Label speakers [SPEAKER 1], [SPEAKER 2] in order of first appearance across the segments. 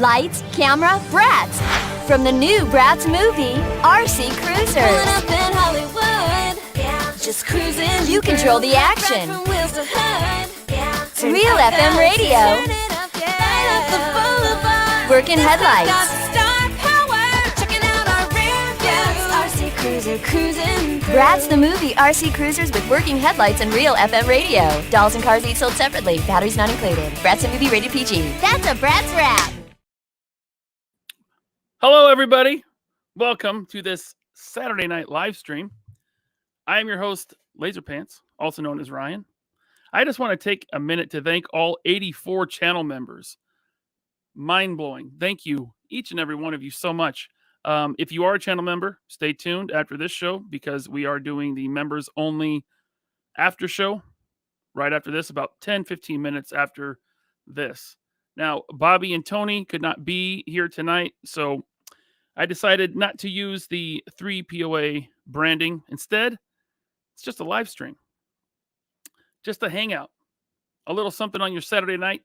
[SPEAKER 1] Lights, camera, Bratz. From the new Bratz movie, RC Cruisers.
[SPEAKER 2] Pulling up in Hollywood. Yeah. Just cruising.
[SPEAKER 1] You control the action.
[SPEAKER 2] Right from wheels to hood. Yeah.
[SPEAKER 1] Real FM radio.
[SPEAKER 2] Turn it up, yeah. Light up the boulevard.
[SPEAKER 1] Working headlights.
[SPEAKER 2] Got star power. Checking out our rear view. RC Cruiser cruising through.
[SPEAKER 1] Bratz the movie, RC Cruisers with working headlights and real FM radio. Dolls and cars each sold separately. Batteries not included. Bratz the movie rated PG. That's a Bratz wrap.
[SPEAKER 3] Hello, everybody. Welcome to this Saturday night live stream. I am your host, LaserPants, also known as Ryan. I just want to take a minute to thank all 84 channel members. Mind-blowing. Thank you, each and every one of you, so much. If you are a channel member, stay tuned after this show because we are doing the members-only after show right after this, about 10-15 minutes after this. Now, Bobby and Tony could not be here tonight, so I decided not to use the 3POA branding. Instead, it's just a live stream. Just a hangout. A little something on your Saturday night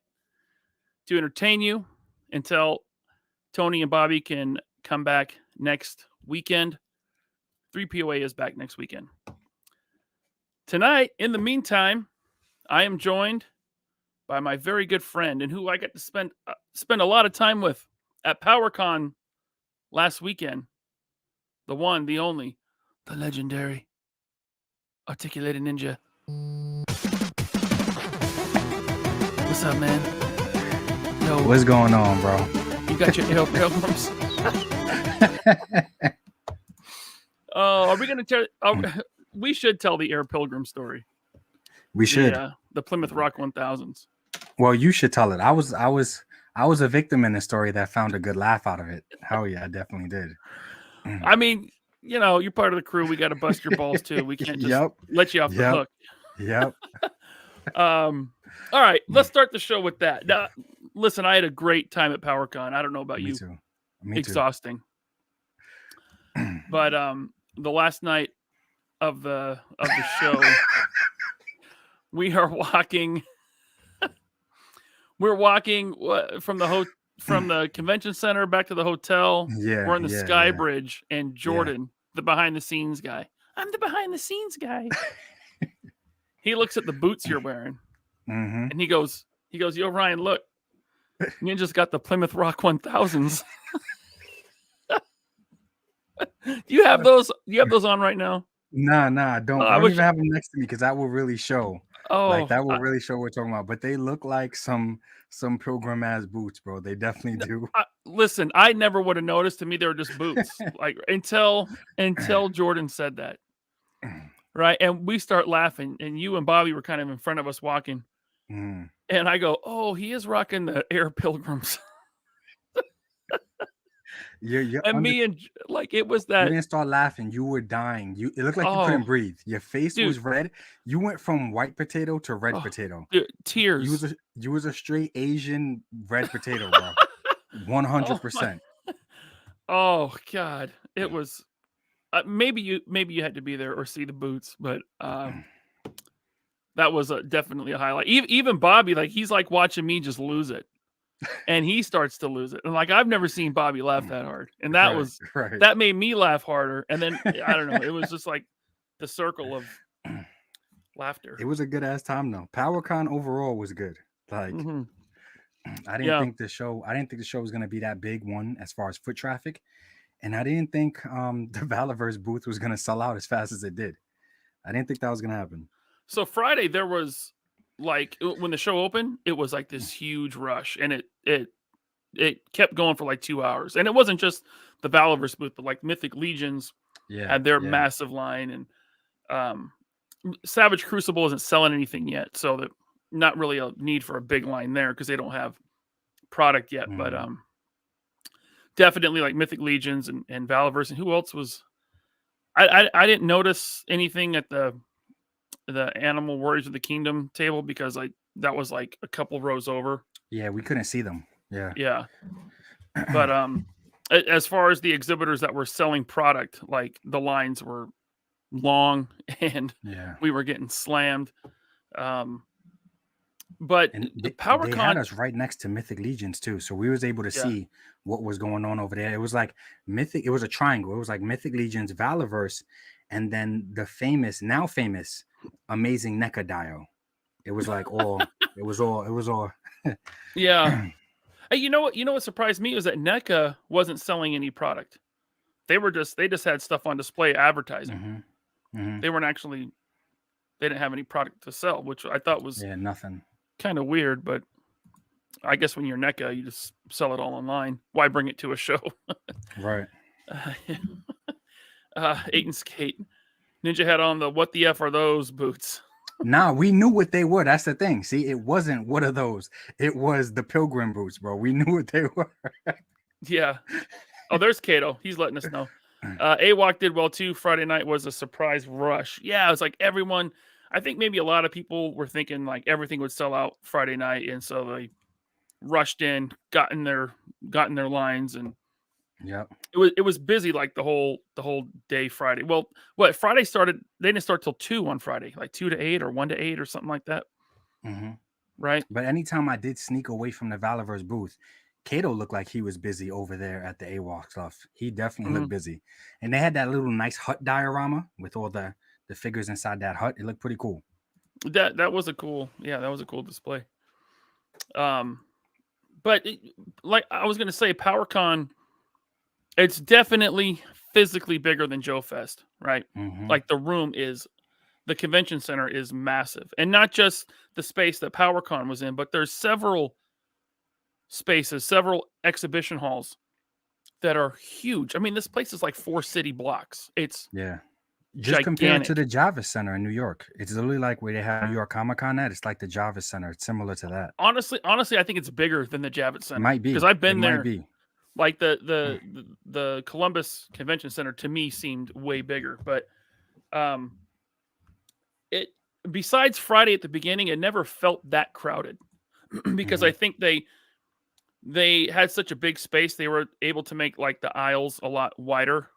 [SPEAKER 3] to entertain you until Tony and Bobby can come back next weekend. 3POA is back next weekend. Tonight, in the meantime, I am joined by my very good friend and who I got to spend a lot of time with at PowerCon last weekend. The one, the only, the legendary Articulated Ninja. What's up, man? Yo,
[SPEAKER 4] what's going on, bro?
[SPEAKER 3] You got your Air Pilgrims? Are we going to tell? We should tell the Air Pilgrim story.
[SPEAKER 4] We should.
[SPEAKER 3] The Plymouth Rock 1000s.
[SPEAKER 4] Well, you should tell it. I was a victim in the story that found a good laugh out of it. Hell yeah, I definitely did.
[SPEAKER 3] I mean, you know, you're part of the crew. We got to bust your balls too. We can't just let you off the hook.
[SPEAKER 4] Yep.
[SPEAKER 3] All right, let's start the show with that. Now, listen, I had a great time at PowerCon. I don't know about you.
[SPEAKER 4] Me too.
[SPEAKER 3] Exhausting. But the last night of the show, we're walking from the convention center back to the hotel.
[SPEAKER 4] Yeah,
[SPEAKER 3] we're on the Sky Bridge, and Jordan, the behind the scenes guy. I'm the behind the scenes guy. He looks at the boots you're wearing, and he goes, "Yo, Ryan, look, you just got the Plymouth Rock 1000s." Do you have those? You have those on right now?
[SPEAKER 4] Nah, I don't. I don't even have them next to me because that will really show. That will really show what we're talking about. But they look like some pilgrim ass boots, bro. They definitely do.
[SPEAKER 3] Listen, I never would have noticed. To me, they were just boots. Like until Jordan said that, right? And we start laughing, and you and Bobby were kind of in front of us walking, and I go, "Oh, he is rocking the Air Pilgrims." It was that.
[SPEAKER 4] You didn't start laughing. You were dying. It looked like you couldn't breathe. Your face was red. You went from white potato to red potato.
[SPEAKER 3] Dude, tears.
[SPEAKER 4] You was a straight Asian red potato, bro. 100%.
[SPEAKER 3] Oh God, it was. Maybe you had to be there or see the boots, but that was definitely a highlight. Even Bobby, like he's like watching me just lose it. And he starts to lose it. And like, I've never seen Bobby laugh that hard. And that that made me laugh harder. And then, I don't know, it was just like the circle of laughter.
[SPEAKER 4] It was a good ass time though. PowerCon overall was good. Like, I didn't think the show was going to be that big one as far as foot traffic. And I didn't think the Valiverse booth was going to sell out as fast as it did. I didn't think that was going to happen.
[SPEAKER 3] So Friday there was, like when the show opened, it was like this huge rush, and it kept going for like 2 hours. And it wasn't just the Valiverse booth, but like Mythic Legions had their massive line, and Savage Crucible isn't selling anything yet, so that not really a need for a big line there because they don't have product yet. But definitely like Mythic Legions and Valiverse, and who else was? I didn't notice anything at the Animal Warriors of the Kingdom table because that was like a couple rows over.
[SPEAKER 4] Yeah, we couldn't see them.
[SPEAKER 3] Yeah. But as far as the exhibitors that were selling product, like the lines were long and we were getting slammed. But
[SPEAKER 4] And
[SPEAKER 3] the
[SPEAKER 4] they had
[SPEAKER 3] PowerCon,
[SPEAKER 4] us right next to Mythic Legions too, so we was able to
[SPEAKER 3] yeah,
[SPEAKER 4] see what was going on over there. It was like Mythic. It was a triangle. It was like Mythic Legions, Valorverse, and then the now famous, amazing NECA Dio. It was like all. It was all. It was all.
[SPEAKER 3] yeah. Hey, you know what? You know what surprised me was that NECA wasn't selling any product. They just had stuff on display advertising.
[SPEAKER 4] hmm
[SPEAKER 3] They weren't actually they didn't have any product to sell, which I thought was
[SPEAKER 4] Yeah, nothing.
[SPEAKER 3] kind of weird. But I guess when you're NECA, you just sell it all online. Why bring it to a show?
[SPEAKER 4] Right.
[SPEAKER 3] Eight and skate. Ninja had on the what the f are those boots?
[SPEAKER 4] Nah, we knew what they were. That's the thing. See, it wasn't one of those. It was the Pilgrim boots, bro. We knew what they were.
[SPEAKER 3] Yeah. Oh, there's Kato. He's letting us know. AWOC did well too. Friday night was a surprise rush. Yeah, it was like everyone. I think maybe a lot of people were thinking like everything would sell out Friday night, and so they rushed in, got in their lines, and
[SPEAKER 4] Yep.
[SPEAKER 3] it was busy like the whole day Friday. Well, what Friday started? They didn't start till 2 on Friday, like 2 to 8 or 1 to 8 or something like that,
[SPEAKER 4] hmm
[SPEAKER 3] right?
[SPEAKER 4] But anytime I did sneak away from the Valorverse booth, Kato looked like he was busy over there at the AWOC stuff. He definitely
[SPEAKER 3] Mhm.
[SPEAKER 4] looked busy. And they had that little nice hut diorama with all the figures inside that hut. It looked pretty cool.
[SPEAKER 3] That was a cool, yeah, that was a cool display. But like I was gonna say, PowerCon, it's definitely physically bigger than Joe Fest, right?
[SPEAKER 4] hmm
[SPEAKER 3] Like the convention center is massive, and not just the space that PowerCon was in, but there's several spaces, several exhibition halls that are huge. I mean, this place is like 4 city blocks. It's
[SPEAKER 4] Yeah. Just compare it to
[SPEAKER 3] gigantic.
[SPEAKER 4] the Jarvis Center in New York. It's literally like where they have New York Comic Con at. It's like the Jarvis Center. It's similar to that.
[SPEAKER 3] Honestly, I think it's bigger than the Javits Center
[SPEAKER 4] Might
[SPEAKER 3] because
[SPEAKER 4] be.
[SPEAKER 3] I've
[SPEAKER 4] It
[SPEAKER 3] been
[SPEAKER 4] might
[SPEAKER 3] there.
[SPEAKER 4] be.
[SPEAKER 3] Like the Columbus Convention Center to me seemed way bigger, but um, it besides Friday at the beginning, it never felt that crowded because
[SPEAKER 4] hmm
[SPEAKER 3] I think they had such a big space. They were able to make like the aisles a lot wider,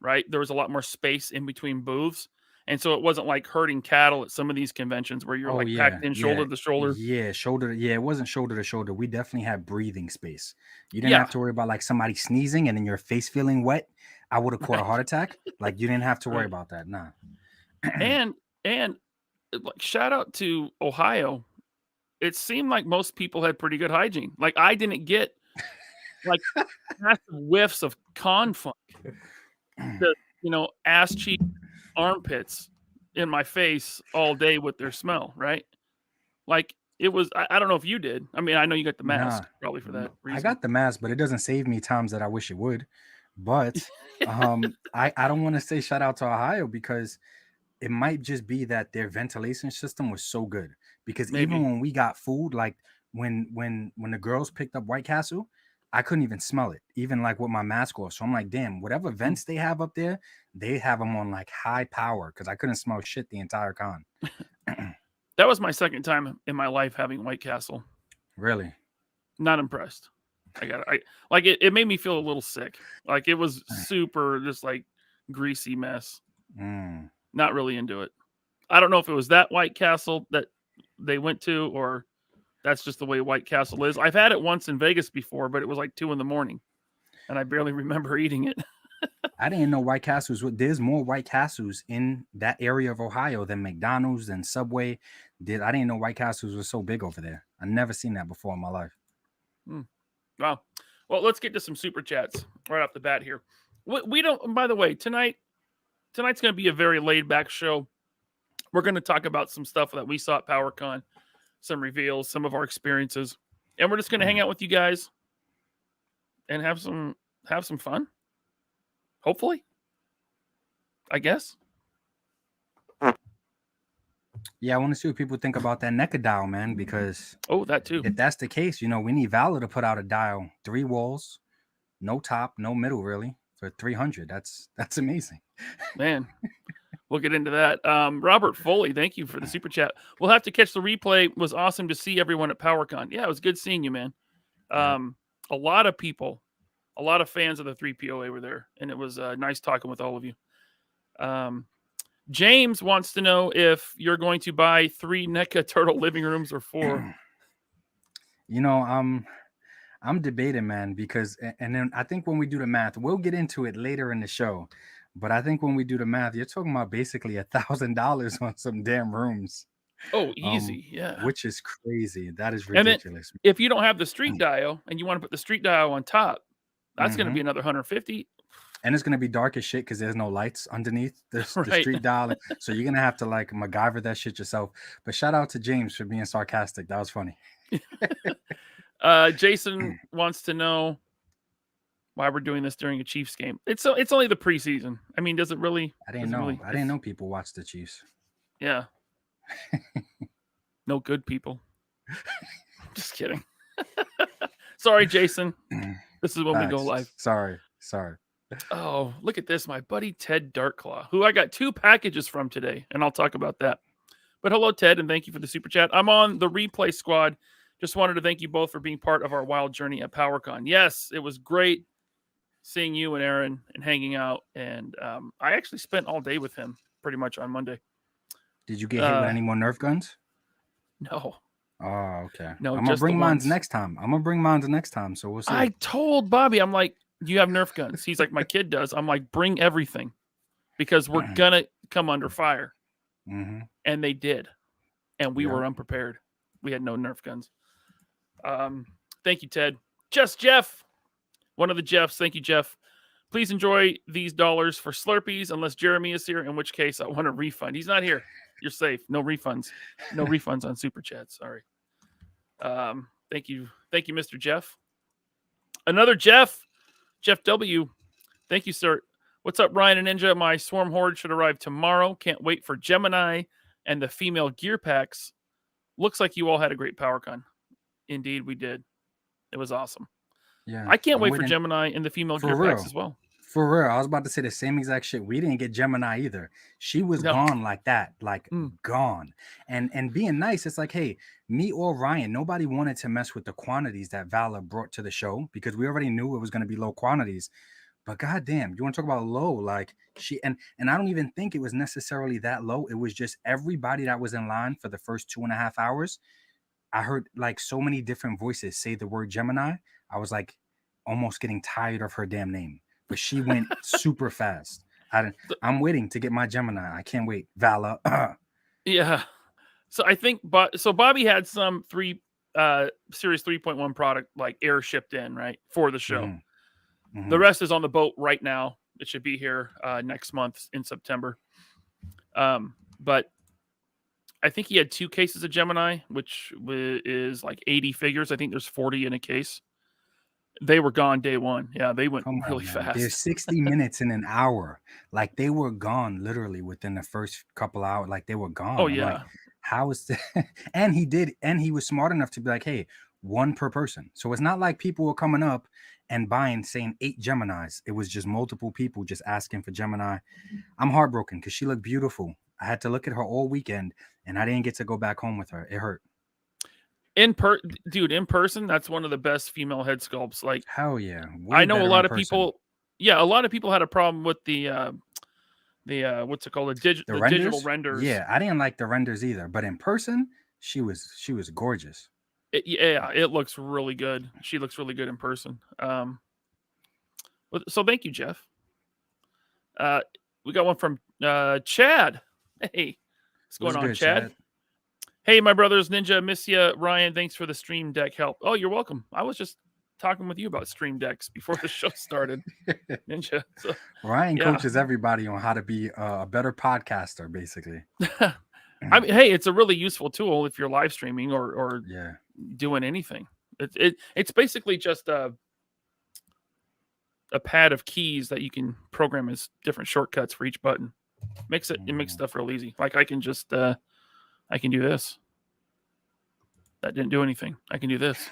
[SPEAKER 3] right? There was a lot more space in between booths. And so it wasn't like herding cattle at some of these conventions where you're
[SPEAKER 4] Oh
[SPEAKER 3] like
[SPEAKER 4] yeah,
[SPEAKER 3] packed in
[SPEAKER 4] yeah,
[SPEAKER 3] shoulder to shoulder.
[SPEAKER 4] yeah. Shoulder. Yeah, it wasn't shoulder to shoulder. We definitely had breathing space. You didn't
[SPEAKER 3] Yeah,
[SPEAKER 4] have to worry about like somebody sneezing and then your face feeling wet. I would have caught a
[SPEAKER 3] right,
[SPEAKER 4] heart attack. Like you didn't have to worry
[SPEAKER 3] right.
[SPEAKER 4] about that. Nah.
[SPEAKER 3] And like shout out to Ohio. It seemed like most people had pretty good hygiene. Like I didn't get like massive whiffs of con funk, the ass cheek armpits in my face all day with their smell, right? Like it was I don't know if you did. I mean, I know you got the
[SPEAKER 4] Nah.
[SPEAKER 3] mask probably for that
[SPEAKER 4] I
[SPEAKER 3] reason.
[SPEAKER 4] got the mask, but it doesn't save me times that I wish it would. But I don't want to say shout out to Ohio because it might just be that their ventilation system was so good. Because even
[SPEAKER 3] Maybe.
[SPEAKER 4] when we got food, like when the girls picked up White Castle, I couldn't even smell it, even like with my mask off. So I'm like, damn, whatever
[SPEAKER 3] Mm.
[SPEAKER 4] vents they have up there, they have them on like high power because I couldn't smell shit the entire con.
[SPEAKER 3] That was my second time in my life having White Castle.
[SPEAKER 4] Really?
[SPEAKER 3] Not impressed. I like it made me feel a little sick. Like it was super just like greasy mess.
[SPEAKER 4] Mm.
[SPEAKER 3] Not really into it. I don't know if it was that White Castle that they went to or that's just the way White Castle is. I've had it once in Vegas before, but it was like 2 in the morning and I barely remember eating it.
[SPEAKER 4] I didn't know White Castles. There's more White Castles in that area of Ohio than McDonald's and Subway. I didn't know White Castles was so big over there. I never seen that before in my life.
[SPEAKER 3] Hmm. Wow. Well, let's get to some super chats right off the bat here. We don't. By the way, tonight's going to be a very laid back show. We're going to talk about some stuff that we saw at PowerCon, some reveals, some of our experiences, and we're just going to hang out with you guys and have some fun. Hopefully, I guess.
[SPEAKER 4] Yeah, I want to see what people think about that NECA dial, man, because
[SPEAKER 3] Oh, that too.
[SPEAKER 4] if that's the case, we need Valor to put out a dial, 3 walls, no top, no middle, really, for 300. That's amazing.
[SPEAKER 3] Man, we'll get into that. Robert Foley, thank you for the super chat. We'll have to catch the replay. It was awesome to see everyone at PowerCon. Yeah, it was good seeing you, man.
[SPEAKER 4] Yep.
[SPEAKER 3] A lot of people, a lot of fans of the 3POA were there, and it was nice talking with all of you. James wants to know if you're going to buy 3 NECA turtle living rooms or 4.
[SPEAKER 4] You know, I'm debating, man, because and then I think when we do the math, we'll get into it later in the show. But I think when we do the math, you're talking about basically $1,000 on some damn rooms.
[SPEAKER 3] Oh, easy, yeah.
[SPEAKER 4] Which is crazy. That is
[SPEAKER 3] And then
[SPEAKER 4] ridiculous.
[SPEAKER 3] if you don't have the street dial and you want to put the street dial on top, that's going to be another $150.
[SPEAKER 4] And it's gonna be dark as shit because there's no lights underneath the
[SPEAKER 3] Right.
[SPEAKER 4] street dial. So you're gonna have to like MacGyver that shit yourself. But shout out to James for being sarcastic. That was funny.
[SPEAKER 3] Jason wants to know why we're doing this during a Chiefs game. It's only the preseason. I mean, does it really?
[SPEAKER 4] I didn't know. I didn't know people watch the Chiefs.
[SPEAKER 3] Yeah. No good people. Just kidding. Sorry, Jason. This is when we go live.
[SPEAKER 4] Sorry.
[SPEAKER 3] Oh, look at this. My buddy Ted Darkclaw, who I got 2 packages from today, and I'll talk about that. But hello, Ted, and thank you for the super chat. I'm on the replay squad. Just wanted to thank you both for being part of our wild journey at PowerCon. Yes, it was great seeing you and Aaron and hanging out. And I actually spent all day with him pretty much on Monday.
[SPEAKER 4] Did you get hit with any more Nerf guns?
[SPEAKER 3] No.
[SPEAKER 4] Oh, okay.
[SPEAKER 3] No,
[SPEAKER 4] I'm gonna bring mine next time. So we'll see.
[SPEAKER 3] I told Bobby, I'm like, you have Nerf guns. He's like, my kid does. I'm like, bring everything because we're gonna come under fire. And they did, and we were unprepared. We had no Nerf guns. Thank you, Ted. Just Jeff, one of the Jeffs. Thank you, Jeff. Please enjoy these dollars for Slurpees, unless Jeremy is here, in which case I want a refund. He's not here. You're safe. No refunds. No refunds on Super Chat. Sorry. Thank you, Mr. Jeff. Another Jeff W. Thank you, sir. What's up, Ryan and Ninja? My Swarm Horde should arrive tomorrow. Can't wait for Gemini and the female gear packs. Looks like you all had a great PowerCon. Indeed, we did. It was awesome.
[SPEAKER 4] Yeah,
[SPEAKER 3] I can't wait for Gemini and the female gear packs as well.
[SPEAKER 4] For real, I was about to say the same exact shit. We didn't get Gemini either. She was gone like that, gone. And being nice, it's like, hey, me or Ryan, nobody wanted to mess with the quantities that Valor brought to the show because we already knew it was going to be low quantities. But goddamn, you want to talk about low? Like she and I don't even think it was necessarily that low. It was just everybody that was in line for the first 2.5 hours. I heard like so many different voices say the word Gemini. I was like almost getting tired of her damn name. But she went super fast. I'm waiting to get my Gemini. I can't wait. Valor.
[SPEAKER 3] Yeah. So I think, Bobby had some Series 3.1 product like air shipped in, right, for the show. The rest is on the boat right now. It should be here next month in September. But I think he had 2 cases of Gemini, which is like 80 figures. I think there's 40 in a case. They were gone day one. Yeah, they went really fast.
[SPEAKER 4] There's 60 minutes in an hour. Like they were gone literally within the first couple hours. Like they were gone.
[SPEAKER 3] Oh, yeah.
[SPEAKER 4] Like, how is that? And he was smart enough to be like, hey, 1 per person. So it's not like people were coming up and buying, saying 8 Geminis. It was just multiple people just asking for Gemini. I'm heartbroken because she looked beautiful. I had to look at her all weekend and I didn't get to go back home with her. It hurt.
[SPEAKER 3] In person, that's one of the best female head sculpts. Like,
[SPEAKER 4] hell yeah.
[SPEAKER 3] I know a lot of people. Yeah, a lot of people had a problem with the what's it called? The digital renders.
[SPEAKER 4] Yeah, I didn't like the renders either. But in person, she was gorgeous.
[SPEAKER 3] It looks really good. She looks really good in person. So thank you, Jeff. We got one from Chad. Hey, what's going on, Chad? Hey, my brothers, Ninja, miss ya. Ryan, thanks for the Stream Deck help. Oh, you're welcome. I was just talking with you about Stream Decks before the show started. Ninja. So,
[SPEAKER 4] Ryan coaches everybody on how to be a better podcaster, basically.
[SPEAKER 3] I mean, hey, it's a really useful tool if you're live streaming or doing anything. It's basically just a pad of keys that you can program as different shortcuts for each button. It makes stuff real easy. Like I can just I can do this. That didn't do anything. I can do this.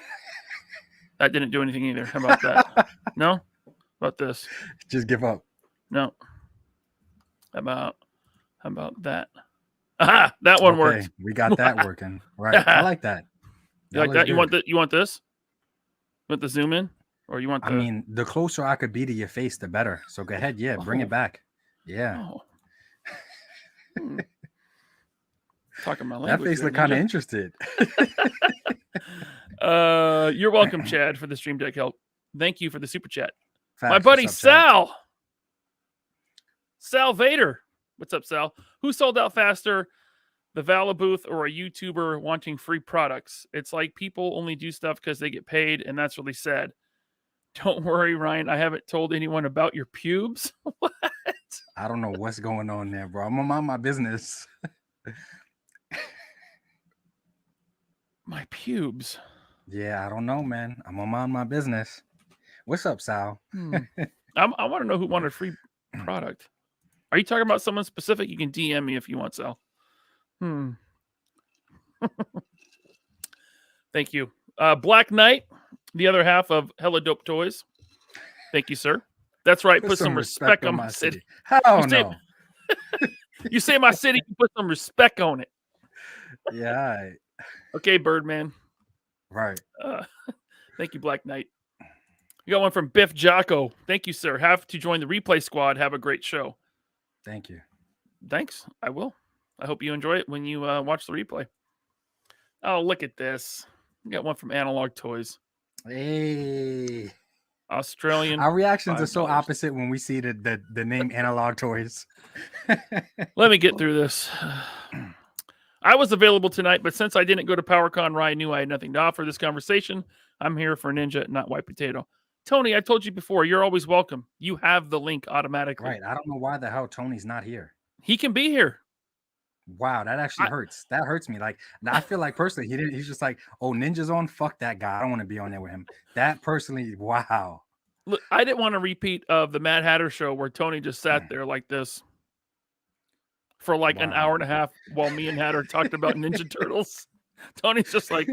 [SPEAKER 3] That didn't do anything either. How about that? No? How about this?
[SPEAKER 4] Just give up.
[SPEAKER 3] No. How about that? Aha! That one worked.
[SPEAKER 4] We got that working. Right. I like that.
[SPEAKER 3] You like that? Good. You want this? You want the zoom in? Or you want
[SPEAKER 4] I mean, the closer I could be to your face, the better. So go ahead. Yeah, bring it back. Yeah.
[SPEAKER 3] Talking my
[SPEAKER 4] That
[SPEAKER 3] language.
[SPEAKER 4] face
[SPEAKER 3] there,
[SPEAKER 4] looked kind of
[SPEAKER 3] Ninja.
[SPEAKER 4] interested.
[SPEAKER 3] You're welcome, Chad, for the stream deck help. Thank you for the super chat.
[SPEAKER 4] Facts.
[SPEAKER 3] My buddy
[SPEAKER 4] What's up, Chad?
[SPEAKER 3] Sal Vader. What's up, Sal? Who sold out faster, the Vala booth or a YouTuber wanting free products? It's like people only do stuff because they get paid, and that's really sad. Don't worry, Ryan. I haven't told anyone about your pubes. What?
[SPEAKER 4] I don't know what's going on there, bro. I'm gonna mind my business.
[SPEAKER 3] My pubes.
[SPEAKER 4] Yeah, I don't know, man. I'm gonna mind my business. What's up, Sal?
[SPEAKER 3] I want to know who wanted a free product. Are you talking about someone specific? You can DM me if you want, Sal. Thank you. Black Knight, the other half of Hella Dope Toys. Thank you, sir. That's right. Put some respect on my city.
[SPEAKER 4] Hell no.
[SPEAKER 3] You say my city, you put some respect on it.
[SPEAKER 4] Yeah. All right.
[SPEAKER 3] Okay, Birdman.
[SPEAKER 4] Right.
[SPEAKER 3] Thank you, Black Knight. You got one from Biff Jocko. Thank you, sir. Have to join the replay squad. Have a great show.
[SPEAKER 4] Thank you.
[SPEAKER 3] Thanks. I will. I hope you enjoy it when you watch the replay. Oh, look at this. We got one from Analog Toys.
[SPEAKER 4] Hey.
[SPEAKER 3] Australian.
[SPEAKER 4] Our reactions are so
[SPEAKER 3] $5.
[SPEAKER 4] opposite when we see the name Analog Toys.
[SPEAKER 3] Let me get through this. I was available tonight, but since I didn't go to PowerCon, Ryan knew I had nothing to offer this conversation. I'm here for Ninja, not White Potato. Tony, I told you before, you're always welcome. You have the link automatically.
[SPEAKER 4] Right. I don't know why the hell Tony's not here.
[SPEAKER 3] He can be here.
[SPEAKER 4] Wow, that actually hurts. That hurts me. Like, I feel like personally, he's just like, oh, Ninja's on. Fuck that guy. I don't want to be on there with him. That personally, wow.
[SPEAKER 3] Look, I didn't want a repeat of the Mad Hatter show where Tony just sat there like this for like an hour and a half while me and Hatter talked about Ninja Turtles. Tony's just like,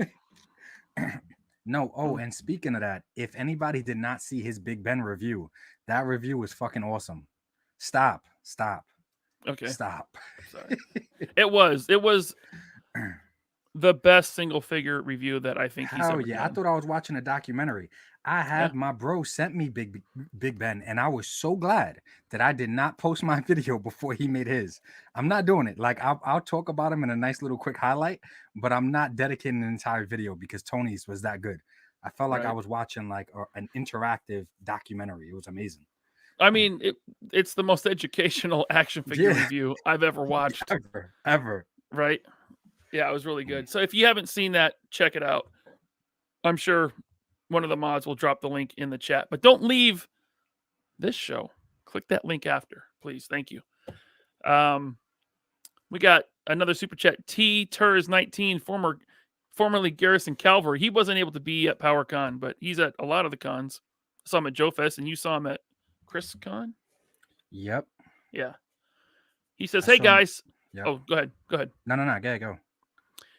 [SPEAKER 4] no. Oh, and speaking of that, if anybody did not see his Big Ben review, that review was fucking awesome. Stop.
[SPEAKER 3] Okay.
[SPEAKER 4] Stop.
[SPEAKER 3] Sorry. It was the best single figure review that I think he's ever done.
[SPEAKER 4] I thought I was watching a documentary. I had my bro sent me Big Ben, and I was so glad that I did not post my video before he made his. I'm not doing it. Like, I'll talk about him in a nice little quick highlight, but I'm not dedicating an entire video because Tony's was that good. I felt like I was watching like an interactive documentary. It was amazing.
[SPEAKER 3] I mean, it's the most educational action figure review I've ever watched.
[SPEAKER 4] Ever.
[SPEAKER 3] Right? Yeah, it was really good. So if you haven't seen that, check it out. I'm sure one of the mods will drop the link in the chat. But don't leave this show. Click that link after, please. Thank you. We got another super chat. T-Turs19, formerly Garrison Calvary. He wasn't able to be at PowerCon, but he's at a lot of the cons. I saw him at Joe Fest, and you saw him at Chris Con?
[SPEAKER 4] Yep.
[SPEAKER 3] Yeah. He says, hey, guys.
[SPEAKER 4] Yep.
[SPEAKER 3] Oh, go ahead.
[SPEAKER 4] No. Go.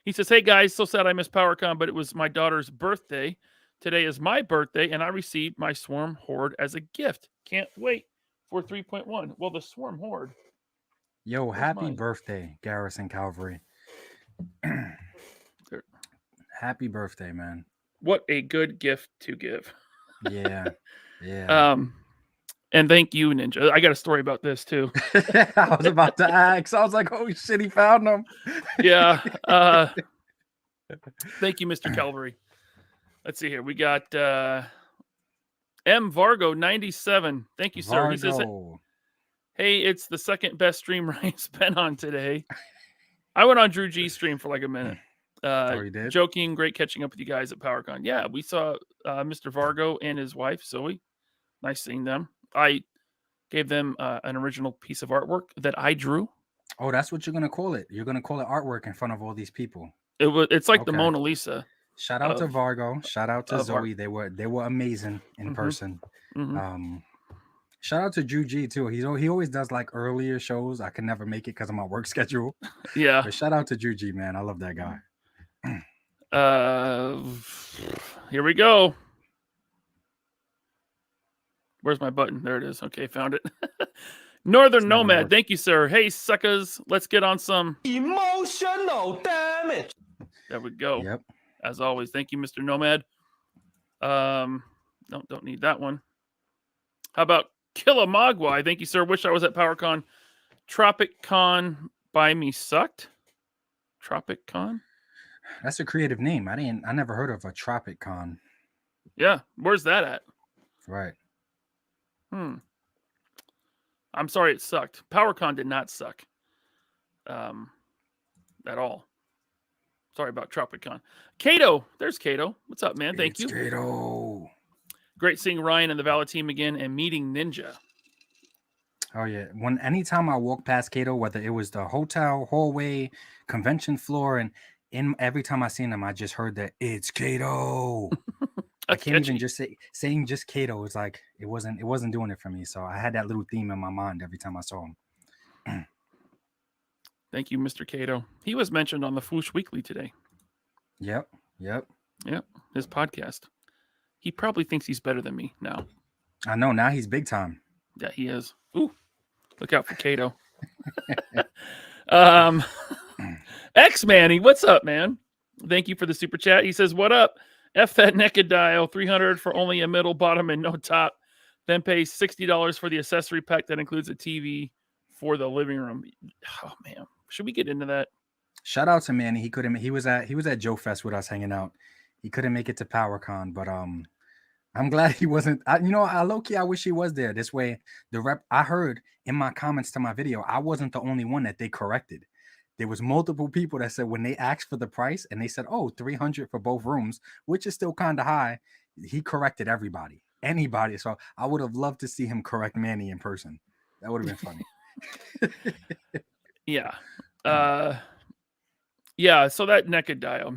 [SPEAKER 3] He says, hey, guys, so sad I missed PowerCon, but it was my daughter's birthday. Today is my birthday, and I received my Swarm Horde as a gift. Can't wait for 3.1. Well, the Swarm Horde.
[SPEAKER 4] Yo, happy birthday, Garrison Calvary. Happy birthday, man.
[SPEAKER 3] What a good gift to give.
[SPEAKER 4] Yeah.
[SPEAKER 3] And thank you, Ninja. I got a story about this too.
[SPEAKER 4] I was about to ask. I was like, oh shit, he found them.
[SPEAKER 3] Yeah. Thank you, Mr. Calvary. Let's see here. We got M Vargo 97. Thank you, sir. He says, hey, it's the second best stream Ryan's been on today. I went on Drew G's stream for like a minute.
[SPEAKER 4] You did?
[SPEAKER 3] Joking, great catching up with you guys at PowerCon. Yeah, we saw Mr. Vargo and his wife, Zoe. Nice seeing them. I gave them an original piece of artwork that I drew.
[SPEAKER 4] Oh, that's what you're gonna call it. You're gonna call it artwork in front of all these people.
[SPEAKER 3] It's like the Mona Lisa.
[SPEAKER 4] Shout out to Vargo. Shout out to Zoe. They were amazing in person.
[SPEAKER 3] Mm-hmm.
[SPEAKER 4] Shout out to Drew G too. He always does like earlier shows. I can never make it because of my work schedule.
[SPEAKER 3] Yeah.
[SPEAKER 4] But shout out to Drew G, man. I love that guy.
[SPEAKER 3] Here we go. Where's my button? There it is. Okay, found it. Northern Nomad. Thank you, sir. Hey, suckers. Let's get on some
[SPEAKER 5] emotional damage.
[SPEAKER 3] There we go.
[SPEAKER 4] Yep.
[SPEAKER 3] As always, thank you, Mr. Nomad. Don't need that one. How about Killamagwai? Thank you, sir. Wish I was at PowerCon. TropicCon By Me Sucked? Tropic Con?
[SPEAKER 4] That's a creative name. I never heard of a Tropic Con.
[SPEAKER 3] Yeah. Where's that at?
[SPEAKER 4] Right.
[SPEAKER 3] I'm sorry it sucked. PowerCon did not suck. At all. Sorry about TropicCon. Cato. There's Cato. What's up, man? Thank you.
[SPEAKER 4] Cato.
[SPEAKER 3] Great seeing Ryan and the Valor team again and meeting Ninja.
[SPEAKER 4] Oh yeah. Anytime I walk past Cato, whether it was the hotel, hallway, convention floor, and every time I seen him, I just heard that it's Cato. I can't even just saying just Cato is like it wasn't doing it for me. So I had that little theme in my mind every time I saw him.
[SPEAKER 3] Thank you, Mr. Cato. He was mentioned on the Foosh Weekly today.
[SPEAKER 4] Yep.
[SPEAKER 3] His podcast. He probably thinks he's better than me now.
[SPEAKER 4] I know. Now he's big time.
[SPEAKER 3] Yeah, he is. Ooh, look out for Cato. X-Manny, what's up, man? Thank you for the super chat. He says, what up? F that naked dial, $300 for only a middle, bottom, and no top. Then pay $60 for the accessory pack that includes a TV for the living room. Oh, man. Should we get into that?
[SPEAKER 4] Shout out to Manny. He was at Joe Fest with us hanging out. He couldn't make it to PowerCon, but I'm glad he wasn't. I low-key, I wish he was there. This way, I heard in my comments to my video, I wasn't the only one that they corrected. There was multiple people that said when they asked for the price and they said, oh, $300 for both rooms, which is still kind of high. He corrected anybody. So I would have loved to see him correct Manny in person. That would have been funny.
[SPEAKER 3] Yeah. Yeah. So that naked dial,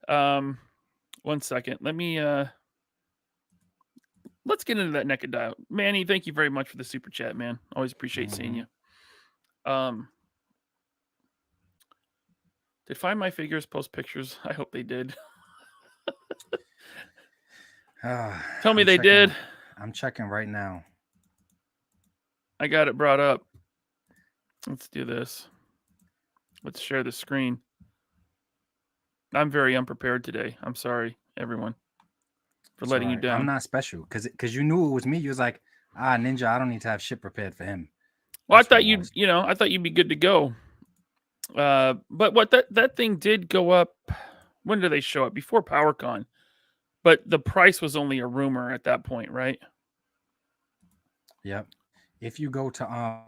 [SPEAKER 3] man. 1 second. Let me, let's get into that naked dial. Manny, thank you very much for the super chat, man. Always appreciate seeing you. Did Find My Figures post pictures? I hope they did. Tell me they did.
[SPEAKER 4] I'm checking right now.
[SPEAKER 3] I got it brought up. Let's do this. Let's share the screen. I'm very unprepared today. I'm sorry, everyone, for letting you down.
[SPEAKER 4] I'm not special because you knew it was me. You was like, Ninja, I don't need to have shit prepared for him.
[SPEAKER 3] Well, I thought I thought you'd be good to go. But what that thing did go up. When did they show up? Before PowerCon. But the price was only a rumor at that point, right?
[SPEAKER 4] Yep. If you go to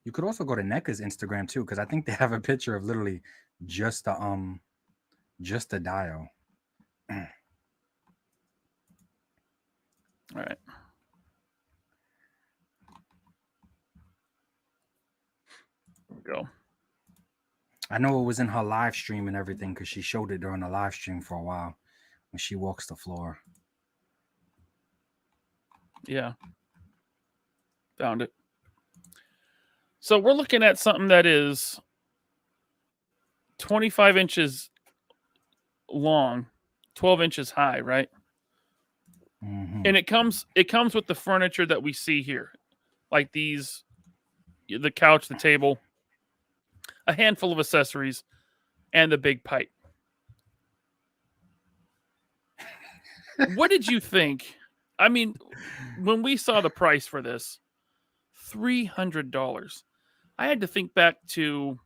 [SPEAKER 4] you could also go to NECA's Instagram too, because I think they have a picture of literally just the dial.
[SPEAKER 3] All right. There we go.
[SPEAKER 4] I know it was in her live stream and everything because she showed it during the live stream for a while when she walks the floor.
[SPEAKER 3] Yeah. Found it. So we're looking at something that is 25 inches long, 12 inches high, right?
[SPEAKER 4] Mm-hmm.
[SPEAKER 3] And it comes with the furniture that we see here. Like these, the couch, the table, a handful of accessories, and the big pipe. What did you think? I mean, when we saw the price for this, $300, I had to think back to,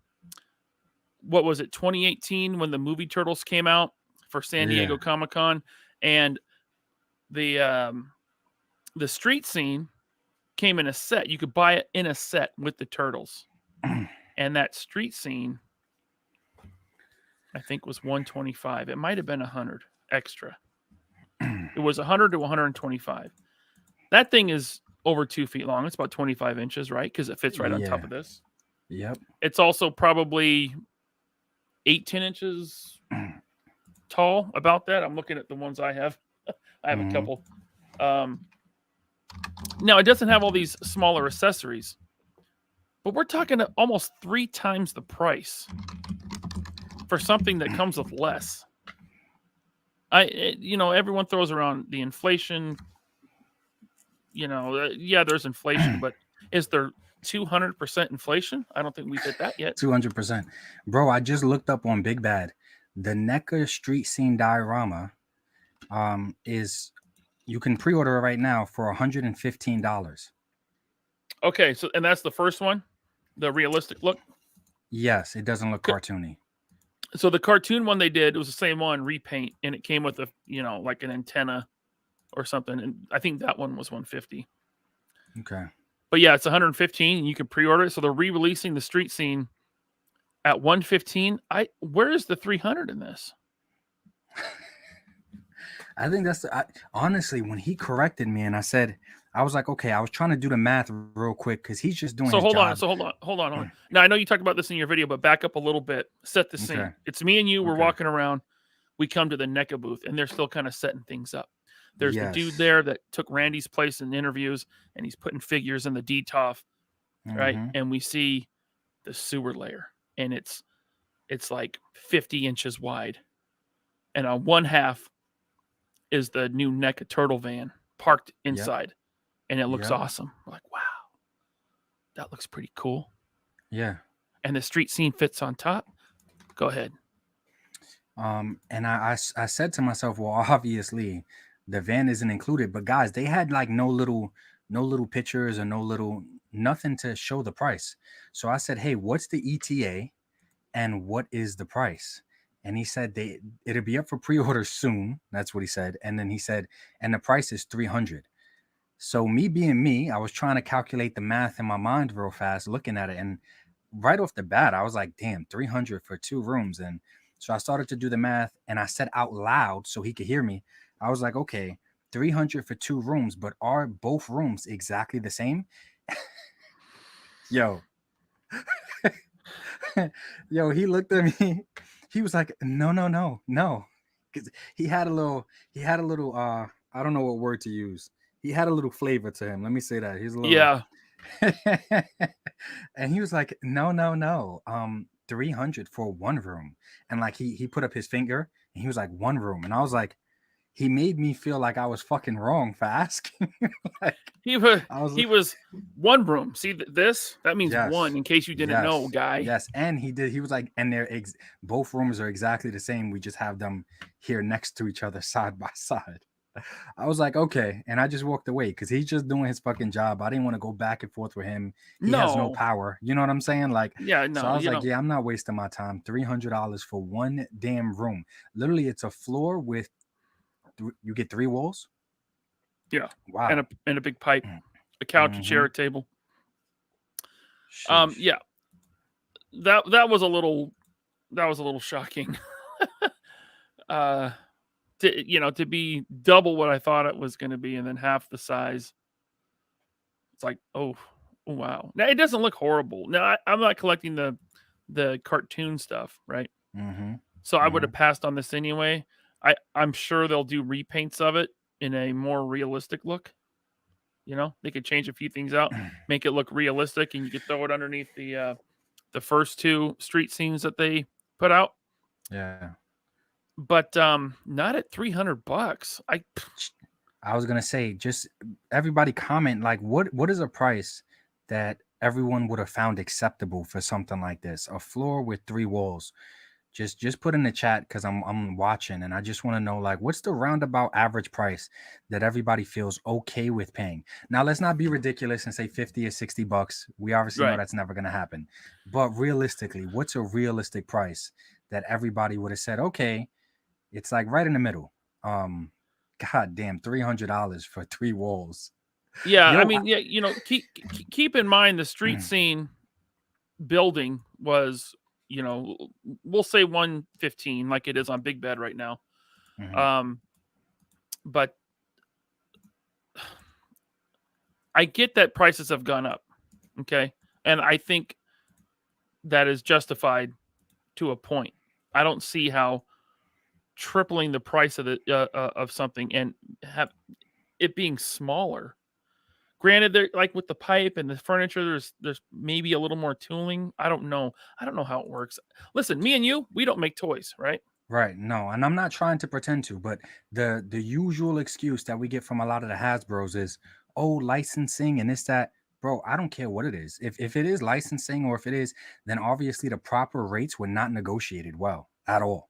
[SPEAKER 3] what was it, 2018 when the movie Turtles came out for San Diego Comic-Con, and the street scene came in a set. You could buy it in a set with the Turtles. And that street scene, I think, was $125. It might have been $100 extra. It was $100 to $125. That thing is over 2 feet long. It's about 25 inches, right? Because it fits right on top of this.
[SPEAKER 4] Yep.
[SPEAKER 3] It's also probably 10 inches tall. About that. I'm looking at the ones I have. I have a couple. Now, it doesn't have all these smaller accessories. But we're talking almost 3 times the price for something that comes with less. Everyone throws around the inflation. There's inflation, but is there 200% inflation? I don't think we've hit that yet.
[SPEAKER 4] 200%. Bro, I just looked up on Big Bad. The NECA street scene diorama is, you can pre-order it right now for $115.
[SPEAKER 3] Okay, and that's the first one? The realistic look?
[SPEAKER 4] Yes, it doesn't look cartoony.
[SPEAKER 3] So the cartoon one they did, it was the same one, repaint, and it came with a, like an antenna or something. And I think that one was 150.
[SPEAKER 4] Okay.
[SPEAKER 3] But yeah, it's 115. And you can pre-order it. So they're re-releasing the street scene at 115. Where is the 300 in this?
[SPEAKER 4] I think honestly, when he corrected me and I was like, okay, I was trying to do the math real quick because he's just doing his job.
[SPEAKER 3] Hold on. Now, I know you talked about this in your video, but back up a little bit. Set the scene. It's me and you. We're walking around. We come to the NECA booth, and they're still kind of setting things up. There's the dude there that took Randy's place in interviews, and he's putting figures in the DTOF, right? And we see the sewer layer, and it's like 50 inches wide. And on one half is the new NECA turtle van parked inside. And it looks awesome. We're like, wow, that looks pretty cool.
[SPEAKER 4] Yeah.
[SPEAKER 3] And the street scene fits on top. Go ahead.
[SPEAKER 4] And I said to myself, well, obviously the van isn't included, but guys, they had like no little pictures or nothing to show the price. So I said, hey, what's the ETA and what is the price? And he said it'll be up for pre-order soon. That's what he said. And then he said, and the price is 300. So me being me, I was trying to calculate the math in my mind real fast, looking at it. And right off the bat, I was like, damn, 300 for 2 rooms. And so I started to do the math, and I said out loud so he could hear me. I was like, okay, 300 for 2 rooms, but are both rooms exactly the same? Yo. Yo, he looked at me. He was like, no. Because he had a little, I don't know what word to use. He had a little flavor to him. Let me say that. He's a little.
[SPEAKER 3] Yeah.
[SPEAKER 4] And he was like, no. 300 for 1 room. And like he put up his finger and he was like, 1 room. And I was like, he made me feel like I was fucking wrong for asking.
[SPEAKER 3] Like, he was 1 room. See this? That means 1 in case you didn't know, guy.
[SPEAKER 4] Yes. And he was like, and both rooms are exactly the same. We just have them here next to each other side by side. I was like, okay. And I just walked away because he's just doing his fucking job. I didn't want to go back and forth with him. He has no power. You know what I'm saying? Like,
[SPEAKER 3] yeah, no.
[SPEAKER 4] So I was like, yeah, I'm not wasting my time. $300 for 1 damn room. Literally, it's a floor with, you get 3 walls?
[SPEAKER 3] Yeah.
[SPEAKER 4] Wow.
[SPEAKER 3] And a big pipe, a couch, a chair, a table.
[SPEAKER 4] Sheesh.
[SPEAKER 3] Yeah. That was a little shocking. To be double what I thought it was going to be and then half the size. It's like, oh wow. Now it doesn't look horrible. Now I'm not collecting the cartoon stuff, right? So I would have passed on this anyway. I'm sure they'll do repaints of it in a more realistic look. They could change a few things out, make it look realistic, and you could throw it underneath the first 2 street scenes that they put out.
[SPEAKER 4] Yeah.
[SPEAKER 3] But not at $300.
[SPEAKER 4] I was gonna say, just everybody comment like what is a price that everyone would have found acceptable for something like this? A floor with 3 walls. Just put in the chat because I'm watching and I just want to know like what's the roundabout average price that everybody feels okay with paying. Now let's not be ridiculous and say 50 or 60 bucks. We obviously know that's never gonna happen. But realistically, what's a realistic price that everybody would have said, okay, it's like right in the middle. God damn, $300 for 3 walls.
[SPEAKER 3] Yeah, I mean, keep in mind the street scene building was, we'll say 115 like it is on Big Bed right now. But I get that prices have gone up. Okay. And I think that is justified to a point. I don't see how tripling the price of of something and have it being smaller. Granted, they're like with the pipe and the furniture, there's maybe a little more tooling. I don't know how it works. Listen, me and you, we don't make toys, right?
[SPEAKER 4] Right. No, and I'm not trying to pretend to, but the usual excuse that we get from a lot of the Hasbros is, oh, licensing and this, that. Bro, I don't care what it is. If it is licensing or if it is, then obviously the proper rates were not negotiated well at all.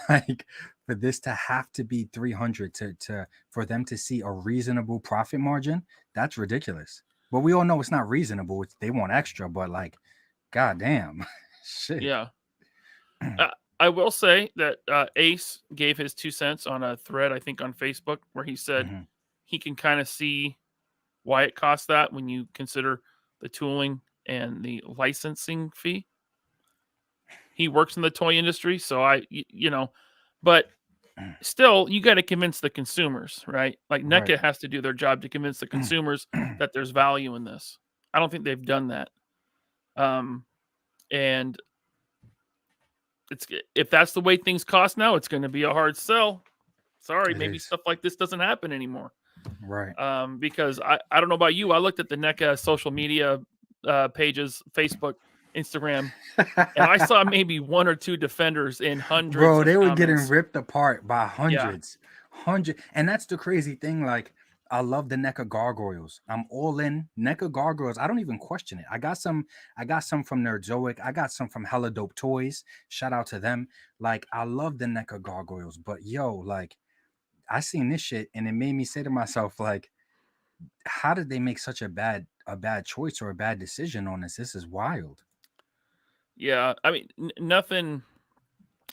[SPEAKER 4] Like for this to have to be 300 to for them to see a reasonable profit margin, that's ridiculous. But we all know it's not reasonable. They want extra, but like, goddamn, Shit.
[SPEAKER 3] Yeah. I will say that Ace gave his 2 cents on a thread, I think on Facebook, where he said he can kind of see why it costs that when you consider the tooling and the licensing fee. He works in the toy industry, so but still, you got to convince the consumers, right? Like
[SPEAKER 4] Right.
[SPEAKER 3] NECA has to do their job to convince the consumers that there's value in this. I don't think they've done that. And if that's the way things cost now, it's going to be a hard sell. Sorry, maybe stuff like this doesn't happen anymore.
[SPEAKER 4] Right.
[SPEAKER 3] Because I don't know about you. I looked at the NECA social media pages, Facebook, Instagram, and I saw maybe 1 or 2 defenders in hundreds.
[SPEAKER 4] Bro, they
[SPEAKER 3] of
[SPEAKER 4] were getting
[SPEAKER 3] comments.
[SPEAKER 4] ripped apart by hundreds. And that's the crazy thing. Like, I love the NECA gargoyles. I'm all in NECA gargoyles. I don't even question it. I got some from Nerdzoic. I got some from Hella Dope Toys. Shout out to them. Like, I love the NECA gargoyles. But yo, like, I seen this shit and it made me say to myself, like, how did they make such a bad choice or a bad decision on this? This is wild.
[SPEAKER 3] Yeah, I mean, nothing.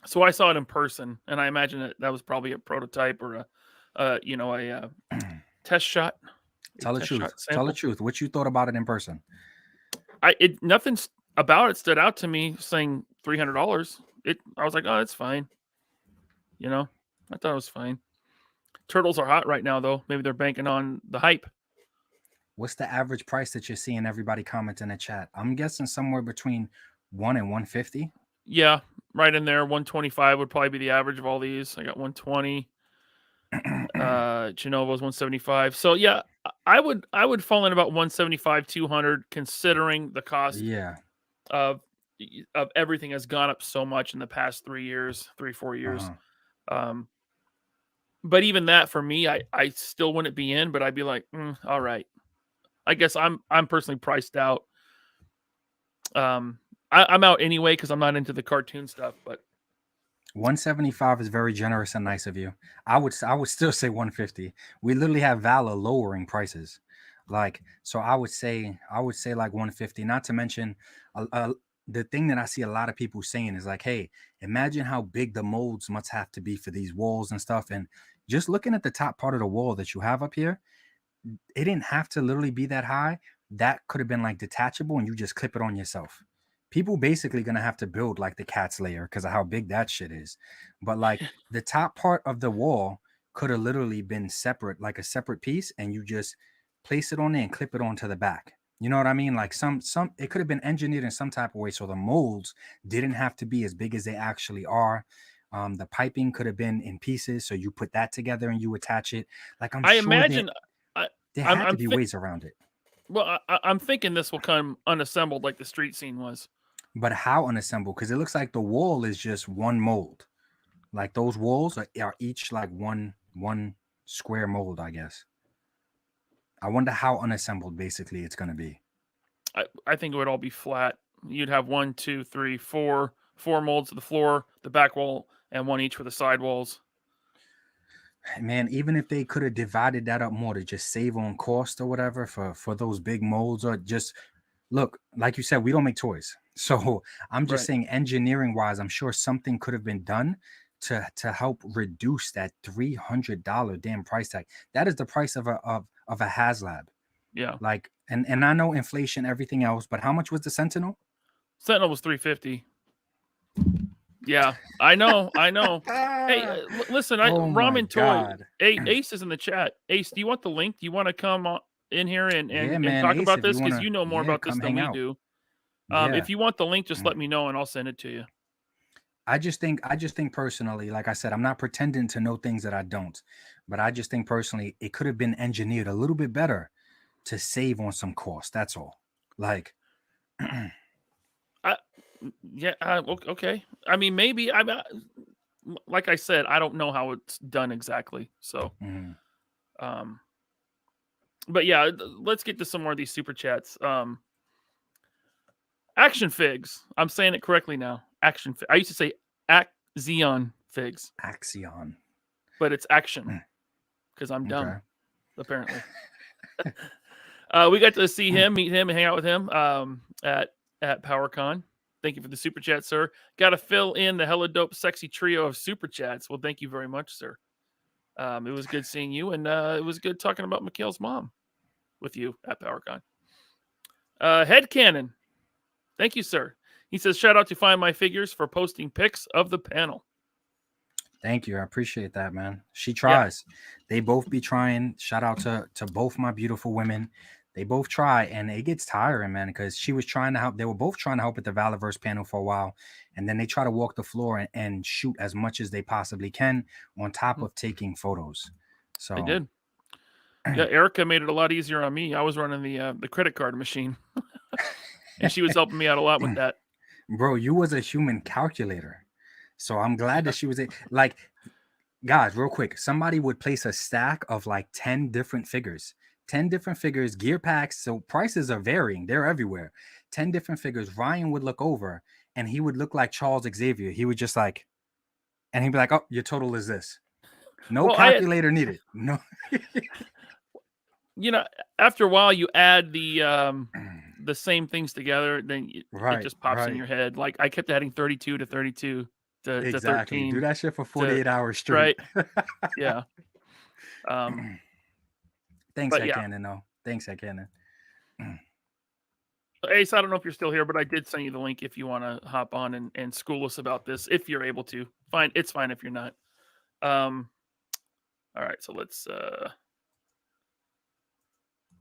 [SPEAKER 3] So I saw it in person, and I imagine that was probably a prototype or a test shot.
[SPEAKER 4] Tell the truth. Tell the truth. What you thought about it in person?
[SPEAKER 3] Nothing about it stood out to me. Saying $300. I was like, oh, it's fine. I thought it was fine. Turtles are hot right now, though. Maybe they're banking on the hype.
[SPEAKER 4] What's the average price that you're seeing everybody comment in the chat? I'm guessing somewhere between 1 and 150.
[SPEAKER 3] Yeah, right in there. 125 would probably be the average of all these. I got 120. Genova's 175. So yeah, I would fall in about 175, 200, considering the cost.
[SPEAKER 4] Yeah.
[SPEAKER 3] Of everything has gone up so much in the past 4 years. But even that for me, I still wouldn't be in, but I'd be like, all right. I guess I'm personally priced out. I'm out anyway because I'm not into the cartoon stuff. But
[SPEAKER 4] 175 is very generous and nice of you. I would still say 150. We literally have Valor lowering prices, like, so I would say like 150. Not to mention, the thing that I see a lot of people saying is like, hey, imagine how big the molds must have to be for these walls and stuff. And just looking at the top part of the wall that you have up here, it didn't have to literally be that high. That could have been like detachable and you just clip it on yourself. People basically gonna have to build like the cat's layer because of how big that shit is. But like the top part of the wall could have literally been separate, like a separate piece, and you just place it on there and clip it onto the back. You know what I mean? Like some it could have been engineered in some type of way so the molds didn't have to be as big as they actually are. The piping could have been in pieces, so you put that together and you attach it. Like
[SPEAKER 3] I imagine
[SPEAKER 4] there had to be ways around it.
[SPEAKER 3] Well, I'm thinking this will come unassembled like the street scene was.
[SPEAKER 4] But how unassembled? Because it looks like the wall is just one mold. Like those walls are each like one square mold, I guess. I wonder how unassembled basically it's going to be.
[SPEAKER 3] I think it would all be flat. You'd have 1, 2, 3, 4 molds to the floor, the back wall, and 1 each for the side walls.
[SPEAKER 4] Man, even if they could have divided that up more to just save on cost or whatever for those big molds, or just look, like you said, we don't make toys. So I'm just saying, engineering wise, I'm sure something could have been done to help reduce that $300 damn price tag. That is the price of a HasLab.
[SPEAKER 3] Yeah.
[SPEAKER 4] Like, and I know inflation, everything else, but how much was the Sentinel?
[SPEAKER 3] Sentinel was $350. Yeah, I know. Hey, listen, Ramen Toy. Ace is in the chat. Ace, do you want the link? Do you want to come in here and talk
[SPEAKER 4] Ace,
[SPEAKER 3] about this? Because you know more about this than we do.
[SPEAKER 4] Yeah.
[SPEAKER 3] If you want the link, just let me know and I'll send it to you.
[SPEAKER 4] I just think personally, like I said, I'm not pretending to know things that I don't, but I just think personally it could have been engineered a little bit better to save on some cost. That's all. Like,
[SPEAKER 3] okay. I mean, maybe like I said, I don't know how it's done exactly. So, but yeah, let's get to some more of these super chats. Action Figs. I'm saying it correctly now. Action. I used to say Axion Figs.
[SPEAKER 4] Axion.
[SPEAKER 3] But it's Action because I'm dumb, apparently. We got to see him, meet him, and hang out with him at PowerCon. Thank you for the super chat, sir. Got to fill in the hella dope, sexy trio of super chats. Well, thank you very much, sir. It was good seeing you, and it was good talking about Mikhail's mom with you at PowerCon. Headcanon. Thank you, sir. He says, shout out to Find My Figures for posting pics of the panel.
[SPEAKER 4] Thank you. I appreciate that, man. She tries. Yeah. They both be trying. Shout out to both my beautiful women. They both try, and it gets tiring, man, because she was trying to help. They were both trying to help at the Valiverse panel for a while, and then they try to walk the floor and shoot as much as they possibly can on top of taking photos. So
[SPEAKER 3] they did. Yeah, Erica made it a lot easier on me. I was running the credit card machine, and she was helping me out a lot with that.
[SPEAKER 4] Bro, you was a human calculator. So I'm glad that she was like, guys, real quick. Somebody would place a stack of like 10 different figures, 10 different figures, gear packs. So prices are varying. They're everywhere. 10 different figures. Ryan would look over and he would look like Charles Xavier. He would just like, and he'd be like, oh, your total is this. No calculator needed. No.
[SPEAKER 3] You know, after a while, you add the same things together, then it just pops in your head. Like I kept adding 32 to 32 to 13.
[SPEAKER 4] Do that shit for 48 hours straight.
[SPEAKER 3] Right. Yeah.
[SPEAKER 4] Thanks, Headcanon, though. Thanks, Headcanon.
[SPEAKER 3] Ace, I don't know if you're still here, but I did send you the link if you want to hop on and school us about this, if you're able to. Fine. It's fine if you're not. All right, so let's...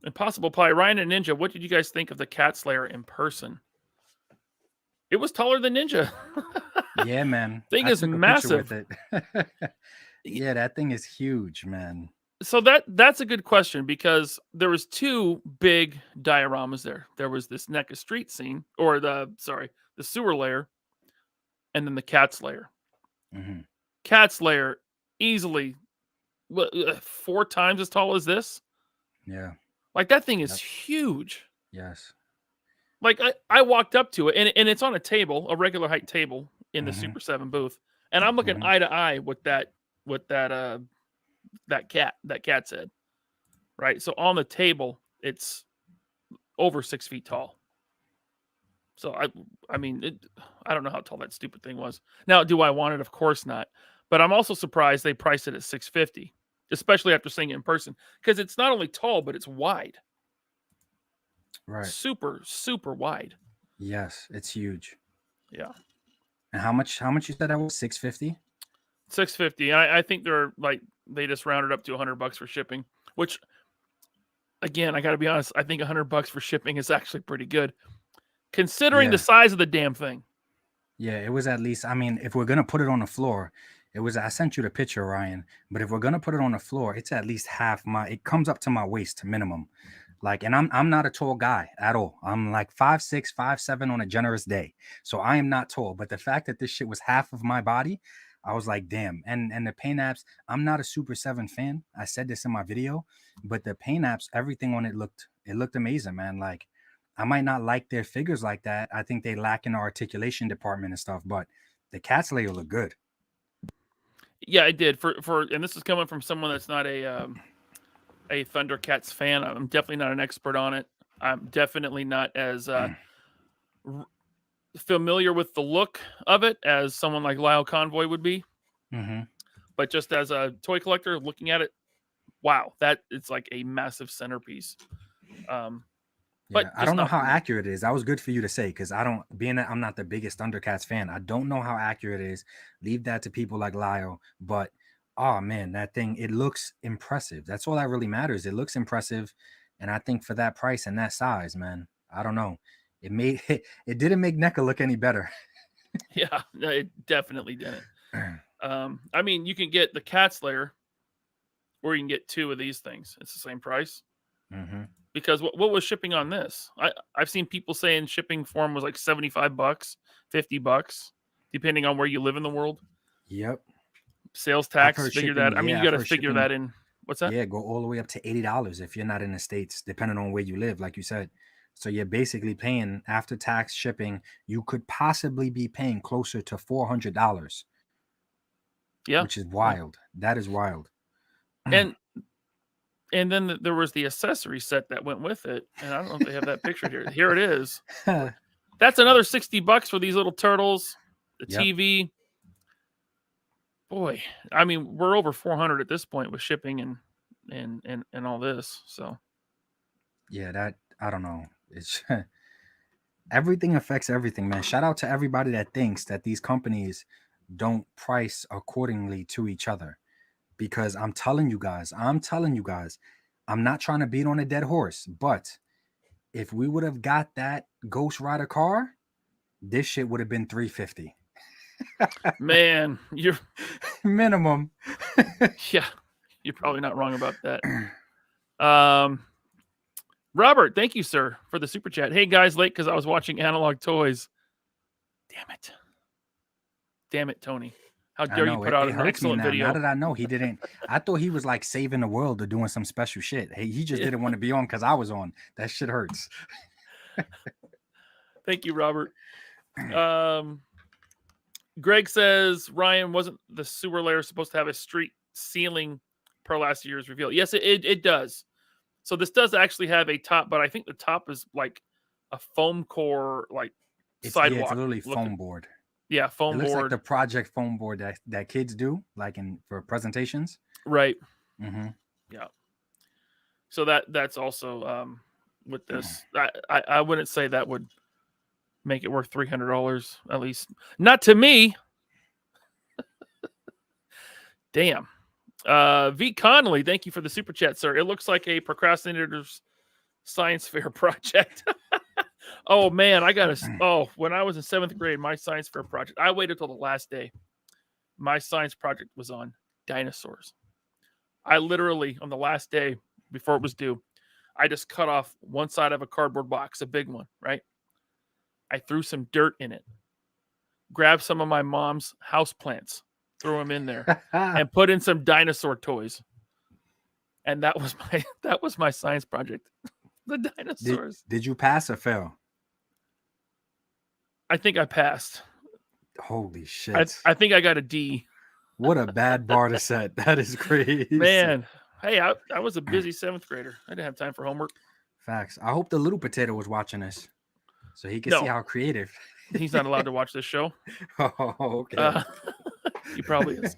[SPEAKER 3] Impossible Pie, Ryan and Ninja, what did you guys think of the Cat Slayer in person? It was taller than Ninja.
[SPEAKER 4] Yeah, man.
[SPEAKER 3] Thing is massive.
[SPEAKER 4] Yeah, that thing is huge, man.
[SPEAKER 3] So that's a good question because there was two big dioramas there. There was this NECA street scene, or the sewer layer, and then the Cat Slayer.
[SPEAKER 4] Mm-hmm.
[SPEAKER 3] Cat Slayer easily 4 times as tall as this.
[SPEAKER 4] Yeah.
[SPEAKER 3] Like that thing is huge.
[SPEAKER 4] Yes.
[SPEAKER 3] Like I walked up to it and it's on a table, a regular height table in the Super 7 booth. And I'm looking eye to eye with that cat's head. Right. So on the table, it's over 6 feet tall. So I mean, I don't know how tall that stupid thing was. Now, do I want it? Of course not. But I'm also surprised they priced it at $650, especially after seeing it in person, because it's not only tall, but it's wide.
[SPEAKER 4] Right.
[SPEAKER 3] Super, super wide.
[SPEAKER 4] Yes, it's huge.
[SPEAKER 3] Yeah.
[SPEAKER 4] And how much you said that was? $650?
[SPEAKER 3] $650. I think they just rounded up to $100 for shipping, which again, I got to be honest, I think $100 for shipping is actually pretty good considering the size of the damn thing.
[SPEAKER 4] Yeah, it was at least, I mean, if we're going to put it on the floor, I sent you the picture, Ryan, but if we're going to put it on the floor, it's at least it comes up to my waist minimum. Like, and I'm not a tall guy at all. I'm like 5'6", 5'7" on a generous day. So I am not tall, but the fact that this shit was half of my body, I was like, damn. And the paint apps, I'm not a Super 7 fan. I said this in my video, but the paint apps, everything on it looked amazing, man. Like, I might not like their figures like that. I think they lack in the articulation department and stuff, but the Cat Slayer look good.
[SPEAKER 3] Yeah, I did. And this is coming from someone that's not a Thundercats fan. I'm definitely not an expert on it. I'm definitely not as familiar with the look of it as someone like Lyle Convoy would be.
[SPEAKER 4] Mm-hmm.
[SPEAKER 3] But just as a toy collector looking at it, wow, that it's like a massive centerpiece. But
[SPEAKER 4] I don't know how accurate it is. That was good for you to say, because I'm not the biggest Thundercats fan. I don't know how accurate it is. Leave that to people like Lyle. But oh man, that thing, it looks impressive. That's all that really matters. It looks impressive. And I think for that price and that size, man, I don't know. It didn't make NECA look any better.
[SPEAKER 3] Yeah, it definitely didn't. I mean, you can get the Cat Slayer, or you can get 2 of these things. It's the same price.
[SPEAKER 4] Mm-hmm.
[SPEAKER 3] Because what was shipping on this? I've seen people saying shipping for them was like $75, $50, depending on where you live in the world.
[SPEAKER 4] Yep.
[SPEAKER 3] Sales tax, figure that. I mean, you got to figure that in. What's that?
[SPEAKER 4] Yeah, go all the way up to $80 if you're not in the States, depending on where you live, like you said. So you're basically paying, after tax shipping, you could possibly be paying closer to $400.
[SPEAKER 3] Yeah.
[SPEAKER 4] Which is wild. That is wild.
[SPEAKER 3] And then there was the accessory set that went with it. And I don't know if they have that picture here. Here it is. That's another $60 for these little turtles. The
[SPEAKER 4] Yep.
[SPEAKER 3] TV. Boy, I mean, we're over 400 at this point with shipping and all this. So
[SPEAKER 4] Yeah, that I don't know. It's everything affects everything, man. Shout out to everybody that thinks that these companies don't price accordingly to each other. Because I'm telling you guys, I'm not trying to beat on a dead horse, but if we would have got that Ghost Rider car, this shit would have been $350.
[SPEAKER 3] man, you're
[SPEAKER 4] Minimum.
[SPEAKER 3] yeah, you're probably not wrong about that. Robert, thank you, sir, for the super chat. Hey guys, late because I was watching Analog Toys. Damn it, Tony. How dare you put out an excellent video?
[SPEAKER 4] Now that I know he didn't, I thought he was like saving the world or doing some special shit. Hey, he just didn't want to be on because I was on. That shit hurts.
[SPEAKER 3] Thank you, Robert. Greg says, Ryan, wasn't the sewer layer supposed to have a street ceiling per last year's reveal? Yes, it does. So this does actually have a top, but I think the top is like a foam core, like sidewalk.
[SPEAKER 4] Yeah, it's literally foam board.
[SPEAKER 3] Yeah, foam board.
[SPEAKER 4] It looks like the project foam board that kids do, like for presentations.
[SPEAKER 3] Right.
[SPEAKER 4] Mm-hmm.
[SPEAKER 3] Yeah. So that's also with this. I wouldn't say that would make it worth $300 at least. Not to me. Damn. V. Connolly, thank you for the super chat, sir. It looks like a procrastinator's science fair project. Oh man, when I was in 7th grade, my science fair project, I waited till the last day. My science project was on dinosaurs. I literally, on the last day before it was due, I just cut off one side of a cardboard box, a big one, right? I threw some dirt in it, grabbed some of my mom's house plants, threw them in there, and put in some dinosaur toys. And that was my science project. The dinosaurs.
[SPEAKER 4] Did you pass or fail?
[SPEAKER 3] I think I passed.
[SPEAKER 4] Holy shit.
[SPEAKER 3] I think I got a D.
[SPEAKER 4] What a bad bar to set. That is crazy.
[SPEAKER 3] Man. Hey, I was a busy 7th grader. I didn't have time for homework.
[SPEAKER 4] Facts. I hope the little potato was watching this so he can see how creative.
[SPEAKER 3] He's not allowed to watch this show.
[SPEAKER 4] Oh, okay.
[SPEAKER 3] He probably is.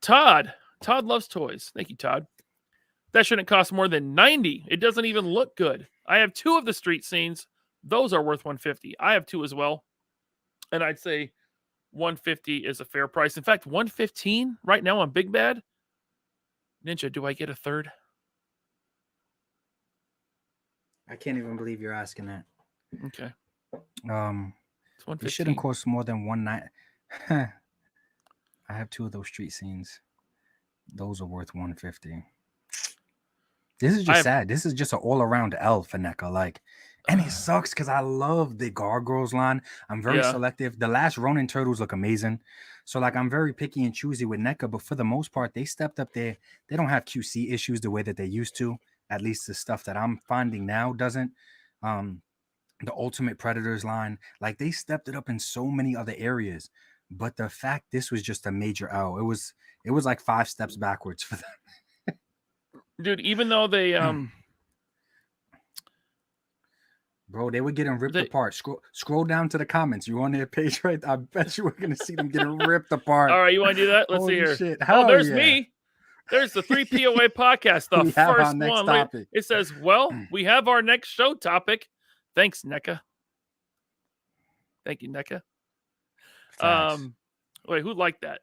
[SPEAKER 3] Todd loves toys. Thank you, Todd. That shouldn't cost more than $90. It doesn't even look good. I have 2 of the street scenes. Those are worth $150. I have 2 as well. And I'd say $150 is a fair price. In fact, $115 right now on Big Bad. Ninja, do I get a third?
[SPEAKER 4] I can't even believe you're asking that.
[SPEAKER 3] Okay.
[SPEAKER 4] It shouldn't cost more than $190. I have 2 of those street scenes. Those are worth $150. This is just sad. This is just an all-around L for NECA. Like, and it sucks because I love the Gargoyles line. I'm very selective. The last Ronin Turtles look amazing. So, like, I'm very picky and choosy with NECA. But for the most part, they stepped up there. They don't have QC issues the way that they used to. At least the stuff that I'm finding now doesn't. The Ultimate Predators line, like, they stepped it up in so many other areas. But the fact this was just a major L. It was like 5 steps backwards for them.
[SPEAKER 3] Dude, even though they
[SPEAKER 4] bro, they were getting ripped apart. Scroll down to the comments. You on their page, right? I bet you were gonna see them getting ripped apart.
[SPEAKER 3] All right, you want to do that? Let's see here.
[SPEAKER 4] Shit.
[SPEAKER 3] There's me. There's the 3 POA podcast. The first one.
[SPEAKER 4] Topic.
[SPEAKER 3] It says, "Well, we have our next show topic." Thanks, NECA. Thank you, NECA. Wait, who liked that?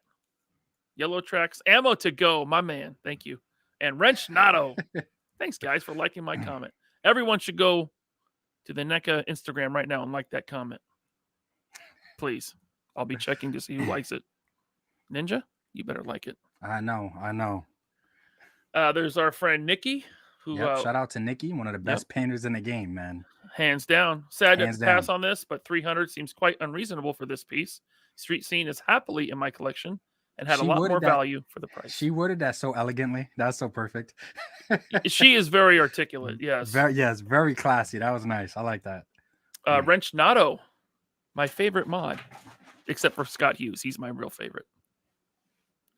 [SPEAKER 3] Yellow Tracks, Ammo to Go, my man. Thank you. And Wrench Nato. Thanks, guys, for liking my comment. Everyone should go to the NECA Instagram right now and like that comment. Please. I'll be checking to see who likes it. Ninja, you better like it.
[SPEAKER 4] I know.
[SPEAKER 3] There's our friend Nikki. Who,
[SPEAKER 4] shout out to Nikki, one of the best painters in the game, man.
[SPEAKER 3] Hands down. Sad to pass on this, but $300 seems quite unreasonable for this piece. Street Scene is happily in my collection and had a lot more value for the price.
[SPEAKER 4] She worded that so elegantly. That's so perfect.
[SPEAKER 3] She is very articulate. Yes.
[SPEAKER 4] Very classy. That was nice. I like that.
[SPEAKER 3] Wrench Nato, my favorite mod, except for Scott Hughes. He's my real favorite.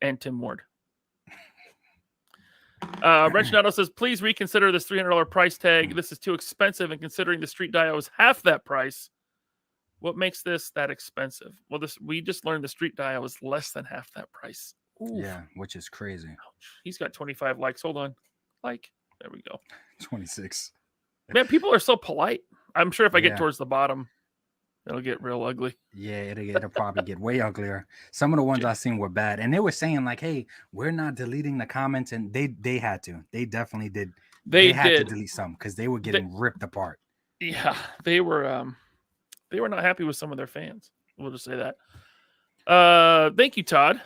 [SPEAKER 3] And Tim Ward. Reginaldo says, please reconsider this $300 price tag. This is too expensive, and considering the street dial is half that price, what makes this that expensive? Well, we just learned the street dial is less than half that price. Oof.
[SPEAKER 4] Yeah, which is crazy.
[SPEAKER 3] Ouch. He's got 25 likes. Hold on. There we go.
[SPEAKER 4] 26.
[SPEAKER 3] Man, people are so polite. I'm sure if I get towards the bottom, it'll get real ugly.
[SPEAKER 4] Yeah, it'll probably get way uglier. Some of the ones I seen were bad, and they were saying like, "Hey, we're not deleting the comments," and they had to. They definitely did. They had to delete some because they were getting ripped apart.
[SPEAKER 3] Yeah, they were not happy with some of their fans. We'll just say that. Thank you, Todd.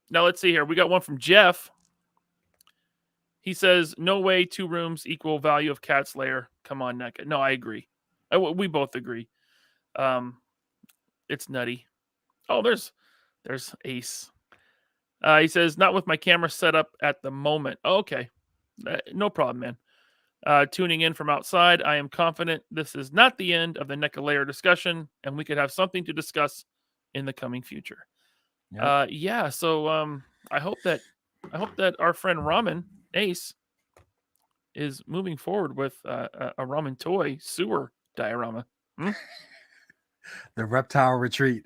[SPEAKER 3] Now let's see here. We got one from Jeff. He says, "No way 2 rooms equal value of Cat Slayer. Come on, NECA." No, I agree. We both agree. It's nutty. Oh, there's Ace. He says, "Not with my camera set up at the moment." Oh, okay. No problem, man. Tuning in from outside, I am confident this is not the end of the NECA layer discussion, and we could have something to discuss in the coming future. Yep. So I hope that our friend Ramen Ace is moving forward with a ramen toy sewer diorama.
[SPEAKER 4] The reptile retreat.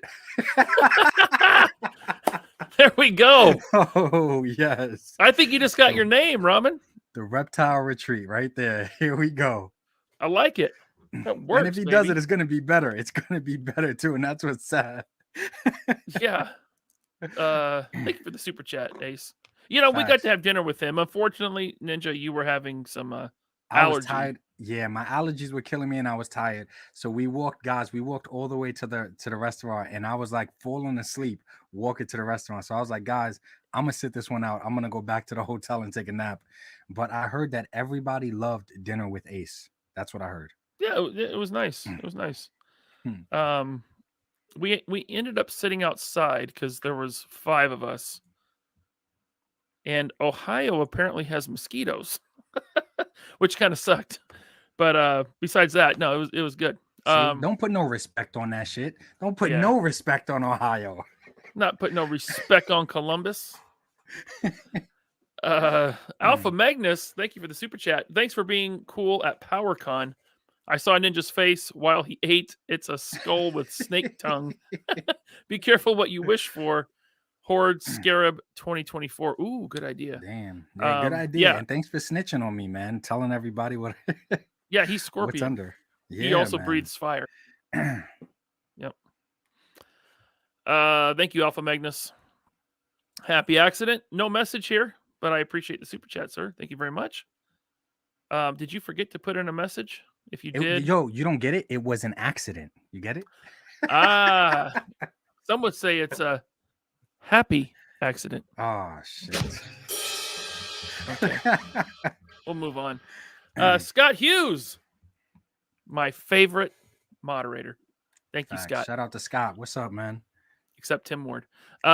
[SPEAKER 3] There we go.
[SPEAKER 4] Oh, yes.
[SPEAKER 3] I think you just got your name, Ramen.
[SPEAKER 4] The reptile retreat right there. Here we go.
[SPEAKER 3] I like it. That works.
[SPEAKER 4] And if he does it, it's going to be better. It's going to be better too. And that's what's sad.
[SPEAKER 3] Yeah. Thank you for the super chat, Ace. We got to have dinner with him. Unfortunately, Ninja, you were having some allergy.
[SPEAKER 4] I was tired. Yeah, my allergies were killing me and I was tired. So we walked all the way to the restaurant, and I was like falling asleep walking to the restaurant. So I was like, guys, I'm gonna sit this one out. I'm gonna go back to the hotel and take a nap. But I heard that everybody loved dinner with Ace. That's what I heard.
[SPEAKER 3] Yeah, it was nice. It was nice. We ended up sitting outside because there was 5 of us. And Ohio apparently has mosquitoes, which kind of sucked. But besides that, no, it was good.
[SPEAKER 4] Don't put no respect on that shit. Don't put no respect on Ohio.
[SPEAKER 3] Not put no respect on Columbus. Alpha Magnus, thank you for the super chat. Thanks for being cool at PowerCon. I saw Ninja's face while he ate. It's a skull with snake tongue. Be careful what you wish for. Horde Scarab 2024. Ooh, good idea.
[SPEAKER 4] Damn. Yeah, good idea. Yeah. And thanks for snitching on me, man. Telling everybody what.
[SPEAKER 3] Yeah, he's Scorpion.
[SPEAKER 4] What's under. Yeah,
[SPEAKER 3] he also breathes fire. Yep. Thank you, Alpha Magnus. Happy accident. No message here, but I appreciate the super chat, sir. Thank you very much. Did you forget to put in a message? If you did.
[SPEAKER 4] Yo, you don't get it? It was an accident. You get it?
[SPEAKER 3] Some would say it's a happy accident.
[SPEAKER 4] Oh, shit.
[SPEAKER 3] Okay. We'll move on. Scott Hughes, my favorite moderator. Thank you, Scott.
[SPEAKER 4] Shout out to Scott. What's up, man?
[SPEAKER 3] Except Tim Ward.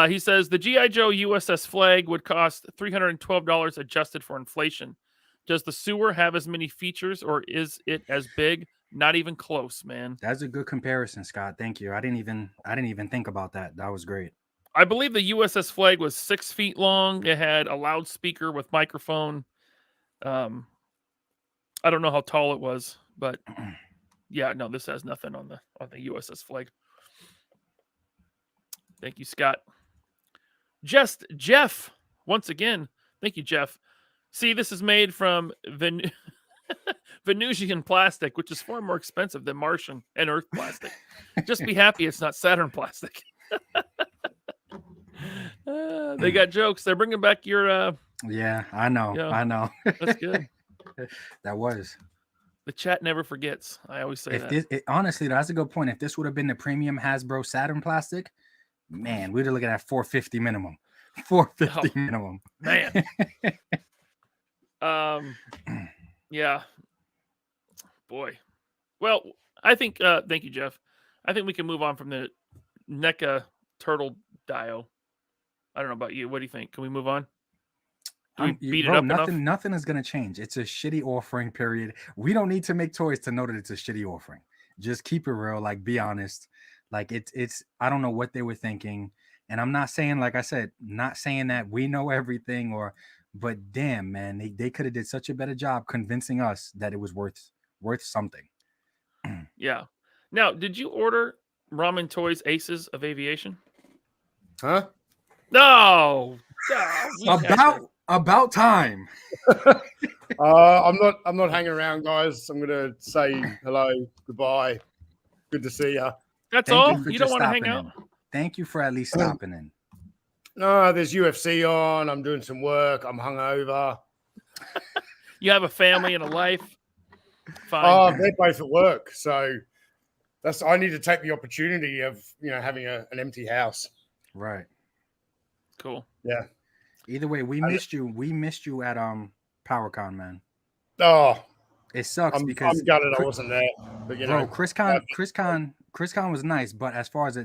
[SPEAKER 3] He says the G.I. Joe USS Flag would cost $312 adjusted for inflation. Does the sewer have as many features, or is it as big? Not even close, man.
[SPEAKER 4] That's a good comparison, Scott. Thank you. I didn't even think about that. That was great.
[SPEAKER 3] I believe the USS Flag was 6 feet long. It had a loudspeaker with microphone. I don't know how tall it was, but yeah, no, this has nothing on the USS Flag. Thank you, Scott. Just Jeff, once again. Thank you, Jeff. See, this is made from Venusian plastic, which is far more expensive than Martian and Earth plastic. Just be happy it's not Saturn plastic. They got jokes. They're bringing back your...
[SPEAKER 4] Yeah, I know. I know.
[SPEAKER 3] That's good.
[SPEAKER 4] That was.
[SPEAKER 3] The chat never forgets. I always say that.
[SPEAKER 4] Honestly, that's a good point. If this would have been the premium Hasbro Saturn plastic, man, we'd have looked at $450 minimum. $450 minimum.
[SPEAKER 3] Man. Yeah. Boy. Well, I think thank you, Jeff. I think we can move on from the NECA turtle dio. I don't know about you. What do you think? Can we move on? Do we beat it up enough?
[SPEAKER 4] Nothing is going to change. It's a shitty offering, period. We don't need to make toys to know that it's a shitty offering. Just keep it real. Like, be honest. Like, it's I don't know what they were thinking. And I'm not saying, like I said, not saying that we know everything, But damn, man, they could have did such a better job convincing us that it was worth something.
[SPEAKER 3] Yeah. Now, did you order Ramen Toys Aces of Aviation?
[SPEAKER 6] Huh?
[SPEAKER 3] No.
[SPEAKER 4] About time.
[SPEAKER 6] I'm not hanging around, guys. I'm gonna say hello, goodbye, good to see ya.
[SPEAKER 3] That's
[SPEAKER 4] Thank
[SPEAKER 3] all?
[SPEAKER 4] you for
[SPEAKER 3] You
[SPEAKER 4] just
[SPEAKER 3] don't want to hang
[SPEAKER 4] stopping
[SPEAKER 3] out?
[SPEAKER 4] in. Thank you for at least stopping in.
[SPEAKER 6] No, there's UFC on. I'm doing some work. I'm hungover.
[SPEAKER 3] You have a family and a life. Fine.
[SPEAKER 6] Oh, they're both at work, so I need to take the opportunity of having an empty house.
[SPEAKER 4] Right.
[SPEAKER 3] Cool.
[SPEAKER 6] Yeah.
[SPEAKER 4] Either way, we missed you. We missed you at PowerCon, man.
[SPEAKER 6] Oh,
[SPEAKER 4] It sucks
[SPEAKER 6] I'm
[SPEAKER 4] because
[SPEAKER 6] gutted I wasn't there. But
[SPEAKER 4] bro, ChrisCon was nice, but as far as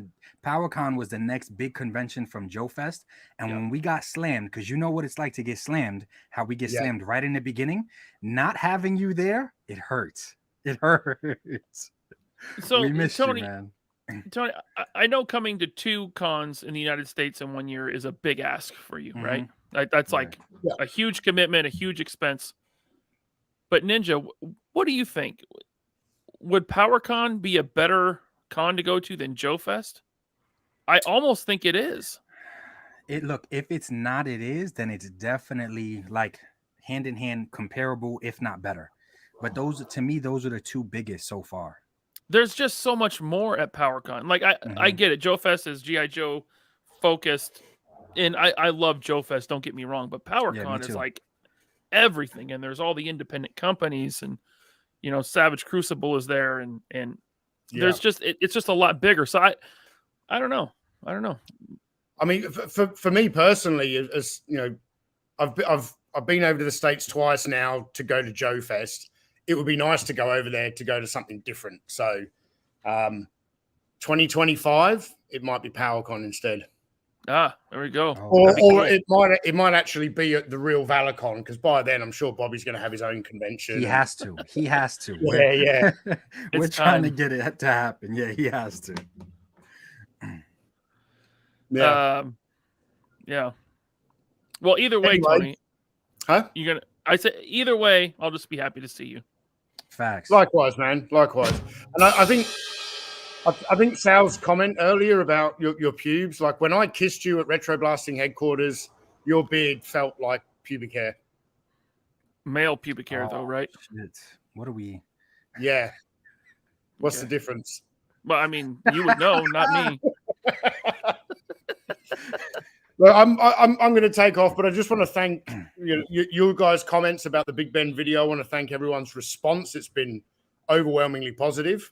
[SPEAKER 4] PowerCon was the next big convention from Joe Fest, and when we got slammed, because you know what it's like to get slammed, how we get slammed right in the beginning. Not having you there, it hurts. It hurts.
[SPEAKER 3] So
[SPEAKER 4] we missed
[SPEAKER 3] Tony,
[SPEAKER 4] you, man.
[SPEAKER 3] Tony, I know coming to 2 cons in the United States in 1 year is a big ask for you, right? That's like a huge commitment, a huge expense. But Ninja, what do you think? Would PowerCon be a better con to go to than Joe Fest? I almost think it is.
[SPEAKER 4] Look, if it's not, it is, then it's definitely like hand in hand comparable, if not better. But those are the 2 biggest so far.
[SPEAKER 3] There's just so much more at PowerCon. Like I get it. Joe Fest is G.I. Joe focused, and I love Joe Fest. Don't get me wrong, but PowerCon is like everything, and there's all the independent companies, and Savage Crucible is there, and there's just it's just a lot bigger. So I don't know.
[SPEAKER 6] I mean, for me personally, as you know, I've been over to the States twice now to go to Joe Fest. It would be nice to go over there to go to something different. So, 2025, it might be PowerCon instead.
[SPEAKER 3] Ah, there we go.
[SPEAKER 6] Or it might actually be at the real ValorCon, because by then I'm sure Bobby's going to have his own convention.
[SPEAKER 4] He has to.
[SPEAKER 6] Yeah.
[SPEAKER 4] We're trying to get it to happen. Yeah, he has to.
[SPEAKER 6] Yeah.
[SPEAKER 3] Yeah. Well, either way,
[SPEAKER 6] anyway,
[SPEAKER 3] Tony. Huh? I say either way, I'll just be happy to see you.
[SPEAKER 4] Facts.
[SPEAKER 6] Likewise, man. Likewise. And I think Sal's comment earlier about your pubes, like when I kissed you at Retro Blasting headquarters, your beard felt like pubic hair.
[SPEAKER 3] Male pubic hair, though, right?
[SPEAKER 4] Shit. What are we?
[SPEAKER 6] Yeah. What's the difference?
[SPEAKER 3] Well, I mean, you would know, not me.
[SPEAKER 6] Well, I'm going to take off, but I just want to thank you guys' comments about the Big Ben video. I want to thank everyone's response. It's been overwhelmingly positive,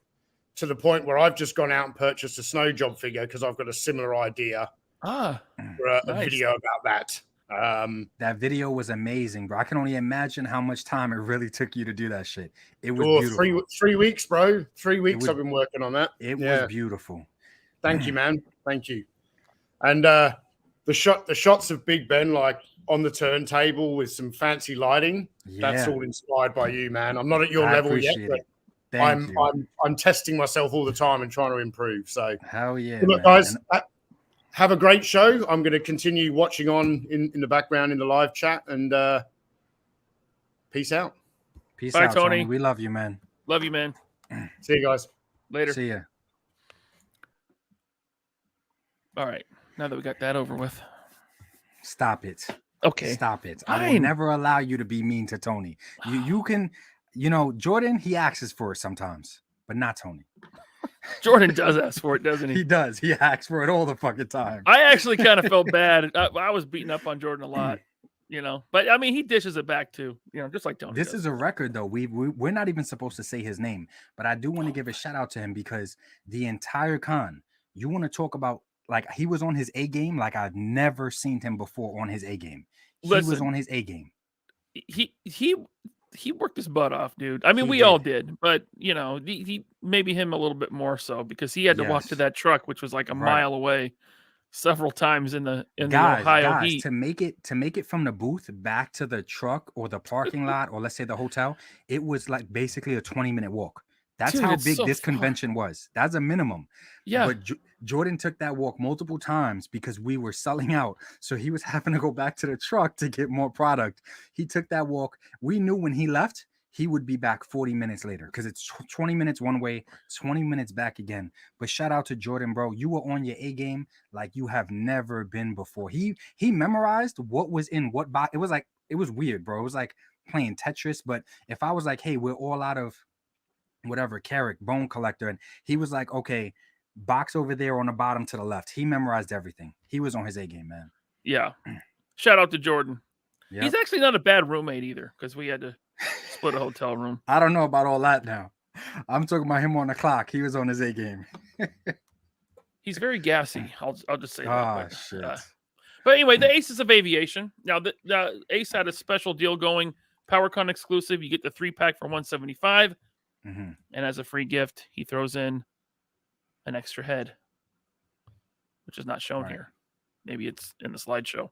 [SPEAKER 6] to the point where I've just gone out and purchased a snow job figure because I've got a similar idea for a video about that.
[SPEAKER 4] That video was amazing, bro. I can only imagine how much time it really took you to do that shit. It was beautiful.
[SPEAKER 6] 3 weeks, bro. 3 weeks I've been working on that.
[SPEAKER 4] It was beautiful.
[SPEAKER 6] Thank you, man. Thank you. And the shots of Big Ben, like on the turntable with some fancy lighting, that's all inspired by you, man. I'm not at your level yet, but I'm testing myself all the time and trying to improve. So
[SPEAKER 4] hell yeah.
[SPEAKER 6] Look, guys, have a great show. I'm going to continue watching on in the background in the live chat, and peace out.
[SPEAKER 4] Peace
[SPEAKER 3] Bye,
[SPEAKER 4] out, Tony. We love you, man.
[SPEAKER 3] Love you, man.
[SPEAKER 6] See you guys
[SPEAKER 3] later.
[SPEAKER 4] See ya.
[SPEAKER 3] All right. Now that we got that over with.
[SPEAKER 4] Stop it.
[SPEAKER 3] Okay.
[SPEAKER 4] Stop it. I will never allow you to be mean to Tony. You can, Jordan, he asks for it sometimes, but not Tony.
[SPEAKER 3] Jordan does ask for it, doesn't he?
[SPEAKER 4] He does. He asks for it all the fucking time.
[SPEAKER 3] I actually kind of felt bad. I was beating up on Jordan a lot, but I mean, he dishes it back too, just like Tony.
[SPEAKER 4] This is a record, though. We're not even supposed to say his name, but I do want to give a shout out to him, because the entire con, you want to talk about, like, he was on his A game like I've never seen him before on his A game. He was on his A game.
[SPEAKER 3] He worked his butt off, dude. I mean, we all did, but he maybe him a little bit more so, because he had to walk to that truck, which was like a mile away, several times in the Ohio heat.
[SPEAKER 4] To make it from the booth back to the truck or the parking lot, or let's say the hotel, it was like basically a 20-minute walk. That's
[SPEAKER 3] Dude,
[SPEAKER 4] how
[SPEAKER 3] it's
[SPEAKER 4] big
[SPEAKER 3] so
[SPEAKER 4] this
[SPEAKER 3] far.
[SPEAKER 4] convention was. That's a minimum.
[SPEAKER 3] Yeah.
[SPEAKER 4] But Jordan took that walk multiple times because we were selling out. So he was having to go back to the truck to get more product. He took that walk. We knew when he left, he would be back 40 minutes later because it's 20 minutes one way, 20 minutes back again. But shout out to Jordan, bro. You were on your A game like you have never been before. He memorized what was in what box. It was weird, bro. It was like playing Tetris. But if I was like, hey, we're all out of whatever Carrick bone collector, and he was like, okay, box over there on the bottom to the left. He memorized everything. He was on his A game, man.
[SPEAKER 3] Yeah. Shout out to Jordan.
[SPEAKER 4] Yep.
[SPEAKER 3] He's actually not a bad roommate either because we had to split a hotel room.
[SPEAKER 4] I don't know about all that now. I'm talking about him on the clock. He was on his A game.
[SPEAKER 3] He's very gassy. I'll just say that.
[SPEAKER 4] Oh,
[SPEAKER 3] But,
[SPEAKER 4] shit.
[SPEAKER 3] but anyway, the Aces of Aviation. Now, the Ace had a special deal going, PowerCon exclusive. You get the 3-pack for $175,
[SPEAKER 4] Mm-hmm.
[SPEAKER 3] and as a free gift, he throws in an extra head, which is not shown
[SPEAKER 4] Right.
[SPEAKER 3] here. Maybe it's in the slideshow.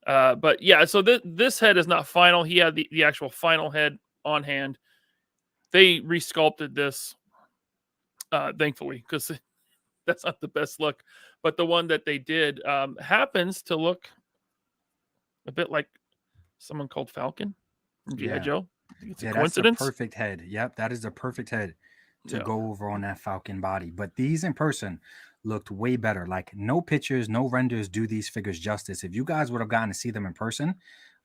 [SPEAKER 3] But yeah, so this head is not final. He had the actual final head on hand. They resculpted this, thankfully, because that's not the best look. But the one that they did happens to look a bit like someone called Falcon from G.I.
[SPEAKER 4] Yeah.
[SPEAKER 3] Joe. It's a
[SPEAKER 4] That's
[SPEAKER 3] coincidence.
[SPEAKER 4] the perfect head. Yep, that is the perfect head to
[SPEAKER 3] Yeah.
[SPEAKER 4] go over on that Falcon body. But these in person looked way better. Like no pictures, no renders do these figures justice. If you guys would have gotten to see them in person,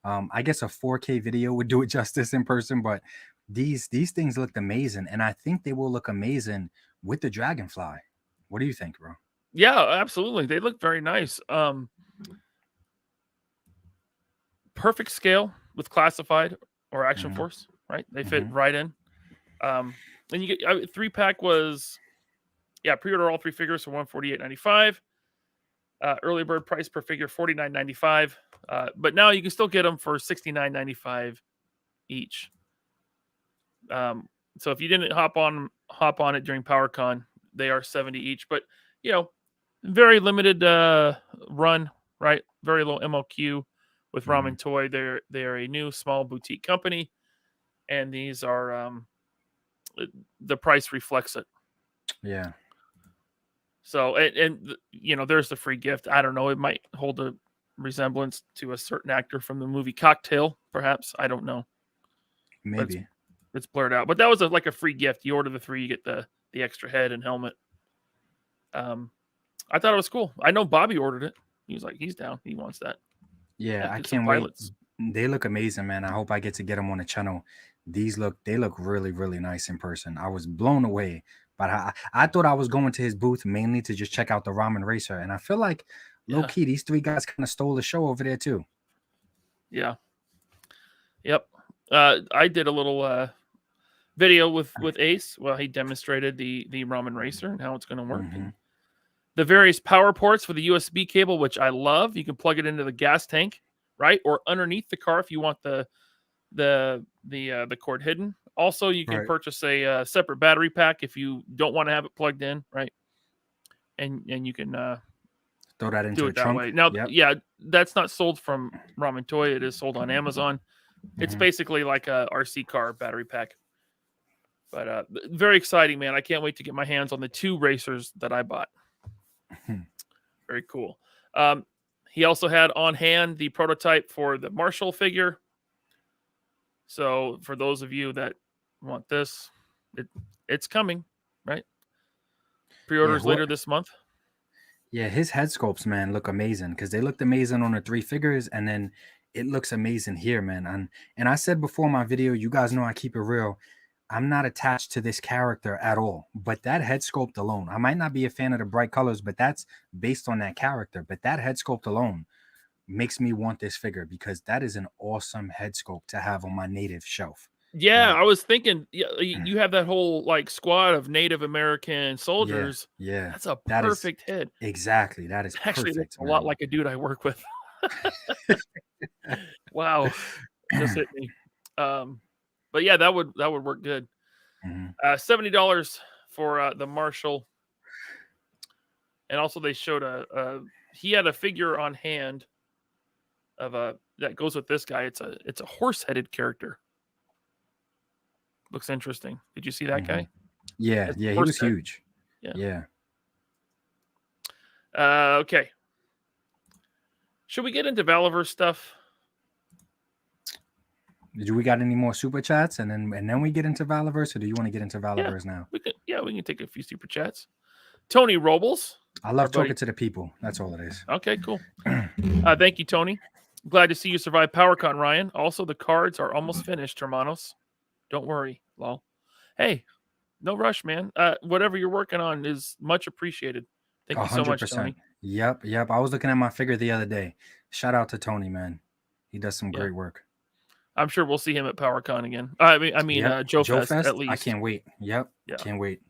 [SPEAKER 4] I guess a 4K video would do it justice in person. But these things looked amazing, and I think they will look amazing with the Dragonfly. What do you think, bro?
[SPEAKER 3] Yeah, absolutely. They look very nice. Perfect scale with classified or Action
[SPEAKER 4] Mhm.
[SPEAKER 3] Force, right? They fit
[SPEAKER 4] Mhm.
[SPEAKER 3] right in. And you get 3-pack was, pre-order all 3 figures for $148.95. Early bird price per figure $49.95. But now you can still get them for $69.95 each. So if you didn't hop on it during PowerCon, they are $70 each. But very limited run, right? Very low MLQ with Ramen Toy. They're a new small boutique company, and these are the price reflects it.
[SPEAKER 4] Yeah.
[SPEAKER 3] So and there's the free gift. I don't know. It might hold a resemblance to a certain actor from the movie Cocktail, perhaps. I don't know.
[SPEAKER 4] Maybe.
[SPEAKER 3] It's blurred out. But that was like a free gift. You order the 3, you get the extra head and helmet. I thought it was cool. I know Bobby ordered it. He was like, he's down. He wants that.
[SPEAKER 4] Yeah, I
[SPEAKER 3] get some
[SPEAKER 4] can't wait.
[SPEAKER 3] pilots.
[SPEAKER 4] They look amazing, man. I hope I get to get them on the channel. They look really, really nice in person. I was blown away. But I thought I was going to his booth mainly to just check out the Ramen Racer. And I feel like low key, these 3 guys kind of stole the show over there too.
[SPEAKER 3] Yeah. Yep. I did a little video with Ace while he demonstrated the Ramen Racer and how it's going to work. And the various power ports for the USB cable, which I love. You can plug it into the gas tank, right? Or underneath the car if you want the cord hidden. Also, you can purchase a separate battery pack if you don't want to have it plugged in, right? And you can
[SPEAKER 4] throw that into
[SPEAKER 3] do
[SPEAKER 4] the
[SPEAKER 3] it that
[SPEAKER 4] trunk.
[SPEAKER 3] way. Now, that's not sold from Ramen Toy. It is sold on Amazon. It's basically like a RC car battery pack. But very exciting, man. I can't wait to get my hands on the 2 racers that I bought. Very cool. He also had on hand the prototype for the Marshall figure. So for those of you that want this, it's coming, right? Pre-orders later this month.
[SPEAKER 4] Yeah, his head sculpts, man, look amazing because they looked amazing on the 3 figures, and then it looks amazing here, man. And I said before my video, you guys know I keep it real. I'm not attached to this character at all, but that head sculpt alone, I might not be a fan of the bright colors, but that's based on that character. But that head sculpt alone makes me want this figure because that is an awesome head sculpt to have on my native shelf.
[SPEAKER 3] Yeah, I was thinking, you have that whole like squad of Native American soldiers.
[SPEAKER 4] Yeah,
[SPEAKER 3] that's a perfect head.
[SPEAKER 4] Exactly, that is
[SPEAKER 3] actually
[SPEAKER 4] perfect,
[SPEAKER 3] a lot like a dude I work with. Wow, just hit me. But yeah, that would work good. $70 for the Marshall, and also they showed he had a figure on hand of that goes with this guy. It's a horse-headed character. Looks interesting. Did you see that guy?
[SPEAKER 4] Yeah, yeah, he was huge. Yeah.
[SPEAKER 3] Okay. Should we get into Valiverse stuff?
[SPEAKER 4] Do we got any more super chats, and then we get into Valiverse, or do you want to get into Valiverse now?
[SPEAKER 3] We can take a few super chats. Tony Robles.
[SPEAKER 4] I love talking to the people. That's all it is.
[SPEAKER 3] Okay, cool. Thank you, Tony. Glad to see you survive PowerCon, Ryan. Also, the cards are almost finished, Hermanos. Don't worry, lol. Hey, no rush, man. Whatever you're working on is much appreciated. Thank you so much, Tony.
[SPEAKER 4] Yep. I was looking at my figure the other day. Shout out to Tony, man. He does some great work.
[SPEAKER 3] I'm sure we'll see him at PowerCon again. I mean, Joe Fest at least.
[SPEAKER 4] I can't wait. Yep. Yeah. Can't wait.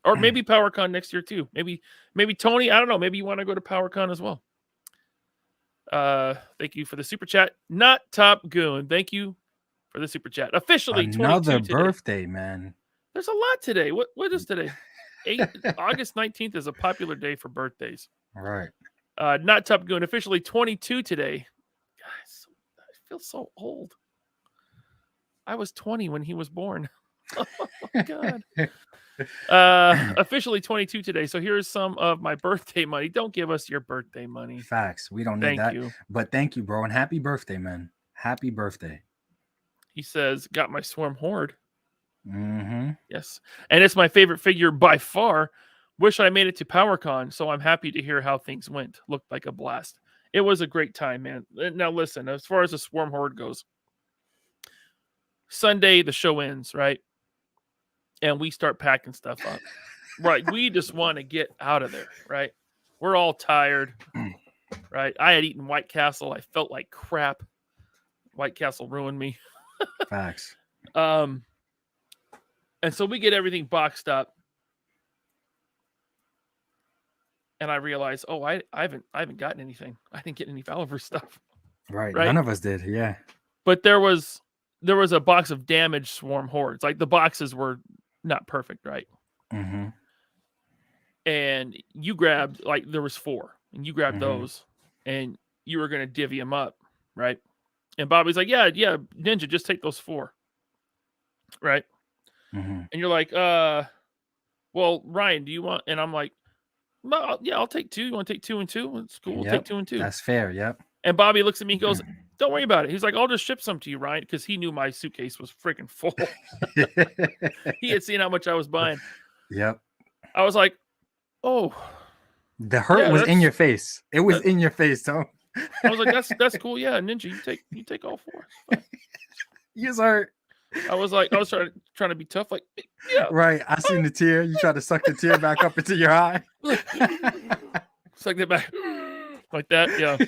[SPEAKER 3] Or maybe PowerCon next year too. Maybe Tony. I don't know. Maybe you want to go to PowerCon as well. Thank you for the super chat. Not Top Goon. Thank you for the super chat. Officially,
[SPEAKER 4] another birthday, man.
[SPEAKER 3] There's a lot today. What is today? August 19th is a popular day for birthdays.
[SPEAKER 4] All right.
[SPEAKER 3] Not Top Goon. Officially 22 today. Guys, I feel so old. I was 20 when he was born. Oh God. Officially 22 today. So here's some of my birthday money. Don't give us your birthday money.
[SPEAKER 4] Facts. We don't need that. But thank you, bro. And happy birthday, man. Happy birthday.
[SPEAKER 3] He says, got my Swarm Horde.
[SPEAKER 4] Mm-hmm.
[SPEAKER 3] Yes. And it's my favorite figure by far. Wish I made it to PowerCon, so I'm happy to hear how things went. Looked like a blast. It was a great time, man. Now listen, as far as the Swarm Horde goes, Sunday the show ends, right? And we start packing stuff up. Right. We just want to get out of there, right? We're all tired, right? I had eaten White Castle. I felt like crap. White Castle ruined me.
[SPEAKER 4] Facts.
[SPEAKER 3] And so we get everything boxed up. And I realized, I haven't gotten anything. I didn't get any Valiverse stuff.
[SPEAKER 4] Right. None of us did. Yeah.
[SPEAKER 3] But there was a box of damaged Swarm Hordes. Like the boxes were not perfect, right?
[SPEAKER 4] Mm-hmm.
[SPEAKER 3] And you grabbed, like, there was 4, and you grabbed those, and you were going to divvy them up, right? And Bobby's like, yeah, Ninja, just take those 4, right?
[SPEAKER 4] Mm-hmm.
[SPEAKER 3] And you're like, well, Ryan, do you want? And I'm like, well, yeah, I'll take 2. You want to take 2 and 2? It's cool. We'll take 2 and 2.
[SPEAKER 4] That's fair. Yep.
[SPEAKER 3] And Bobby looks at me and goes, don't worry about it. He's like, I'll just ship some to you, Ryan, because he knew my suitcase was freaking full. He had seen how much I was buying.
[SPEAKER 4] Yep.
[SPEAKER 3] I was like, oh.
[SPEAKER 4] The hurt was in your face. It was in your face, Tom.
[SPEAKER 3] I was like, that's cool. Yeah, Ninja, you take all 4.
[SPEAKER 4] You was hurt.
[SPEAKER 3] I was trying to be tough, like, yeah.
[SPEAKER 4] Right. I seen the tear. You tried to suck the tear back up into your eye.
[SPEAKER 3] Suck that back. Like that, yeah.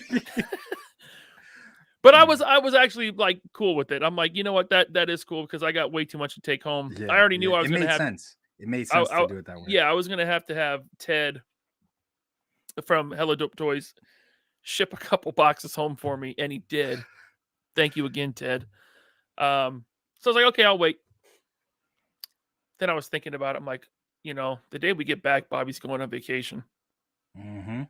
[SPEAKER 3] But I was actually like cool with it. I'm like, you know what, that is cool because I got way too much to take home.
[SPEAKER 4] Yeah,
[SPEAKER 3] I already knew I was going to have.
[SPEAKER 4] It made sense to do it that way.
[SPEAKER 3] Yeah, I was going to have Ted from Hello Dope Toys ship a couple boxes home for me, and he did. Thank you again, Ted. So I was like, okay, I'll wait. Then I was thinking about it. I'm like, the day we get back, Bobby's going on vacation.
[SPEAKER 4] Mm-hmm.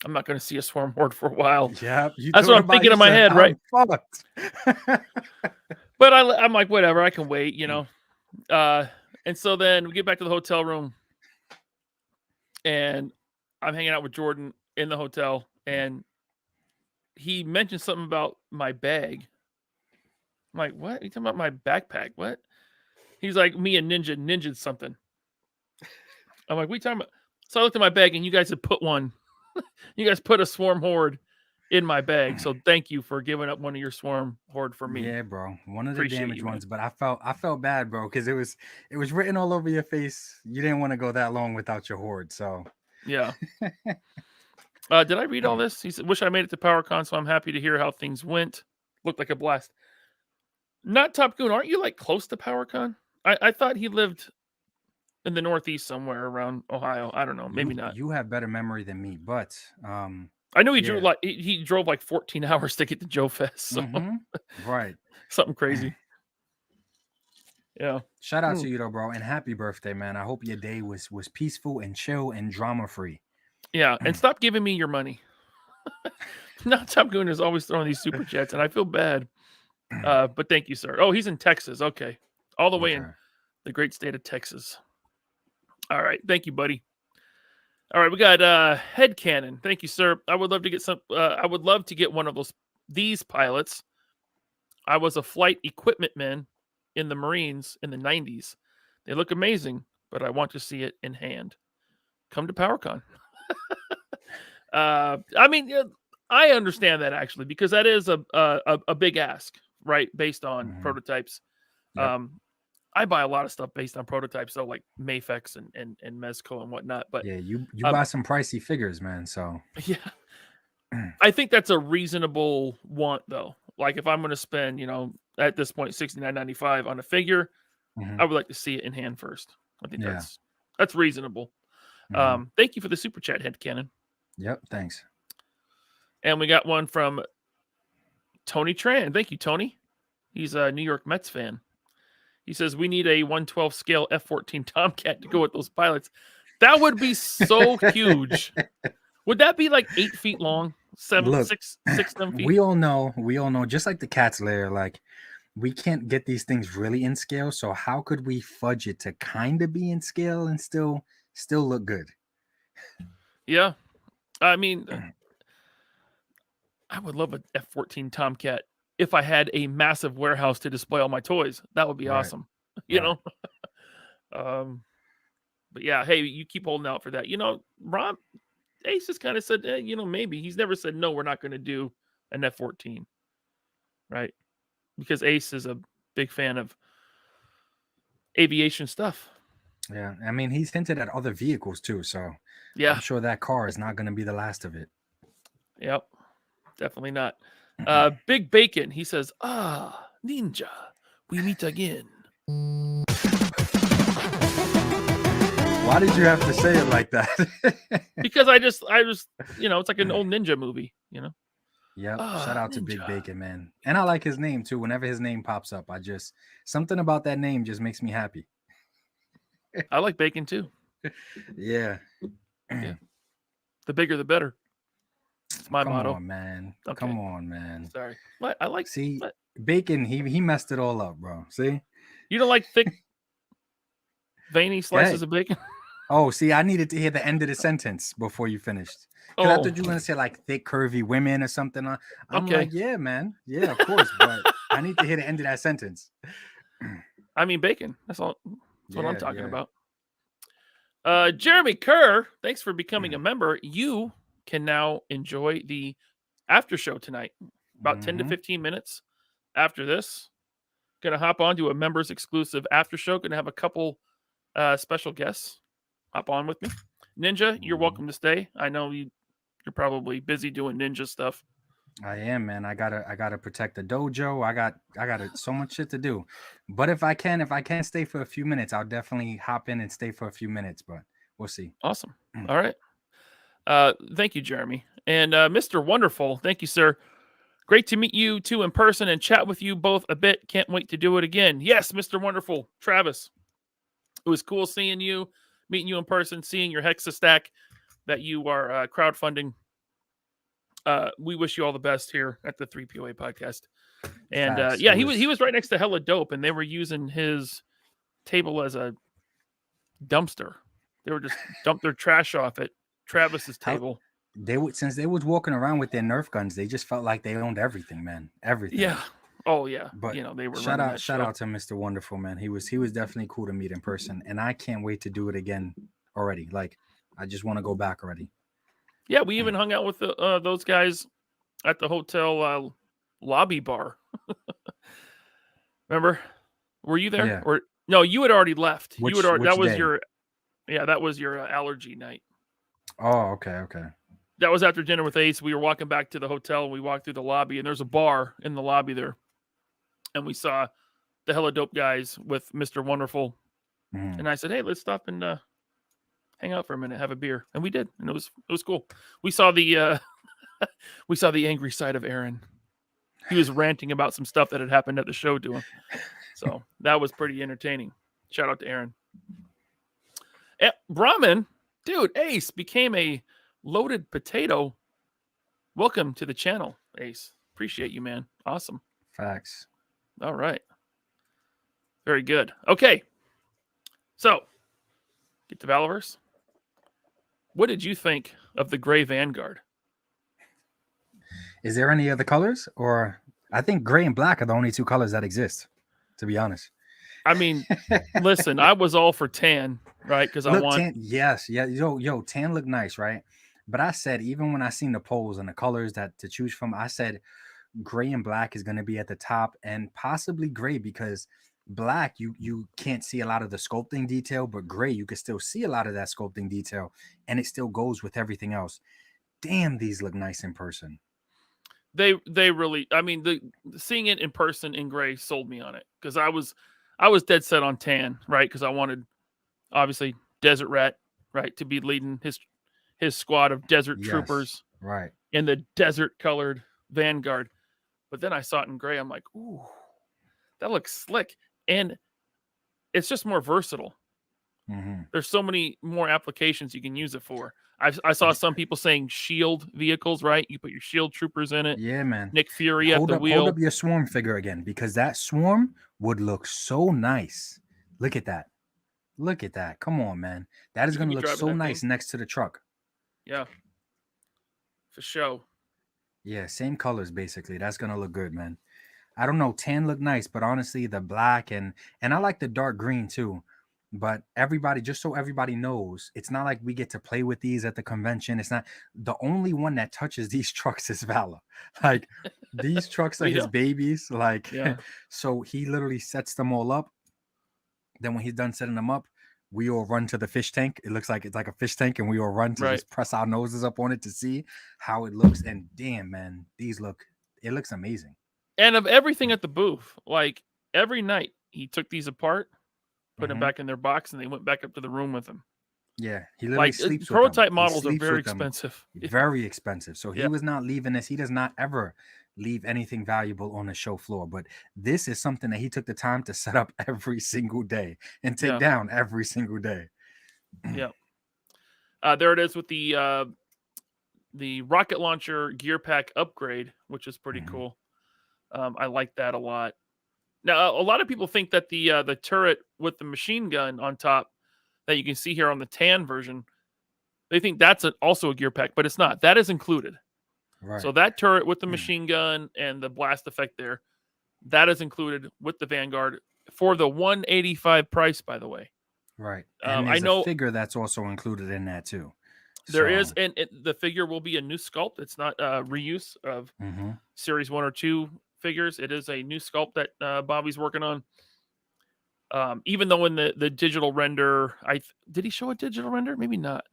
[SPEAKER 3] I'm not going to see a Swarm Horde for a while.
[SPEAKER 4] Yeah,
[SPEAKER 3] that's what I'm thinking in my head, right? But I'm like, whatever, I can wait, And so then we get back to the hotel room, and I'm hanging out with Jordan in the hotel, and he mentioned something about my bag. I'm like, what? Are you talking about my backpack? What? He's like, me and Ninja something. I'm like, what are you talking about? So I looked at my bag, and you guys had put one. You guys put a Swarm Horde in my bag, so thank you for giving up one of your Swarm Horde for me.
[SPEAKER 4] Yeah, bro, one of the damaged ones, but I felt bad, bro, because it was written all over your face. You didn't want to go that long without your Horde, so
[SPEAKER 3] yeah. Did I read all this? He said, "Wish I made it to PowerCon, so I'm happy to hear how things went. Looked like a blast." Not Top Goon, aren't you like close to PowerCon? I thought he lived in the Northeast somewhere around Ohio. I don't know. Maybe not.
[SPEAKER 4] You have better memory than me, but
[SPEAKER 3] I know he drove he drove like 14 hours to get to Joe Fest. So.
[SPEAKER 4] Right.
[SPEAKER 3] Something crazy. Yeah.
[SPEAKER 4] Shout out to you though, bro, and happy birthday, man. I hope your day was peaceful and chill and drama free.
[SPEAKER 3] Yeah, and stop giving me your money. Now Top Goon is always throwing these super chats, and I feel bad. But thank you, sir. Oh, he's in Texas. Okay. All the way in
[SPEAKER 4] Okay.
[SPEAKER 3] the great state of Texas. All right. Thank you, buddy. All right, we got head cannon. Thank you, sir. I would love to get some. I would love to get one of these pilots. I was a flight equipment man in the Marines in the 90s. They look amazing, but I want to see it in hand. Come to PowerCon. I mean, I understand that actually because that is a big ask, right? Based on prototypes.
[SPEAKER 4] Yep.
[SPEAKER 3] I buy a lot of stuff based on prototypes, though, like Mafex and Mezco and whatnot. But
[SPEAKER 4] yeah, you buy some pricey figures, man. So
[SPEAKER 3] yeah, I think that's a reasonable want, though. Like if I'm going to spend, at this point, $69.95 on a figure, I would like to see it in hand first. I think that's reasonable. Thank you for the super chat, Headcanon.
[SPEAKER 4] Yep, thanks.
[SPEAKER 3] And we got one from Tony Tran. Thank you, Tony. He's a New York Mets fan. He says, we need a 1/12 scale F-14 Tomcat to go with those pilots. That would be so huge. Would that be like 8 feet long? 7 feet?
[SPEAKER 4] We all know, just like the Cat's Lair, like we can't get these things really in scale. So how could we fudge it to kind of be in scale and still look good?
[SPEAKER 3] Yeah. I mean, I would love an F-14 Tomcat. If I had a massive warehouse to display all my toys, that would be awesome. You know? But yeah, hey, you keep holding out for that. Rob Ace has kind of said, maybe. He's never said, no, we're not going to do an F-14. Right? Because Ace is a big fan of aviation stuff.
[SPEAKER 4] Yeah. I mean, he's hinted at other vehicles too. So
[SPEAKER 3] yeah,
[SPEAKER 4] I'm sure that car is not going to be the last of it.
[SPEAKER 3] Yep. Definitely not. Big Bacon, he says, Ninja, we meet again.
[SPEAKER 4] Why did you have to say it like that?
[SPEAKER 3] Because I just, it's like an old ninja movie,
[SPEAKER 4] Yeah. Shout out to Big Bacon, man. And I like his name too. Whenever his name pops up, something about that name just makes me happy.
[SPEAKER 3] I like bacon too.
[SPEAKER 4] Yeah.
[SPEAKER 3] The bigger, the better. It's my motto.
[SPEAKER 4] Come on, man.
[SPEAKER 3] Okay.
[SPEAKER 4] Come on, man.
[SPEAKER 3] Sorry. What? I like.
[SPEAKER 4] See,
[SPEAKER 3] what?
[SPEAKER 4] Bacon, he messed it all up, bro. See?
[SPEAKER 3] You don't like thick, veiny slices of bacon?
[SPEAKER 4] Oh, see, I needed to hear the end of the sentence before you finished. Because I thought you were going to say like thick, curvy women or something. I'm like, yeah, man. Yeah, of course. But I need to hear the end of that sentence.
[SPEAKER 3] I mean, bacon. That's all. That's what I'm talking about. Jeremy Kerr, thanks for becoming a member. You can now enjoy the after show tonight. About 10 to 15 minutes after this. Gonna hop on to a members exclusive after show. Gonna have a couple special guests hop on with me. Ninja, you're welcome to stay. I know you're probably busy doing ninja stuff.
[SPEAKER 4] I am, man. I gotta protect the dojo. I got so much shit to do. But if I can stay for a few minutes, I'll definitely hop in and stay for a few minutes. But we'll see.
[SPEAKER 3] Awesome. All right. Thank you, Jeremy. And Mr. Wonderful, thank you, sir. Great to meet you two in person and chat with you both a bit. Can't wait to do it again. Yes, Mr. Wonderful. Travis, it was cool seeing you, meeting you in person, seeing your Hexa stack that you are crowdfunding. We wish you all the best here at the 3POA podcast. And he was right next to Hella Dope, and they were using his table as a dumpster. They were just dumped their trash off at Travis's table.
[SPEAKER 4] Since they was walking around with their Nerf guns, they just felt like they owned everything, man. Everything.
[SPEAKER 3] Yeah. Oh yeah.
[SPEAKER 4] But
[SPEAKER 3] they were
[SPEAKER 4] shout out to Mr. Wonderful, man. He was definitely cool to meet in person, and I can't wait to do it again already. Like I just want to go back already.
[SPEAKER 3] Yeah, we even hung out with those guys at the hotel lobby bar. Remember? Were you there?
[SPEAKER 4] Yeah.
[SPEAKER 3] Or no, you had already left.
[SPEAKER 4] Which
[SPEAKER 3] that was
[SPEAKER 4] day?
[SPEAKER 3] that was your allergy night.
[SPEAKER 4] Oh, okay.
[SPEAKER 3] That was after dinner with Ace. We were walking back to the hotel, and we walked through the lobby, and there's a bar in the lobby there. And we saw the Hella Dope guys with Mr. Wonderful. And I said, hey, let's stop and hang out for a minute, have a beer. And we did. And it was cool. We saw the angry side of Aaron. He was ranting about some stuff that had happened at the show to him. So that was pretty entertaining. Shout out to Aaron. Brahman, dude, Ace became a loaded potato. Welcome to the channel, Ace. Appreciate you, man. Awesome.
[SPEAKER 4] Facts.
[SPEAKER 3] All right. Very good. Okay. So, get to Valorverse. What did you think of the gray Vanguard?
[SPEAKER 4] Is there any other colors? Or I think gray and black are the only two colors that exist, to be honest.
[SPEAKER 3] I mean, listen, I was all for tan, right? Because I want
[SPEAKER 4] tan. Yes, yeah. Yo, tan look nice, right? But I said, even when I seen the polls and the colors that to choose from, I said gray and black is going to be at the top, and possibly gray, because black you can't see a lot of the sculpting detail, but gray you can still see a lot of that sculpting detail, and it still goes with everything else. Damn, these look nice in person.
[SPEAKER 3] they really. I mean, the seeing it in person in gray sold me on it, because I was dead set on tan, right? Because I wanted, obviously, Desert Rat, right, to be leading his squad of desert troopers,
[SPEAKER 4] right,
[SPEAKER 3] in the desert colored Vanguard. But then I saw it in gray. I'm like, ooh, that looks slick, and it's just more versatile.
[SPEAKER 4] Mm-hmm.
[SPEAKER 3] There's so many more applications you can use it for. I saw some people saying shield vehicles, right? You put your shield troopers in it.
[SPEAKER 4] Yeah, man.
[SPEAKER 3] Nick Fury at the wheel.
[SPEAKER 4] Hold up your swarm figure again, because that swarm would look so nice. Look at that. Look at that. Come on, man. That is going to look so nice next to the truck.
[SPEAKER 3] Yeah. For sure.
[SPEAKER 4] Yeah, same colors basically. That's going to look good, man. I don't know. Tan look nice, but honestly, the black and I like the dark green too. But everybody, just so everybody knows, it's not like we get to play with these at the convention. It's not the only one that touches these trucks is Valor. Like, these trucks are his babies. Like, so he literally sets them all up. Then when he's done setting them up, we all run to the fish tank. It looks like it's like a fish tank, and we all run to just press our noses up on it to see how it looks. And damn, man, it looks amazing.
[SPEAKER 3] And of everything at the booth, like every night he took these apart, put them back in their box, and they went back up to the room with them.
[SPEAKER 4] Yeah, he literally sleeps with
[SPEAKER 3] prototype
[SPEAKER 4] them.
[SPEAKER 3] models are very expensive.
[SPEAKER 4] Very expensive. So he was not leaving this. He does not ever leave anything valuable on the show floor. But this is something that he took the time to set up every single day and take down every single day.
[SPEAKER 3] Yeah. There it is with the rocket launcher gear pack upgrade, which is pretty cool. I like that a lot. Now, a lot of people think that the turret with the machine gun on top that you can see here on the tan version, they think that's also a gear pack, but it's not. That is included.
[SPEAKER 4] Right.
[SPEAKER 3] So that turret with the machine gun and the blast effect there, that is included with the Vanguard for the $185 price, by the way.
[SPEAKER 4] Right. And I know a figure that's also included in that too.
[SPEAKER 3] There is, and the figure will be a new sculpt. It's not reuse of Series 1 or 2 figures. It is a new sculpt that Bobby's working on. Even though in the digital render, did he show a digital render? Maybe not.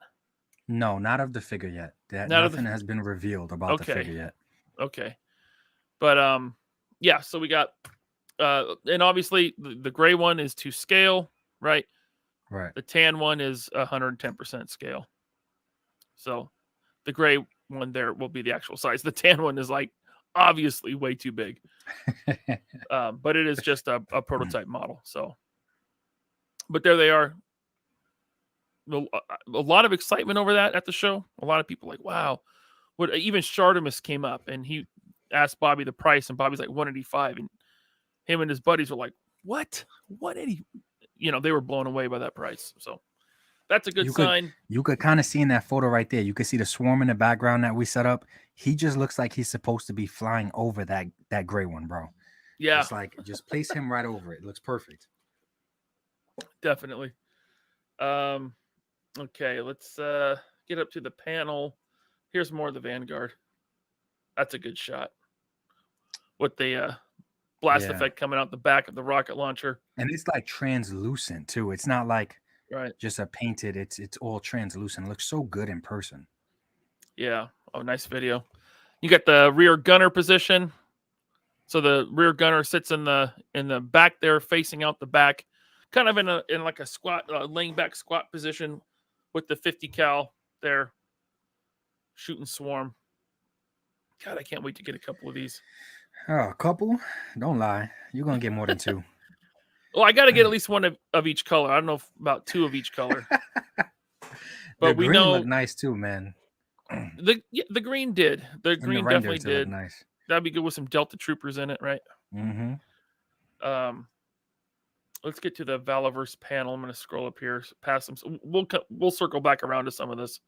[SPEAKER 4] No, not of the figure yet. Nothing has been revealed about the figure yet.
[SPEAKER 3] Okay. But yeah, so we got and obviously the gray one is to scale, right?
[SPEAKER 4] Right.
[SPEAKER 3] The tan one is 110% scale. So the gray one there will be the actual size. The tan one is like obviously way too big. But it is just a prototype model. So, but there they are. A lot of excitement over that at the show. A lot of people like, wow. Even Shartimus came up and he asked Bobby the price, and Bobby's like 185, and him and his buddies were like, what? 180? You know, they were blown away by that price. So that's a good sign.
[SPEAKER 4] You could kind of see in that photo right there. You could see the swarm in the background that we set up. He just looks like he's supposed to be flying over that gray one, bro.
[SPEAKER 3] Yeah.
[SPEAKER 4] It's like, just place him right over it. It looks perfect.
[SPEAKER 3] Definitely. Okay, let's get up to the panel. Here's more of the Vanguard. That's a good shot. With the blast effect coming out the back of the rocket launcher.
[SPEAKER 4] And it's like translucent too. It's not like
[SPEAKER 3] right.
[SPEAKER 4] just a painted. It's all translucent. It looks so good in person.
[SPEAKER 3] Yeah. Oh, nice video. You got the rear gunner position. So the rear gunner sits in the back there, facing out the back, kind of in like a squat, laying back squat position with the 50 cal there, shooting swarm. God, I can't wait to get a couple of these.
[SPEAKER 4] Oh, a couple? Don't lie. You're gonna get more than 2.
[SPEAKER 3] Well, I got to get at least one of each color. I don't know if about 2 of each color. But we know
[SPEAKER 4] look nice too, man.
[SPEAKER 3] The green did. The green definitely did.
[SPEAKER 4] Nice.
[SPEAKER 3] That'd be good with some Delta Troopers in it, right?
[SPEAKER 4] Mm-hmm.
[SPEAKER 3] Let's get to the Valaverse panel. I'm going to scroll up here past them. So we'll circle back around to some of this.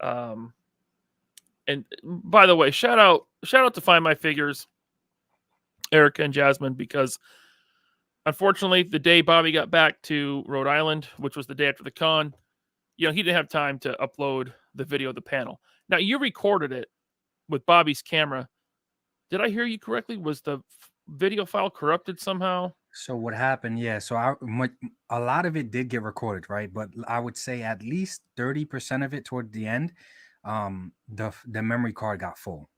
[SPEAKER 3] And by the way, shout out to Find My Figures, Erica and Jasmine, because unfortunately, the day Bobby got back to Rhode Island, which was the day after the con, he didn't have time to upload the video of the panel. Now, you recorded it with Bobby's camera. Did I hear you correctly? Was the video file corrupted somehow?
[SPEAKER 4] So what happened? Yeah. So a lot of it did get recorded, right? But I would say at least 30% of it toward the end, the memory card got full.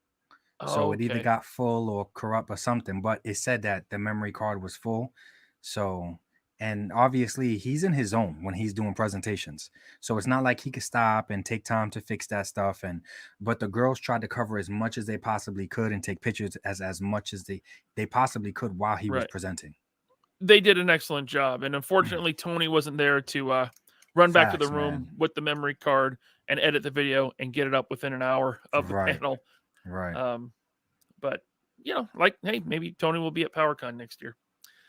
[SPEAKER 4] So it either got full or corrupt or something. But it said that the memory card was full. So, and obviously he's in his zone when he's doing presentations. So it's not like he could stop and take time to fix that stuff. But the girls tried to cover as much as they possibly could and take pictures as much as they possibly could while he was presenting.
[SPEAKER 3] They did an excellent job. And unfortunately, Tony wasn't there to run back to the room with the memory card and edit the video and get it up within an hour of the panel.
[SPEAKER 4] Right.
[SPEAKER 3] But, hey, maybe Tony will be at PowerCon next year.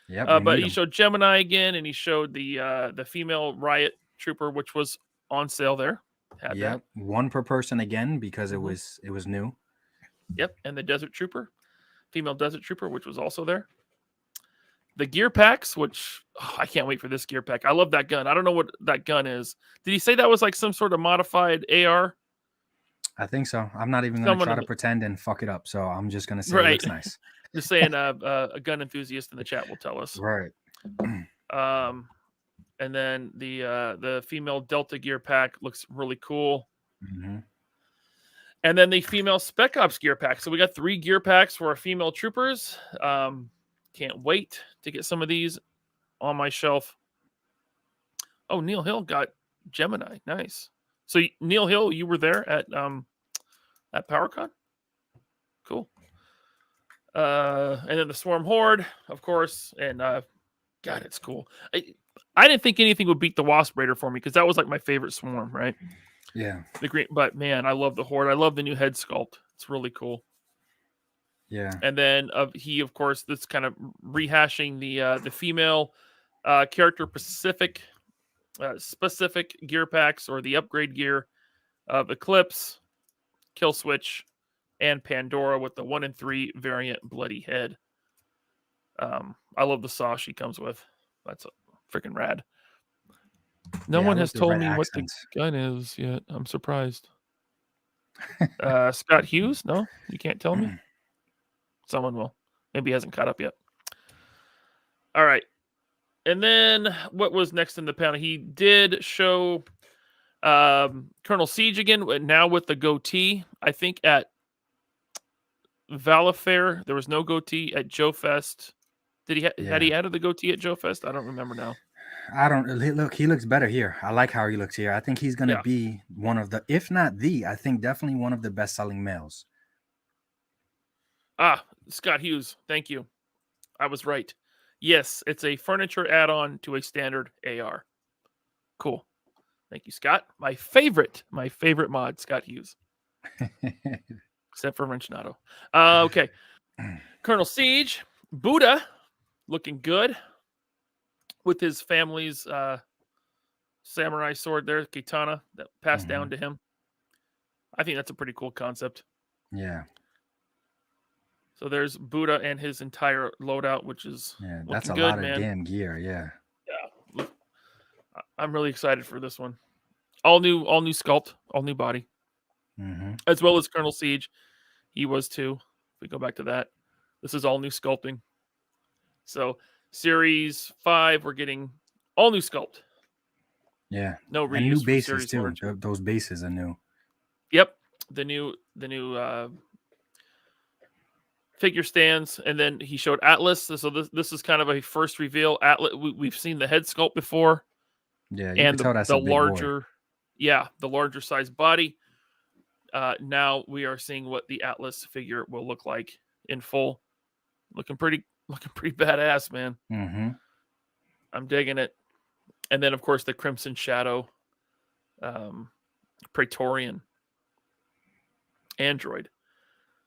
[SPEAKER 4] Yeah.
[SPEAKER 3] But he showed Gemini again, and he showed the female riot trooper, which was on sale there.
[SPEAKER 4] Yep. One per person again because it was new.
[SPEAKER 3] Yep. And the desert trooper, female desert trooper, which was also there. The gear packs, which I can't wait for this gear pack. I love that gun. I don't know what that gun is. Did he say that was like some sort of modified AR?
[SPEAKER 4] I think so. I'm not even going to try to pretend and fuck it up. So I'm just going to say it looks nice.
[SPEAKER 3] Just saying a gun enthusiast in the chat will tell us.
[SPEAKER 4] Right.
[SPEAKER 3] And then the female Delta gear pack looks really cool.
[SPEAKER 4] Mm-hmm.
[SPEAKER 3] And then the female Spec Ops gear pack. So we got 3 gear packs for our female troopers. Can't wait to get some of these on my shelf. Oh, Neil Hill got Gemini. Nice. So Neil Hill, you were there at PowerCon? Cool. And then the Swarm Horde, of course. And God, it's cool. I didn't think anything would beat the Wasp Raider for me because that was like my favorite Swarm, right?
[SPEAKER 4] Yeah.
[SPEAKER 3] The green, but man, I love the Horde. I love the new head sculpt. It's really cool.
[SPEAKER 4] Yeah.
[SPEAKER 3] And then he, of course, that's kind of rehashing the female character specific gear packs or the upgrade gear of Eclipse, Kill Switch, and Pandora with the 1 in 3 variant Bloody Head. I love the saw she comes with. That's freaking rad. No one has told me what the gun is yet. I'm surprised. Scott Hughes? No, you can't tell me. Someone will. Maybe he hasn't caught up yet. All right. And then what was next in the panel? He did show Colonel Siege again, now with the goatee. I think at Valifair, there was no goatee. At Joe Fest, had he added the goatee at Joe Fest? I don't remember now.
[SPEAKER 4] He looks better here. I like how he looks here. I think he's going to be one of the, if not the, I think definitely one of the best-selling males.
[SPEAKER 3] Scott Hughes, thank you. I was right. Yes, it's a furniture add-on to a standard AR. Cool. Thank you, Scott. My favorite mod, Scott Hughes. Except for Renchinato. Okay. Colonel Siege, Buddha, looking good with his family's samurai sword there, katana, that passed down to him. I think that's a pretty cool concept.
[SPEAKER 4] Yeah.
[SPEAKER 3] So there's Buddha and his entire loadout, which is
[SPEAKER 4] that's a
[SPEAKER 3] good,
[SPEAKER 4] lot of
[SPEAKER 3] man.
[SPEAKER 4] damn gear. Yeah.
[SPEAKER 3] I'm really excited for this one. All new sculpt, all new body, as well as Colonel Siege. He was too. If we go back to that, this is all new sculpting. So Series 5, we're getting all new sculpt.
[SPEAKER 4] Yeah.
[SPEAKER 3] No reuse.
[SPEAKER 4] And new bases
[SPEAKER 3] Series
[SPEAKER 4] too.
[SPEAKER 3] Origin.
[SPEAKER 4] Those bases are new.
[SPEAKER 3] Yep. The new figure stands, and then he showed Atlas. So this is kind of a first reveal. Atlas. We've seen the head sculpt before.
[SPEAKER 4] Yeah,
[SPEAKER 3] and the larger, the larger size body. Now we are seeing what the Atlas figure will look like in full. Looking pretty badass, man. I'm digging it. And then, of course, the Crimson Shadow Praetorian android.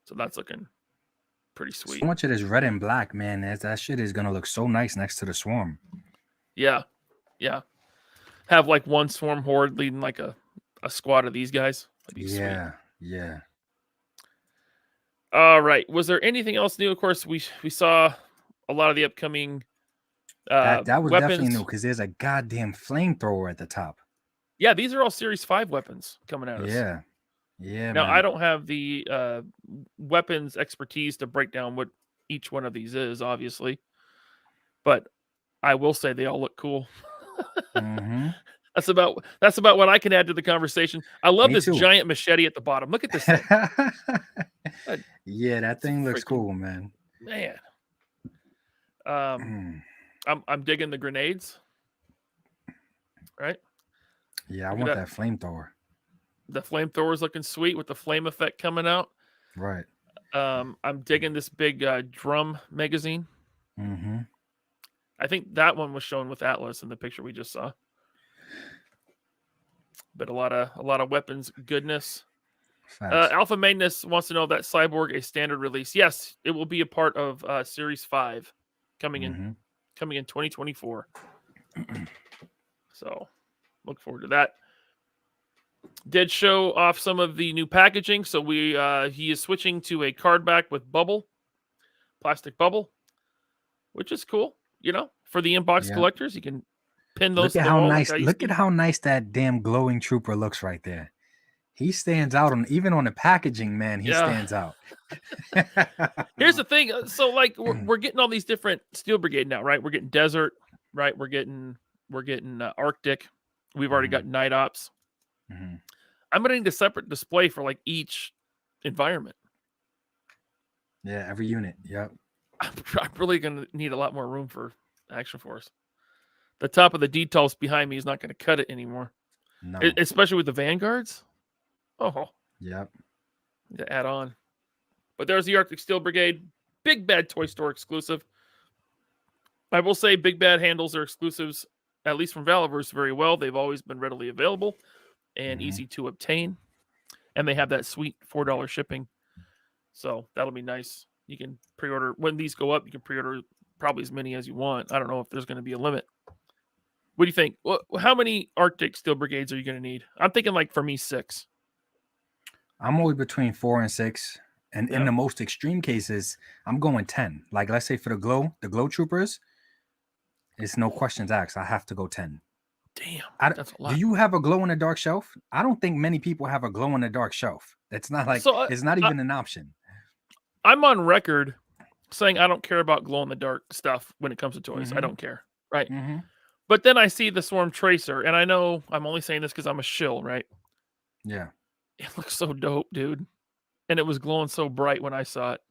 [SPEAKER 3] So that's looking pretty sweet.
[SPEAKER 4] So much of this red and black, man. That shit is gonna look so nice next to the swarm.
[SPEAKER 3] Yeah. Have like one swarm horde leading like a squad of these guys. That'd be
[SPEAKER 4] Yeah.
[SPEAKER 3] All right. Was there anything else new? Of course, we saw a lot of the upcoming
[SPEAKER 4] That was
[SPEAKER 3] weapons.
[SPEAKER 4] definitely new because there's a goddamn flamethrower at the top.
[SPEAKER 3] Yeah, these are all Series 5 weapons coming at us.
[SPEAKER 4] Yeah.
[SPEAKER 3] Now,
[SPEAKER 4] man.
[SPEAKER 3] I don't have the weapons expertise to break down what each one of these is, obviously. But I will say they all look cool.
[SPEAKER 4] Mm-hmm.
[SPEAKER 3] That's about what I can add to the conversation. I love
[SPEAKER 4] Me
[SPEAKER 3] this
[SPEAKER 4] too.
[SPEAKER 3] giant machete at the bottom. Look at this thing.
[SPEAKER 4] Yeah, that thing looks
[SPEAKER 3] freaking
[SPEAKER 4] cool, man.
[SPEAKER 3] Man. I'm digging the grenades. Right?
[SPEAKER 4] Yeah, I
[SPEAKER 3] Look
[SPEAKER 4] want
[SPEAKER 3] at
[SPEAKER 4] that flamethrower.
[SPEAKER 3] The flamethrower's looking sweet with the flame effect coming out.
[SPEAKER 4] Right.
[SPEAKER 3] I'm digging this big drum magazine.
[SPEAKER 4] Mm-hmm.
[SPEAKER 3] I think that one was shown with Atlas in the picture we just saw. But a lot of weapons goodness. Alpha Magnus wants to know if that Cyborg a standard release. Yes, it will be a part of Series 5 coming in 2024. So look forward to that. Did show off some of the new packaging. So he is switching to a card back with plastic bubble, which is cool. For the inbox collectors, you can pin those.
[SPEAKER 4] Look at how nice that damn glowing trooper looks right there. He stands out even on the packaging, man. He stands out.
[SPEAKER 3] Here's the thing. So like we're getting all these different Steel Brigade now, right? We're getting Desert, right? We're getting Arctic. We've already got Night Ops.
[SPEAKER 4] Mm-hmm.
[SPEAKER 3] I'm gonna need a separate display for like each environment.
[SPEAKER 4] Yeah, every unit. Yep.
[SPEAKER 3] I'm really gonna need a lot more room for Action Force. The top of the details behind me is not gonna cut it anymore.
[SPEAKER 4] No.
[SPEAKER 3] Especially with the Vanguards. Oh.
[SPEAKER 4] Yep.
[SPEAKER 3] To add on. But there's the Arctic Steel Brigade. Big Bad Toy Store exclusive. I will say Big Bad handles their exclusives, at least from Valaverse, very well. They've always been readily available and easy to obtain. And they have that sweet $4 shipping. So that'll be nice. You can pre-order. When these go up, you can pre-order probably as many as you want. I don't know if there's going to be a limit. What do you think? How many Arctic Steel Brigades are you going to need? I'm thinking like for me 6.
[SPEAKER 4] I'm always between 4 and 6. And in the most extreme cases, I'm going 10. Like let's say for the glow troopers, it's no questions asked. I have to go 10.
[SPEAKER 3] Damn, that's a lot.
[SPEAKER 4] Do you have a glow in the dark shelf? I don't think many people have a glow in the dark shelf. That's not like it's not even an option.
[SPEAKER 3] I'm on record saying I don't care about glow in the dark stuff when it comes to toys. I don't care, right?
[SPEAKER 4] Mm-hmm.
[SPEAKER 3] But then I see the Swarm Tracer, and I know I'm only saying this because I'm a shill, right?
[SPEAKER 4] Yeah,
[SPEAKER 3] it looks so dope, dude, and it was glowing so bright when I saw it.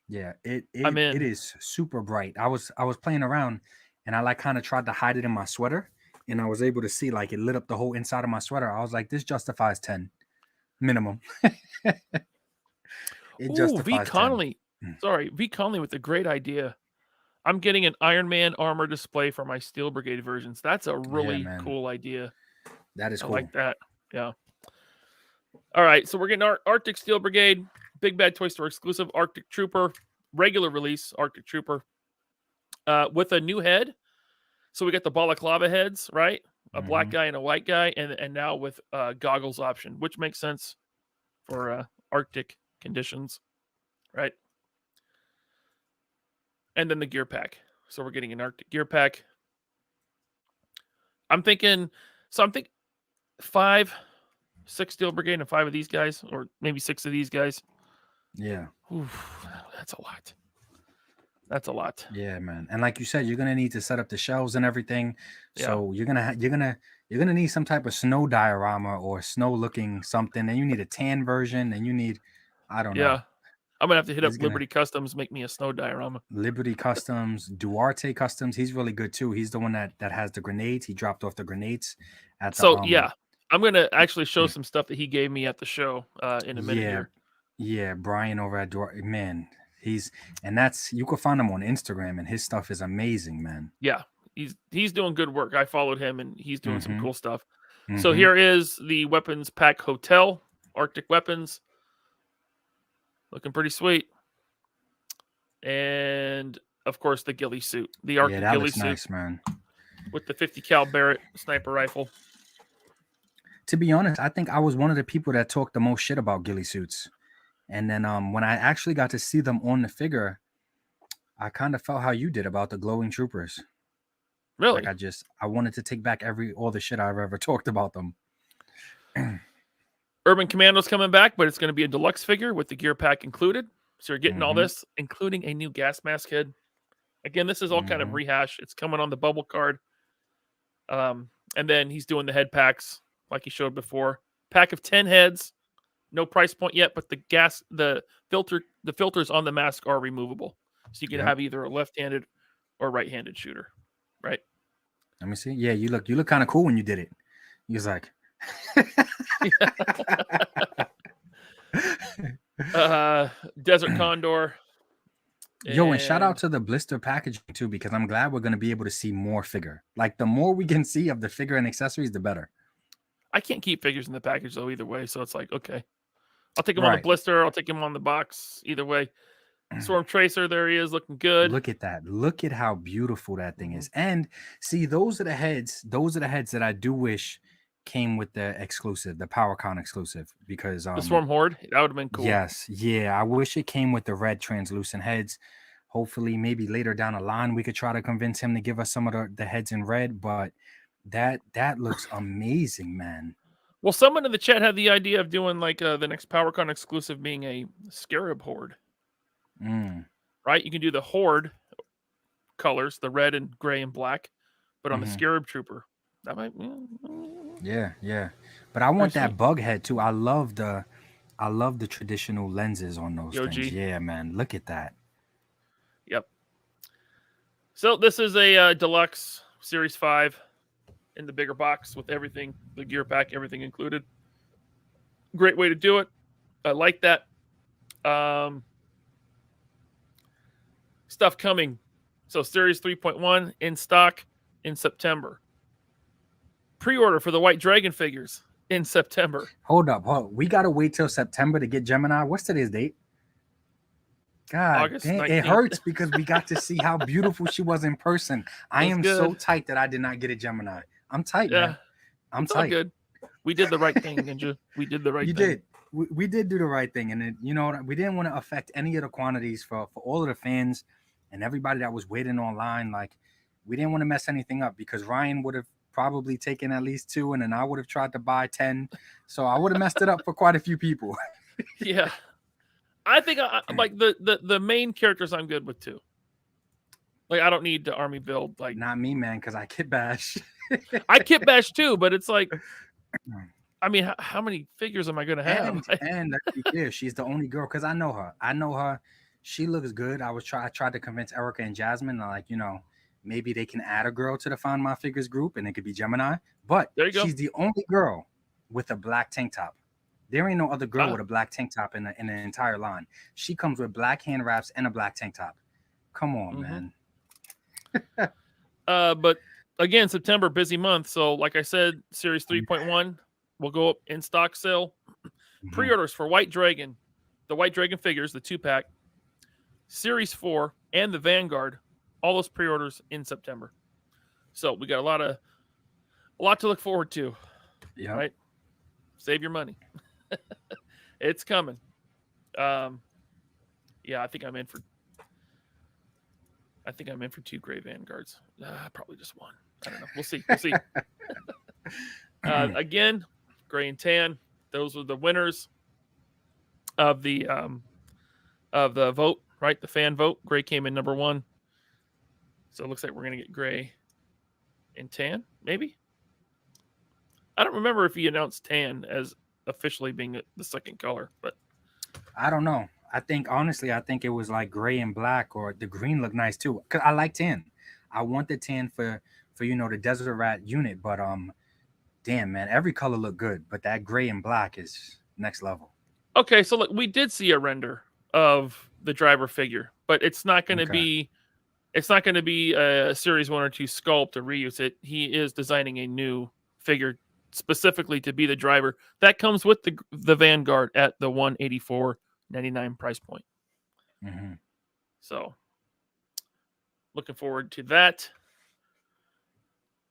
[SPEAKER 4] Yeah, it is super bright. I was playing around, and I like kind of tried to hide it in my sweater, and I was able to see like it lit up the whole inside of my sweater. I was like, this justifies 10 minimum.
[SPEAKER 3] V. Conley. Sorry, V. Conley with a great idea. I'm getting an Iron Man armor display for my Steel Brigade versions. That's a really cool idea.
[SPEAKER 4] That is cool.
[SPEAKER 3] I like that. Yeah. All right, so we're getting our Arctic Steel Brigade, Big Bad Toy Store exclusive Arctic Trooper, regular release Arctic Trooper, with a new head. So we got the balaclava heads, right? A black guy and a white guy, and now with goggles option, which makes sense for Arctic conditions, right? And then the gear pack. So we're getting an Arctic gear pack. I'm thinking 5, 6 Steel Brigade and 5 of these guys, or maybe 6 of these guys.
[SPEAKER 4] Yeah.
[SPEAKER 3] Oof, that's a lot. That's a lot.
[SPEAKER 4] Yeah, man. And like you said, you're gonna need to set up the shelves and everything. Yeah. So you're gonna need some type of snow diorama or snow looking something. And you need a tan version, and you need, I don't know.
[SPEAKER 3] Yeah. I'm gonna have to hit up Liberty Customs, make me a snow diorama.
[SPEAKER 4] Liberty Customs, Duarte Customs. He's really good too. He's the one that has the grenades. He dropped off the grenades at the
[SPEAKER 3] I'm gonna actually show some stuff that he gave me at the show in a minute here.
[SPEAKER 4] Yeah, Brian over at Duarte, man. You can find him on Instagram, and his stuff is amazing, man.
[SPEAKER 3] Yeah, he's doing good work. I followed him, and he's doing some cool stuff. So here is the Weapons Pack Hotel, Arctic Weapons. Looking pretty sweet. And of course, the ghillie suit, the Arctic
[SPEAKER 4] that
[SPEAKER 3] ghillie
[SPEAKER 4] looks
[SPEAKER 3] suit,
[SPEAKER 4] nice, man.
[SPEAKER 3] with the 50 cal Barrett sniper rifle.
[SPEAKER 4] To be honest, I think I was one of the people that talked the most shit about ghillie suits. And then when I actually got to see them on the figure, I kind of felt how you did about the glowing troopers.
[SPEAKER 3] Really?
[SPEAKER 4] Like I wanted to take back all the shit I've ever talked about them.
[SPEAKER 3] Urban Commando's coming back, but it's going to be a deluxe figure with the gear pack included. So you're getting all this, including a new gas mask head. Again, this is all kind of rehash. It's coming on the bubble card. And then he's doing the head packs like he showed before. Pack of 10 heads. No price point yet, but the filters on the mask are removable. So you can have either a left-handed or right-handed shooter. Right?
[SPEAKER 4] Let me see. Yeah, you look kind of cool when you did it. He was like
[SPEAKER 3] Desert Condor.
[SPEAKER 4] Yo, and shout out to the blister packaging too, because I'm glad we're going to be able to see more figure. Like the more we can see of the figure and accessories, the better.
[SPEAKER 3] I can't keep figures in the package though either way, so it's like, okay. I'll take him on the blister, I'll take him on the box either way. Storm Tracer, there he is, looking good.
[SPEAKER 4] Look at that. Look at how beautiful that thing is. And see, those are the heads that I do wish came with the exclusive, the PowerCon exclusive, because
[SPEAKER 3] the Swarm Horde, that would have been cool.
[SPEAKER 4] Yes, yeah, I wish it came with the red translucent heads. Hopefully, maybe later down the line, we could try to convince him to give us some of the heads in red, but that looks amazing, man.
[SPEAKER 3] Well, someone in the chat had the idea of doing like the next PowerCon exclusive being a Scarab Horde. Right? You can do the Horde colors, the red and gray and black, but on the Scarab Trooper. That might
[SPEAKER 4] Yeah. But I want that bug head too. I love the traditional lenses on those things. Yeah, man. Look at that.
[SPEAKER 3] Yep. So this is a deluxe Series 5 in the bigger box with everything, the gear pack, everything included. Great way to do it. I like that. Stuff coming. So Series 3.1 in stock in September. Pre-order for the White Dragon figures in September.
[SPEAKER 4] Hold up. We got to wait till September to get Gemini. What's today's date? God,
[SPEAKER 3] August
[SPEAKER 4] damn,
[SPEAKER 3] 19th.
[SPEAKER 4] It hurts because we got to see how beautiful she was in person. I am so tight that I did not get a Gemini. I'm tight, man. I'm tight.
[SPEAKER 3] Good. We did the right thing, Ninja. We did the right thing.
[SPEAKER 4] You did. We did do the right thing. And it, we didn't want to affect any of the quantities for all of the fans and everybody that was waiting online. Like, we didn't want to mess anything up because Ryan would have probably taken at least 2, and then I would have tried to buy 10. So I would have messed it up for quite a few people.
[SPEAKER 3] Yeah. I think like the main characters I'm good with too. Like, I don't need the army build. Like,
[SPEAKER 4] not me, man, because I kit bash.
[SPEAKER 3] I kit bash too, but it's like, I mean, how many figures am I going to have?
[SPEAKER 4] And let's be clear, she's the only girl, because I know her. She looks good. I tried to convince Erica and Jasmine, like, maybe they can add a girl to the Find My Figures group and it could be Gemini. But she's the only girl with a black tank top. There ain't no other girl with a black tank top in the entire line. She comes with black hand wraps and a black tank top. Come on, man.
[SPEAKER 3] But again, September, busy month. So like I said, Series 3.1 will go up in stock sale. Pre-orders for White Dragon, the White Dragon figures, the 2-pack, Series 4, and the Vanguard. All those pre-orders in September. So we got a lot to look forward to.
[SPEAKER 4] Yeah.
[SPEAKER 3] Right? Save your money. It's coming. Yeah, I think I'm in for 2 gray Vanguards. Probably just 1. I don't know. We'll see. Again, gray and tan. Those were the winners of the vote, right? The fan vote. Gray came in number 1. So it looks like we're going to get gray and tan, maybe. I don't remember if he announced tan as officially being the second color, but
[SPEAKER 4] I don't know. I think it was like gray and black, or the green looked nice too. Cause I like tan. I want the tan for the Desert Rat unit, but damn, man, every color looked good, but that gray and black is next level.
[SPEAKER 3] Okay, so look, we did see a render of the driver figure, but it's not going to be. It's not going to be a Series 1 or 2 sculpt or reuse it. He is designing a new figure specifically to be the driver. That comes with the Vanguard at the $184.99 price point. So looking forward to that.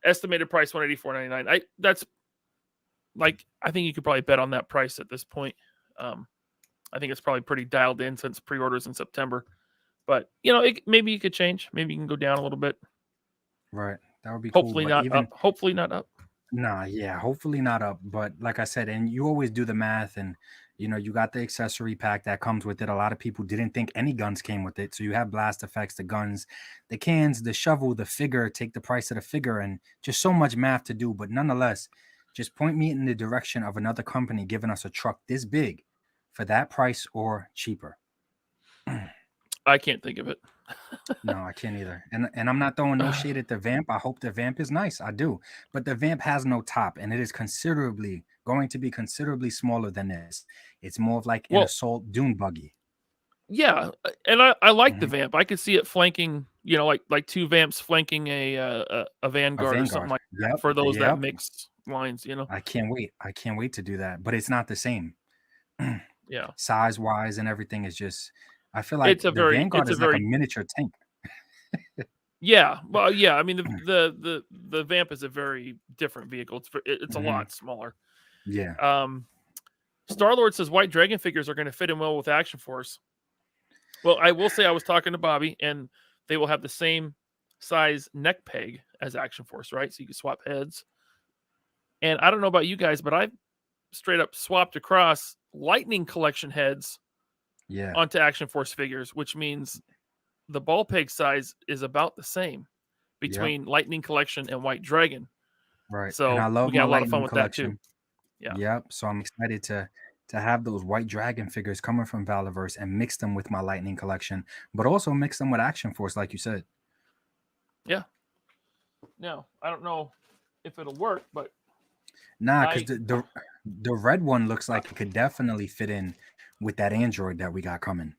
[SPEAKER 3] Estimated price $184.99. I think you could probably bet on that price at this point. I think it's probably pretty dialed in since pre-orders in September. But maybe you could change. Maybe you can go down a little bit.
[SPEAKER 4] Right. That would be
[SPEAKER 3] Hopefully
[SPEAKER 4] cool.
[SPEAKER 3] not up. Hopefully not up.
[SPEAKER 4] Nah, yeah, hopefully not up. But like I said, and you always do the math, and you got the accessory pack that comes with it. A lot of people didn't think any guns came with it. So you have blast effects, the guns, the cans, the shovel, the figure, take the price of the figure, and just so much math to do. But nonetheless, just point me in the direction of another company giving us a truck this big for that price or cheaper.
[SPEAKER 3] I can't think of it.
[SPEAKER 4] No, I can't either. And I'm not throwing no shade at the Vamp. I hope the Vamp is nice. I do. But the Vamp has no top, and it is going to be considerably smaller than this. It's more of like an assault dune buggy.
[SPEAKER 3] Yeah, and I like the Vamp. I could see it flanking, like two Vamps flanking a Vanguard or something like that for those that mix lines,
[SPEAKER 4] I can't wait. I can't wait to do that. But it's not the same.
[SPEAKER 3] Yeah.
[SPEAKER 4] Size-wise and everything is just, I feel like the Vanguard is like a miniature tank.
[SPEAKER 3] Yeah, well, yeah. I mean, the Vamp is a very different vehicle. It's a lot smaller.
[SPEAKER 4] Yeah.
[SPEAKER 3] Star-Lord says White Dragon figures are going to fit in well with Action Force. Well, I will say I was talking to Bobby, and they will have the same size neck peg as Action Force, right? So you can swap heads. And I don't know about you guys, but I've straight up swapped across Lightning Collection heads onto Action Force figures, which means the ball peg size is about the same between Lightning Collection and White Dragon.
[SPEAKER 4] Right.
[SPEAKER 3] So
[SPEAKER 4] and I love
[SPEAKER 3] we got a lot
[SPEAKER 4] Lightning
[SPEAKER 3] of fun with
[SPEAKER 4] collection.
[SPEAKER 3] that too. Yeah.
[SPEAKER 4] Yep. So I'm excited to have those White Dragon figures coming from Valorverse and mix them with my Lightning collection, but also mix them with Action Force, like you said.
[SPEAKER 3] Yeah. No, I don't know if it'll work, but
[SPEAKER 4] because the red one looks like it could definitely fit in with that android that we got coming.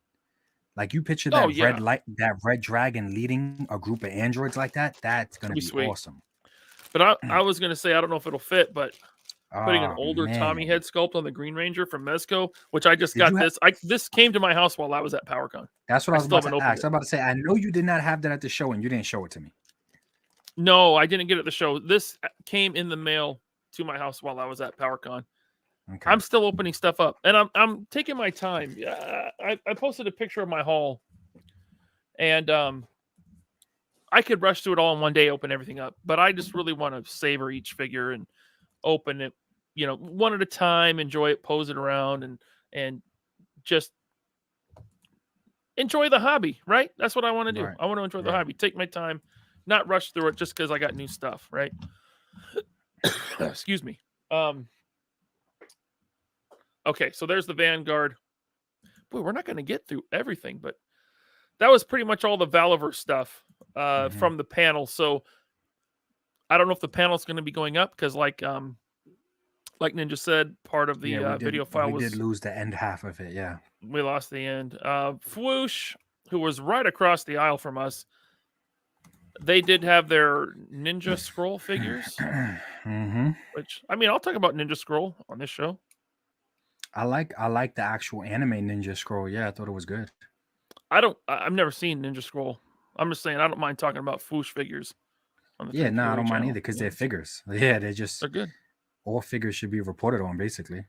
[SPEAKER 4] Like you picture that that red dragon leading a group of androids like that. That's gonna be awesome.
[SPEAKER 3] But I was gonna say I don't know if it'll fit, but putting an older Tommy head sculpt on the Green Ranger from Mezco, which I just got this. This came to my house while I was at PowerCon.
[SPEAKER 4] That's what I was about to ask. I'm about to say, I know you did not have that at the show, and you didn't show it to me.
[SPEAKER 3] No, I didn't get it at the show. This came in the mail to my house while I was at PowerCon. Okay. I'm still opening stuff up, and I'm taking my time. I posted a picture of my haul, and I could rush through it all in one day, open everything up, but I just really want to savor each figure and open it, one at a time, enjoy it, pose it around, and just enjoy the hobby, right? That's what I want to do. Right. I want to enjoy the hobby, take my time, not rush through it just because I got new stuff, right? Excuse me. Okay, so there's the Vanguard. Boy, we're not going to get through everything, but that was pretty much all the Valorverse stuff from the panel. So I don't know if the panel is going to be going up because, like Ninja said, part of the video file
[SPEAKER 4] we did lose the end half of it. Yeah,
[SPEAKER 3] we lost the end. Fwoosh, who was right across the aisle from us, they did have their Ninja Scroll figures. Which, I mean, I'll talk about Ninja Scroll on this show.
[SPEAKER 4] I like the actual anime Ninja Scroll. Yeah, I thought it was good.
[SPEAKER 3] I've never seen Ninja Scroll. I'm just saying I don't mind talking about Fwoosh figures.
[SPEAKER 4] On the I don't mind either because they're figures. Yeah, they're
[SPEAKER 3] good.
[SPEAKER 4] All figures should be reported on, basically.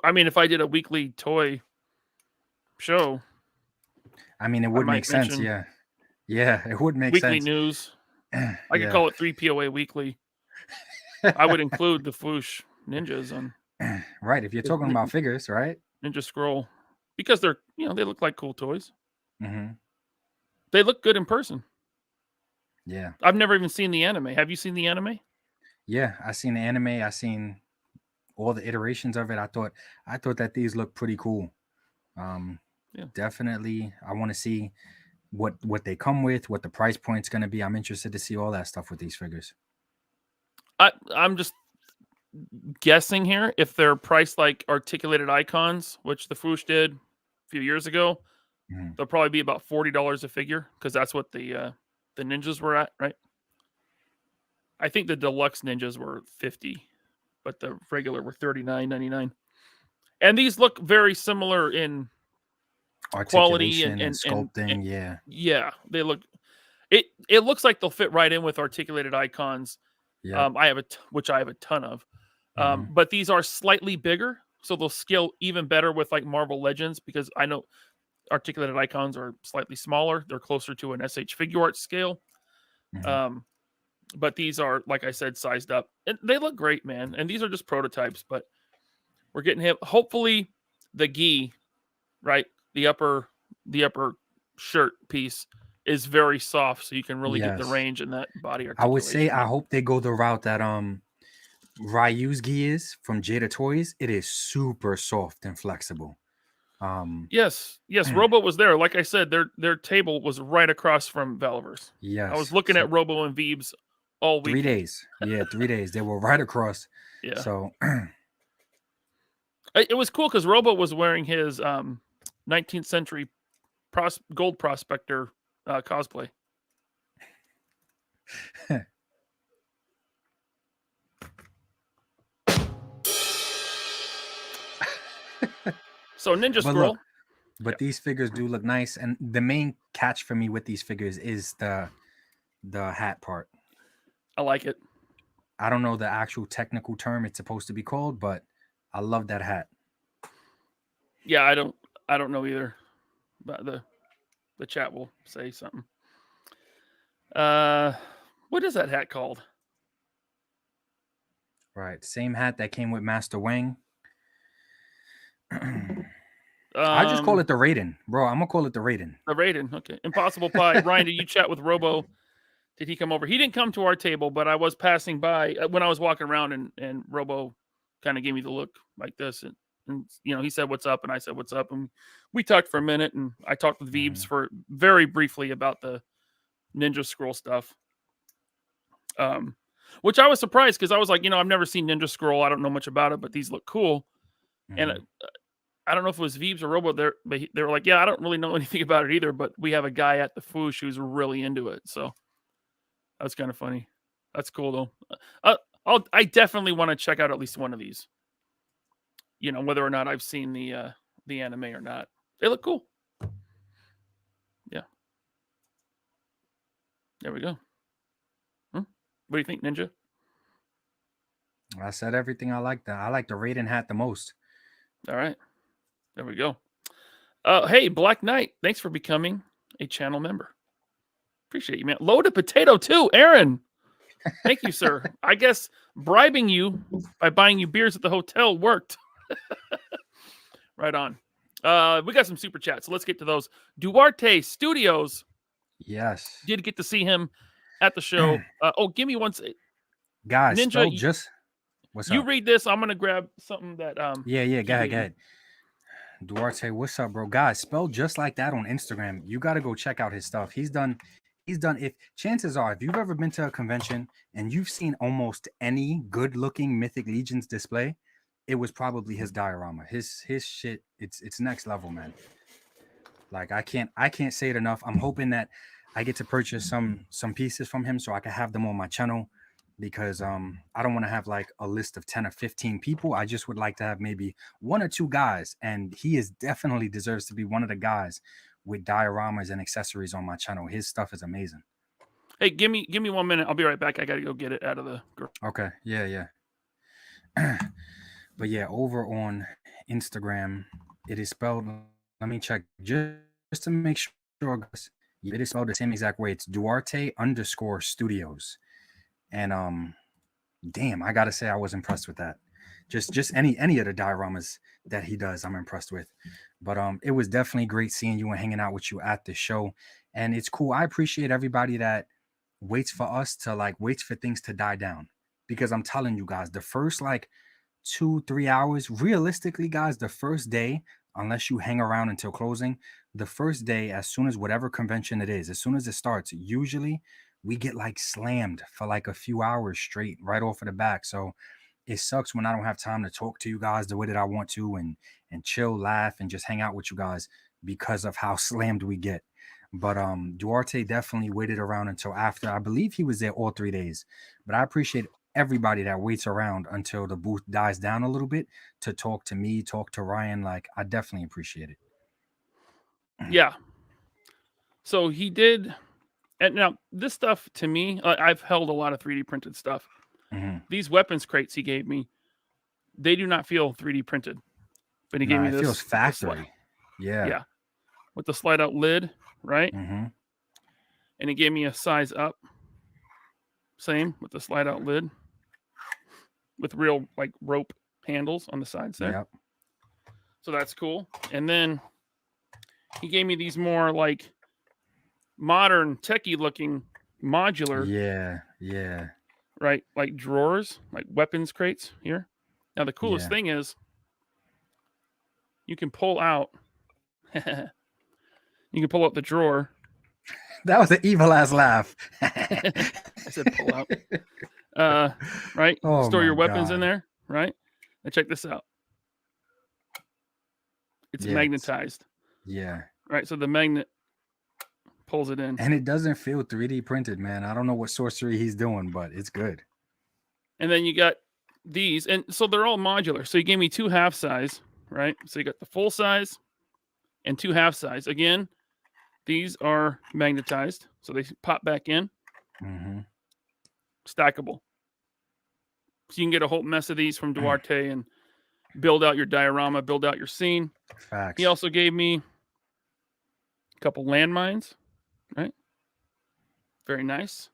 [SPEAKER 3] I mean, if I did a weekly toy show,
[SPEAKER 4] I mean, it would make sense. Yeah, it would make sense.
[SPEAKER 3] Weekly news. I could call it 3POA Weekly. I would include the Fwoosh ninjas on.
[SPEAKER 4] Right, if you're talking about figures, right?
[SPEAKER 3] Ninja Scroll, because they're they look like cool toys. They look good in person.
[SPEAKER 4] Yeah,
[SPEAKER 3] I've never even seen the anime. Have you seen the anime?
[SPEAKER 4] Yeah, I seen the anime. I seen all the iterations of it. I thought that these look pretty cool. Definitely, I want to see what they come with, what the price point's going to be. I'm interested to see all that stuff with these figures.
[SPEAKER 3] I'm just guessing here if they're priced like articulated icons, which the Fwoosh did a few years ago. They'll probably be about $40 a figure because that's what the ninjas were at, right? I think the deluxe ninjas were $50, but the regular were $39.99. And these look very similar in quality
[SPEAKER 4] Articulation and sculpting. Yeah.
[SPEAKER 3] Yeah, they look. It looks like they'll fit right in with articulated icons.
[SPEAKER 4] Yeah.
[SPEAKER 3] Which I have a ton of.
[SPEAKER 4] Mhm.
[SPEAKER 3] But these are slightly bigger, so they'll scale even better with like Marvel Legends, because I know articulated icons are slightly smaller. They're closer to an SH figure art scale.
[SPEAKER 4] Mhm.
[SPEAKER 3] But these are, like I said, sized up. And they look great, man. And these are just prototypes, but we're getting him. Hopefully the gi, right? The upper shirt piece is very soft, so you can really get the
[SPEAKER 4] Yes.
[SPEAKER 3] range in that body
[SPEAKER 4] I would
[SPEAKER 3] articulation.
[SPEAKER 4] say I hope they go the route that Ryu's gi is from Jada Toys. It is super soft and flexible.
[SPEAKER 3] Yes, Robo was there. Like I said, their table was right across from Valiverse.
[SPEAKER 4] Yes.
[SPEAKER 3] I was looking at Robo and Veebs all week.
[SPEAKER 4] 3 days. Yeah, 3 days. They were right across.
[SPEAKER 3] Yeah.
[SPEAKER 4] So
[SPEAKER 3] it was cool because Robo was wearing his 19th century gold prospector cosplay. So Ninja Scroll.
[SPEAKER 4] But these figures do look nice, and the main catch for me with these figures is the hat part.
[SPEAKER 3] I like it.
[SPEAKER 4] I don't know the actual technical term it's supposed to be called, but I love that hat.
[SPEAKER 3] Yeah, I don't know either. But the chat will say something. What is that hat called?
[SPEAKER 4] Right, same hat that came with Master Wang. I just call it the Raiden, bro. I'm gonna call it the Raiden.
[SPEAKER 3] The Raiden, okay. Impossible Pie. Ryan, did you chat with Robo? Did he come over? He didn't come to our table, but I was passing by when I was walking around, and Robo kind of gave me the look like this, and he said what's up, and I said what's up, and we talked for a minute, and I talked with Veebs for very briefly about the Ninja Scroll stuff. Which I was surprised, because I was like, I've never seen Ninja Scroll. I don't know much about it, but these look cool. And I don't know if it was Veebs or Robo there, but they were like, yeah, I don't really know anything about it either, but we have a guy at the Foosh who's really into it. So that's kind of funny. That's cool though. I definitely want to check out at least one of these. Whether or not I've seen the anime or not. They look cool. Yeah. There we go. What do you think, Ninja?
[SPEAKER 4] I said everything. I like that. I like the Raiden hat the most.
[SPEAKER 3] All right. There we go. Hey, Black Knight, thanks for becoming a channel member. Appreciate you, man. Loaded potato too, Aaron. Thank you, sir. I guess bribing you by buying you beers at the hotel worked. Right on. We got some super chats, so let's get to those. Duarte Studios.
[SPEAKER 4] Yes.
[SPEAKER 3] Did get to see him at the show. Give me one.
[SPEAKER 4] Guys,
[SPEAKER 3] Ninja,
[SPEAKER 4] what's
[SPEAKER 3] you
[SPEAKER 4] up?
[SPEAKER 3] read this. I'm gonna grab something that
[SPEAKER 4] Yeah, go ahead. Duarte, what's up, bro? Guys, spelled just like that on Instagram. You got to go check out his stuff. He's done. If chances are, if you've ever been to a convention and you've seen almost any good-looking Mythic Legions display, it was probably his diorama. His shit, it's next level, man. Like I can't say it enough. I'm hoping that I get to purchase some pieces from him so I can have them on my channel, because I don't want to have like a list of 10 or 15 people. I just would like to have maybe 1 or 2 guys, and he is definitely deserves to be one of the guys with dioramas and accessories on my channel. His stuff is amazing.
[SPEAKER 3] Hey, give me 1 minute. I'll be right back. I gotta go get it out of the group.
[SPEAKER 4] Okay, yeah. But yeah, over on Instagram, it is spelled. Let me check just to make sure. It is spelled the same exact way. It's Duarte_Studios. And damn, I gotta say I was impressed with that. Just any of the dioramas that he does, I'm impressed with. But it was definitely great seeing you and hanging out with you at the show. And it's cool. I appreciate everybody that waits for us to waits for things to die down, because I'm telling you guys, the first 2-3 hours, realistically, guys, the first day, unless you hang around until closing, the first day, as soon as whatever convention it is, as soon as it starts, usually we get slammed for a few hours straight right off of the back. So it sucks when I don't have time to talk to you guys the way that I want to and chill, laugh, and just hang out with you guys because of how slammed we get. But Duarte definitely waited around until after. I believe he was there all 3 days. But I appreciate everybody that waits around until the booth dies down a little bit to talk to me, talk to Ryan. I definitely appreciate it.
[SPEAKER 3] Yeah. So he did, and now this stuff to me, I've held a lot of 3D printed stuff.
[SPEAKER 4] Mm-hmm.
[SPEAKER 3] These weapons crates he gave me, they do not feel 3D printed, but he gave me
[SPEAKER 4] It
[SPEAKER 3] this.
[SPEAKER 4] feels factory.
[SPEAKER 3] Yeah, with the slide out lid, right?
[SPEAKER 4] Mm-hmm.
[SPEAKER 3] And he gave me a size up, same with the slide out lid, with real like rope handles on the sides there.
[SPEAKER 4] Yep.
[SPEAKER 3] So that's cool. And then he gave me these more like modern, techie looking modular.
[SPEAKER 4] Yeah.
[SPEAKER 3] Right, like drawers, like weapons crates here. Now the coolest thing is you can pull out. You can pull out the drawer.
[SPEAKER 4] That was an evil ass laugh.
[SPEAKER 3] I said pull out. Right?
[SPEAKER 4] Oh,
[SPEAKER 3] Store your
[SPEAKER 4] my
[SPEAKER 3] weapons in
[SPEAKER 4] God.
[SPEAKER 3] there, right? Now check this out. It's magnetized.
[SPEAKER 4] Yeah.
[SPEAKER 3] Right, so the magnet pulls it in.
[SPEAKER 4] And it doesn't feel 3D printed, man. I don't know what sorcery he's doing, but it's good.
[SPEAKER 3] And then you got these, and so they're all modular. So he gave me 2 half size, right? So you got the full size and 2 half size. Again, these are magnetized, so they pop back in.
[SPEAKER 4] Mm-hmm.
[SPEAKER 3] Stackable. So you can get a whole mess of these from Duarte and build out your diorama, build out your scene.
[SPEAKER 4] Facts.
[SPEAKER 3] He also gave me a couple landmines, right? Very nice.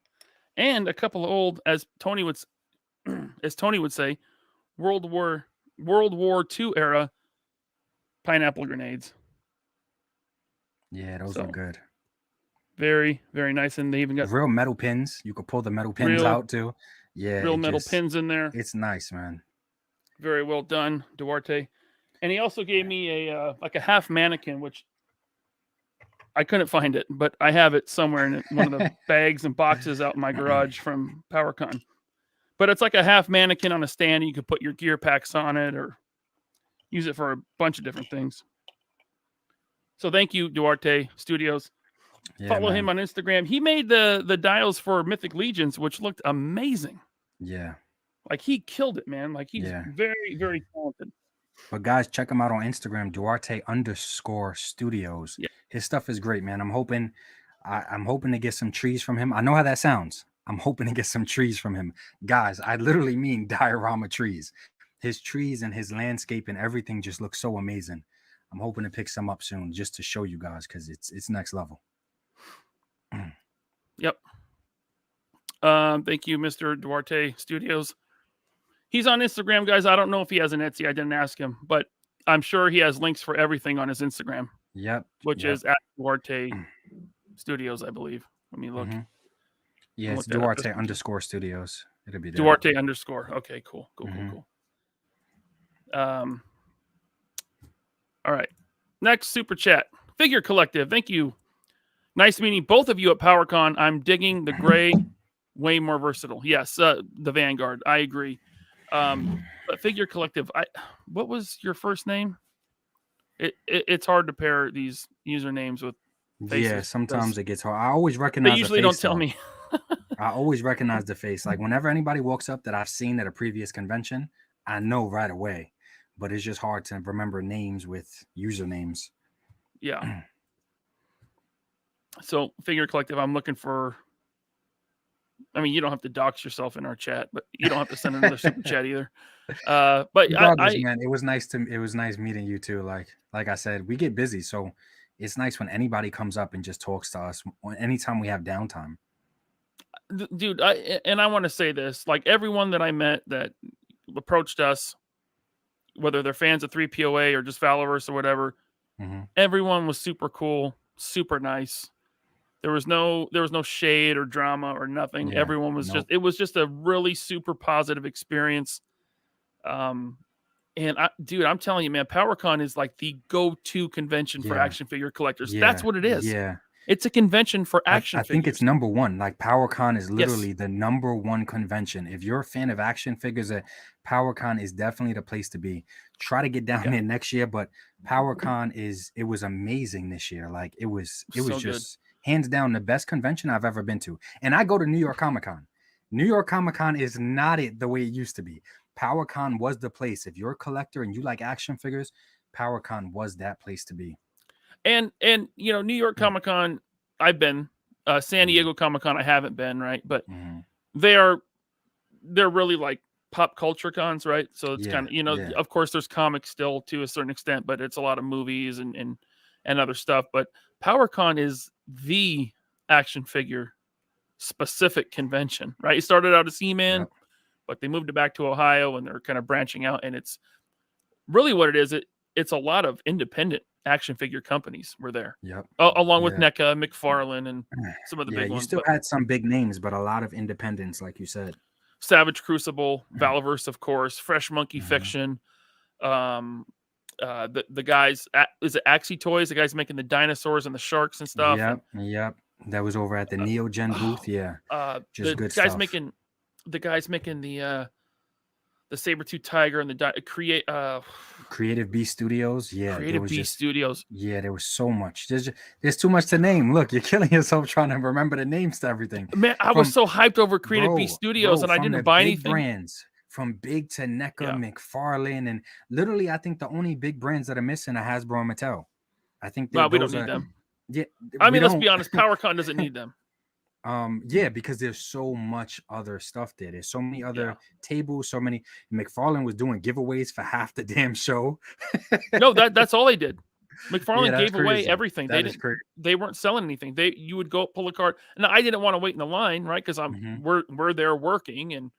[SPEAKER 3] And a couple of old, as Tony would say, World War II era pineapple grenades.
[SPEAKER 4] Yeah, those are good.
[SPEAKER 3] Very, very nice. And they even got
[SPEAKER 4] real metal pins. You could pull the metal pins out too. Yeah.
[SPEAKER 3] Real metal pins in there.
[SPEAKER 4] It's nice, man.
[SPEAKER 3] Very well done, Duarte. And he also gave me a like a half mannequin, which I couldn't find it, but I have it somewhere in one of the bags and boxes out in my garage from PowerCon. But it's like a half mannequin on a stand. You could put your gear packs on it or use it for a bunch of different things. So thank you, Duarte Studios. Yeah, follow him on Instagram. He made the dials for Mythic Legions, which looked amazing.
[SPEAKER 4] Yeah.
[SPEAKER 3] Like he killed it, man. Like he's very, very talented.
[SPEAKER 4] But guys, check him out on Instagram, Duarte_Studios. Yeah. His stuff is great, man. I'm hoping to get some trees from him. I know how that sounds. I'm hoping to get some trees from him. Guys, I literally mean diorama trees. His trees and his landscape and everything just looks so amazing. I'm hoping to pick some up soon just to show you guys because it's next level.
[SPEAKER 3] Yep. Thank you, Mr. Duarte Studios. He's on Instagram, guys. I don't know if he has an Etsy. I didn't ask him, but I'm sure he has links for everything on his Instagram.
[SPEAKER 4] Yep.
[SPEAKER 3] Which is at Duarte Studios, I believe. Let me look.
[SPEAKER 4] Mm-hmm. Yeah, it's Duarte_Studios. It'll be there.
[SPEAKER 3] Duarte_. Okay, cool. Cool. All right. Next super chat. Figure Collective. Thank you. Nice meeting both of you at PowerCon. I'm digging the gray, way more versatile. Yes, the Vanguard. I agree. But Figure Collective. What was your first name? It's hard to pair these usernames with faces.
[SPEAKER 4] Yeah, sometimes it gets hard. I always recognize.
[SPEAKER 3] They usually don't tell me.
[SPEAKER 4] I always recognize the face. Like whenever anybody walks up that I've seen at a previous convention, I know right away. But it's just hard to remember names with usernames.
[SPEAKER 3] Yeah. So Figure Collective, I'm looking for. I mean, you don't have to dox yourself in our chat, but you don't have to send another super chat either. But
[SPEAKER 4] man, it was nice meeting you too. Like I said, we get busy, so it's nice when anybody comes up and just talks to us anytime we have downtime.
[SPEAKER 3] Dude, I want to say this, like everyone that I met that approached us, whether they're fans of 3POA or just Valorverse or whatever, everyone was super cool, super nice. There was no shade or drama or nothing. Yeah, everyone was it was just a really super positive experience. And I'm telling you, man, PowerCon is like the go-to convention for action figure collectors. That's what it is.
[SPEAKER 4] Yeah.
[SPEAKER 3] It's a convention for action figures.
[SPEAKER 4] I think it's number one. Like PowerCon is literally the number one convention. If you're a fan of action figures, PowerCon is definitely the place to be. Try to get down there next year, but PowerCon it was amazing this year. Like it was just good. Hands down the best convention I've ever been to. And I go to New York Comic Con. New York Comic Con is not the way it used to be. PowerCon was the place. If you're a collector and you like action figures, PowerCon was that place to be.
[SPEAKER 3] And New York Comic Con, I've been. San Diego Comic Con, I haven't been, right? But they're really like pop culture cons, right? So it's kind of, of course, there's comics still to a certain extent, but it's a lot of movies and other stuff. But PowerCon is the action figure specific convention, right? It started out as He-Man, but they moved it back to Ohio, and they're kind of branching out. And it's really what it is. It's a lot of independent action figure companies were there. Along with NECA, McFarlane, and some of the big ones.
[SPEAKER 4] You still had some big names, but a lot of independents, like you said.
[SPEAKER 3] Savage Crucible, Valaverse, of course, Fresh Monkey Fiction. The guys, is it Axie Toys? The guys making the dinosaurs and the sharks and stuff.
[SPEAKER 4] Yep. That was over at the Neogen booth. Just
[SPEAKER 3] the
[SPEAKER 4] good
[SPEAKER 3] guys
[SPEAKER 4] stuff.
[SPEAKER 3] making the saber-tooth tiger and the
[SPEAKER 4] Creative Beast Studios.
[SPEAKER 3] Creative Beast Studios.
[SPEAKER 4] There was so much. There's too much to name. Look, you're killing yourself trying to remember the names to everything.
[SPEAKER 3] Man, I was so hyped over Creative Beast Studios, and I didn't buy anything.
[SPEAKER 4] Brands from big to NECA, McFarlane, and literally, I think the only big brands that are missing are Hasbro and Mattel. I think
[SPEAKER 3] we don't need them.
[SPEAKER 4] Yeah,
[SPEAKER 3] I mean, let's be honest. PowerCon doesn't need them.
[SPEAKER 4] Because there's so much other stuff there. There's so many other tables, so many. McFarlane was doing giveaways for half the damn show.
[SPEAKER 3] No, that's all they did. McFarlane gave
[SPEAKER 4] crazy.
[SPEAKER 3] Away everything. They weren't selling anything. You would go pull a card. And I didn't want to wait in the line, right? Because we're there working, and